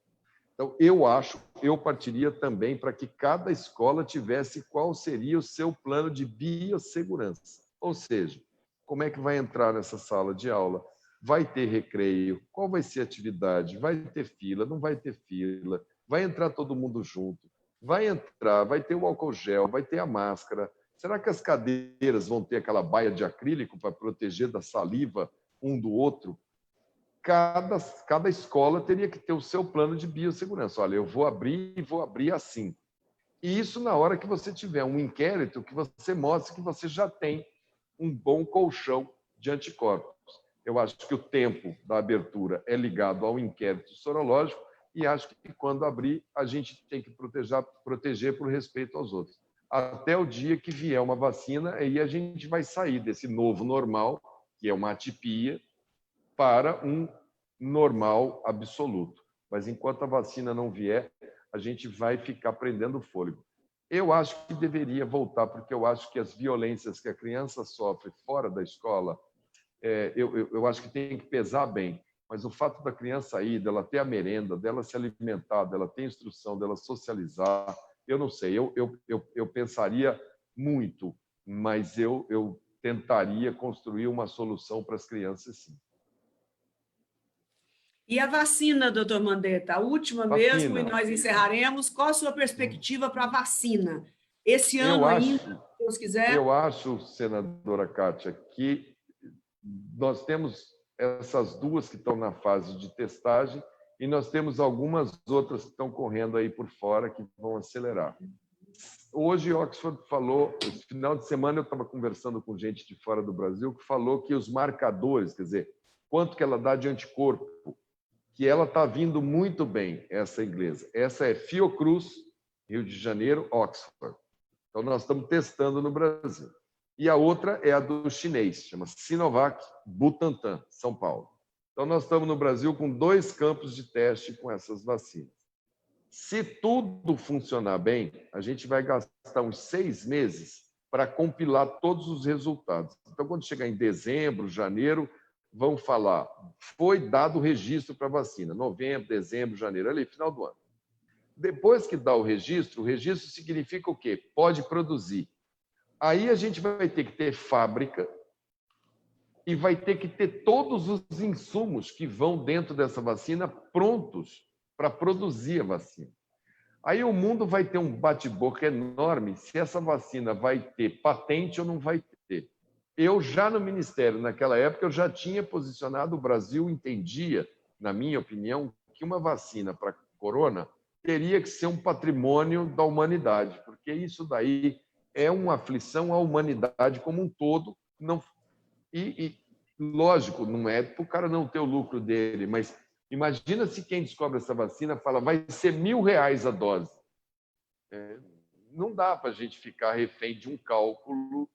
Então, eu partiria também para que cada escola tivesse qual seria o seu plano de biossegurança. Ou seja, como é que vai entrar nessa sala de aula? Vai ter recreio? Qual vai ser a atividade? Vai ter fila? Não vai ter fila? Vai entrar todo mundo junto? Vai entrar, vai ter o álcool gel, vai ter a máscara. Será que as cadeiras vão ter aquela baia de acrílico para proteger da saliva um do outro? Cada escola teria que ter o seu plano de biossegurança. Olha, eu vou abrir assim. E isso na hora que você tiver um inquérito, que você mostre que você já tem um bom colchão de anticorpos. Eu acho que o tempo da abertura é ligado ao inquérito sorológico e acho que, quando abrir, a gente tem que proteger por respeito aos outros. Até o dia que vier uma vacina, aí a gente vai sair desse novo normal, que é uma atipia, para um normal absoluto. Mas, enquanto a vacina não vier, a gente vai ficar prendendo fôlego. Eu acho que deveria voltar, porque eu acho que as violências que a criança sofre fora da escola, eu acho que tem que pesar bem. Mas o fato da criança ir, dela ter a merenda, dela se alimentar, dela ter instrução, dela socializar, eu não sei, eu pensaria muito, mas eu tentaria construir uma solução para as crianças, sim. E a vacina, doutor Mandetta? A última mesmo, e nós encerraremos. Qual a sua perspectiva para a vacina? Esse ano ainda, se Deus quiser? Eu acho, senadora Kátia, que nós temos essas duas que estão na fase de testagem e nós temos algumas outras que estão correndo aí por fora que vão acelerar. Hoje, Oxford falou, esse final de semana eu estava conversando com gente de fora do Brasil que falou que os marcadores, quer dizer, quanto que ela dá de anticorpo, que ela está vindo muito bem, essa inglesa. Essa é Fiocruz, Rio de Janeiro, Oxford. Então, nós estamos testando no Brasil. E a outra é a do chinês, chama Sinovac Butantan, São Paulo. Então, nós estamos no Brasil com 2 campos de teste com essas vacinas. Se tudo funcionar bem, a gente vai gastar uns 6 meses para compilar todos os resultados. Então, quando chegar em dezembro, janeiro, vão falar, foi dado o registro para a vacina, novembro, dezembro, janeiro, ali, final do ano. Depois que dá o registro significa o quê? Pode produzir. Aí a gente vai ter que ter fábrica e vai ter que ter todos os insumos que vão dentro dessa vacina prontos para produzir a vacina. Aí o mundo vai ter um bate-boca enorme se essa vacina vai ter patente ou não vai ter. Eu já no Ministério, naquela época, eu já tinha posicionado, o Brasil entendia, na minha opinião, que uma vacina para corona teria que ser um patrimônio da humanidade, porque isso daí é uma aflição à humanidade como um todo. Lógico, não é para o cara não ter o lucro dele, mas imagina se quem descobre essa vacina fala vai ser R$1.000 a dose. Não dá para a gente ficar refém de um cálculo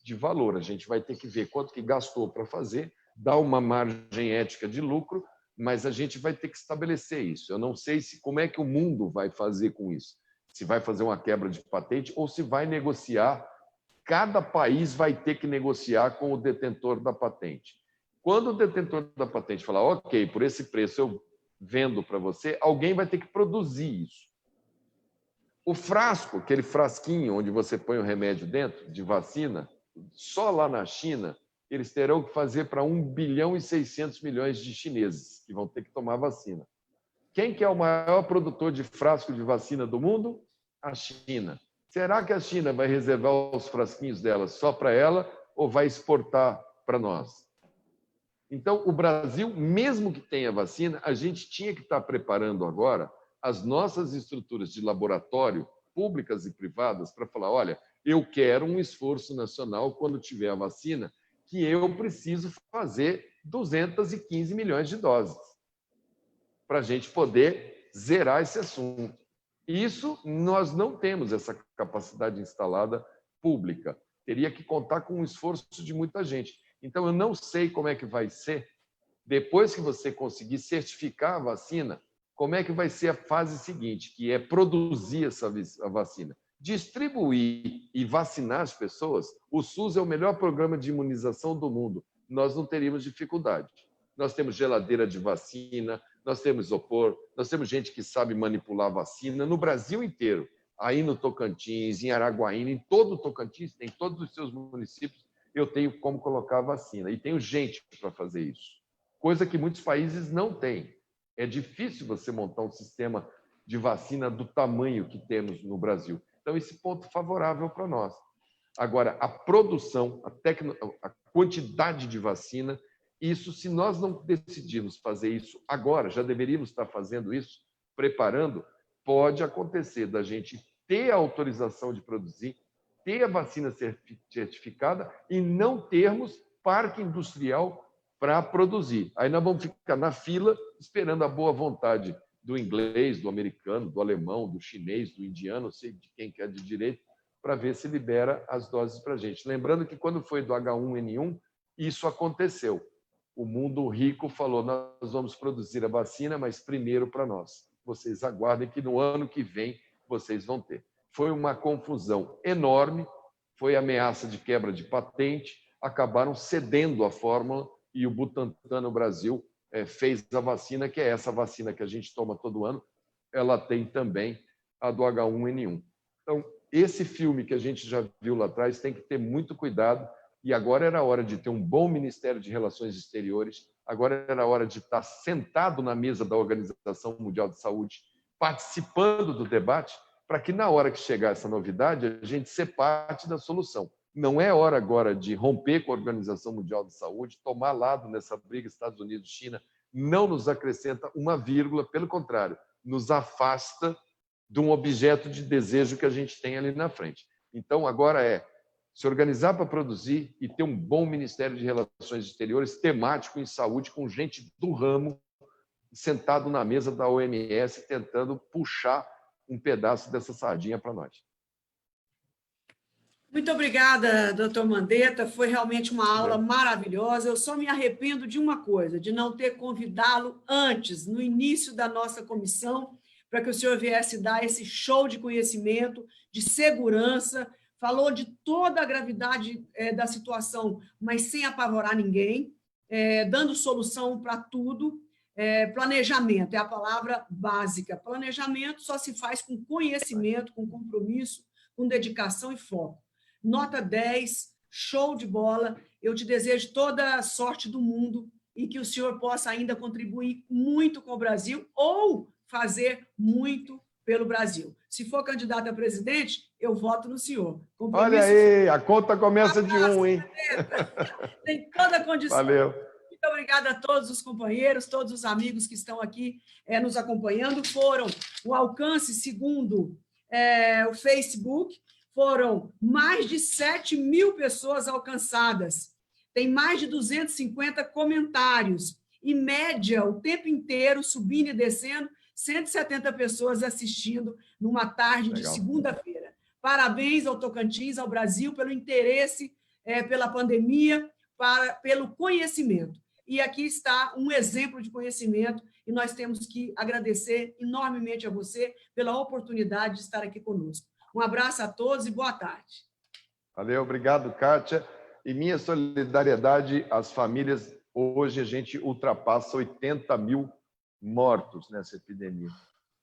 de valor. A gente vai ter que ver quanto que gastou para fazer, dar uma margem ética de lucro, mas a gente vai ter que estabelecer isso. Eu não sei como é que o mundo vai fazer com isso. Se vai fazer uma quebra de patente ou se vai negociar. Cada país vai ter que negociar com o detentor da patente. Quando o detentor da patente falar, ok, por esse preço eu vendo para você, alguém vai ter que produzir isso. O frasco, aquele frasquinho onde você põe o remédio dentro, de vacina, só lá na China, eles terão que fazer para 1 bilhão e 600 milhões de chineses que vão ter que tomar vacina. Quem que é o maior produtor de frasco de vacina do mundo? A China. Será que a China vai reservar os frasquinhos dela só para ela ou vai exportar para nós? Então, o Brasil, mesmo que tenha vacina, a gente tinha que estar preparando agora as nossas estruturas de laboratório, públicas e privadas, para falar, olha, eu quero um esforço nacional quando tiver a vacina, que eu preciso fazer 215 milhões de doses para a gente poder zerar esse assunto. Isso, nós não temos essa capacidade instalada pública. Teria que contar com um esforço de muita gente. Então, eu não sei como é que vai ser, depois que você conseguir certificar a vacina, como é que vai ser a fase seguinte, que é produzir a vacina. Distribuir e vacinar as pessoas, o SUS é o melhor programa de imunização do mundo. Nós não teríamos dificuldade. Nós temos geladeira de vacina, nós temos isopor, nós temos gente que sabe manipular vacina no Brasil inteiro. Aí no Tocantins, em Araguaína, em todo o Tocantins, tem todos os seus municípios, eu tenho como colocar a vacina. E tenho gente para fazer isso. Coisa que muitos países não têm. É difícil você montar um sistema de vacina do tamanho que temos no Brasil. Então, esse ponto favorável para nós. Agora, a produção, a quantidade de vacina, isso, se nós não decidirmos fazer isso agora, já deveríamos estar fazendo isso, preparando, pode acontecer da gente ter a autorização de produzir, ter a vacina certificada e não termos parque industrial para produzir. Aí nós vamos ficar na fila esperando a boa vontade do inglês, do americano, do alemão, do chinês, do indiano, não sei de quem quer de direito, para ver se libera as doses para a gente. Lembrando que quando foi do H1N1, isso aconteceu. O mundo rico falou, nós vamos produzir a vacina, mas primeiro para nós. Vocês aguardem que no ano que vem vocês vão ter. Foi uma confusão enorme, foi ameaça de quebra de patente, acabaram cedendo a fórmula e o Butantan no Brasil fez a vacina, que é essa vacina que a gente toma todo ano, ela tem também a do H1N1. Então, esse filme que a gente já viu lá atrás tem que ter muito cuidado, e agora era a hora de ter um bom Ministério de Relações Exteriores, agora era a hora de estar sentado na mesa da Organização Mundial de Saúde, participando do debate, para que na hora que chegar essa novidade, a gente ser parte da solução. Não é hora agora de romper com a Organização Mundial de Saúde, tomar lado nessa briga Estados Unidos-China, não nos acrescenta uma vírgula, pelo contrário, nos afasta de um objeto de desejo que a gente tem ali na frente. Então, agora é se organizar para produzir e ter um bom Ministério de Relações Exteriores temático em saúde, com gente do ramo, sentado na mesa da OMS, tentando puxar um pedaço dessa sardinha para nós. Muito obrigada, doutor Mandetta. Foi realmente uma aula maravilhosa. Eu só me arrependo de uma coisa, de não ter convidá-lo antes, no início da nossa comissão, para que o senhor viesse dar esse show de conhecimento, de segurança, falou de toda a gravidade da situação, mas sem apavorar ninguém, dando solução para tudo. Planejamento é a palavra básica. Planejamento só se faz com conhecimento, com compromisso, com dedicação e foco. Nota 10, show de bola. Eu te desejo toda a sorte do mundo e que o senhor possa ainda contribuir muito com o Brasil ou fazer muito pelo Brasil. Se for candidato a presidente, eu voto no senhor. Olha aí, a conta começa de um, hein? Tem toda a condição. Valeu. Muito obrigada a todos os companheiros, todos os amigos que estão aqui nos acompanhando. Foram o alcance, segundo o Facebook, foram mais de 7 mil pessoas alcançadas. Tem mais de 250 comentários. Em média, o tempo inteiro, subindo e descendo, 170 pessoas assistindo numa tarde de segunda-feira. Parabéns ao Tocantins, ao Brasil, pelo interesse pela pandemia, pelo conhecimento. E aqui está um exemplo de conhecimento, e nós temos que agradecer enormemente a você pela oportunidade de estar aqui conosco. Um abraço a todos e boa tarde. Valeu, obrigado, Kátia. E minha solidariedade às famílias. Hoje a gente ultrapassa 80 mil mortos nessa epidemia.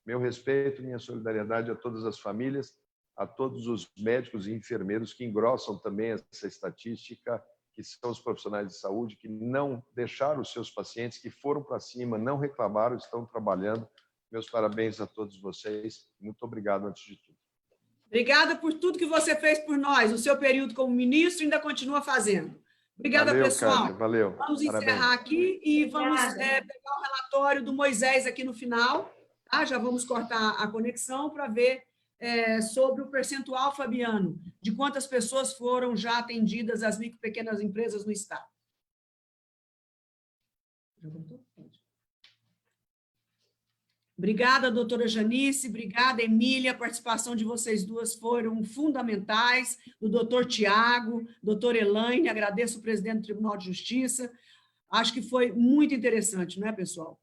Meu respeito, minha solidariedade a todas as famílias, a todos os médicos e enfermeiros que engrossam também essa estatística, que são os profissionais de saúde, que não deixaram os seus pacientes, que foram para cima, não reclamaram, estão trabalhando. Meus parabéns a todos vocês. Muito obrigado, antes de tudo. Obrigada por tudo que você fez por nós. O seu período como ministro ainda continua fazendo. Obrigada, valeu, pessoal. Kátia, valeu. Vamos encerrar aqui e vamos pegar o relatório do Moisés aqui no final. Tá? Já vamos cortar a conexão para ver sobre o percentual, Fabiano, de quantas pessoas foram já atendidas as micro e pequenas empresas no Estado. Obrigada, doutora Janice, obrigada, Emília, a participação de vocês duas foram fundamentais, do doutor Tiago, doutora Elaine, agradeço o presidente do Tribunal de Justiça, acho que foi muito interessante, não é, pessoal?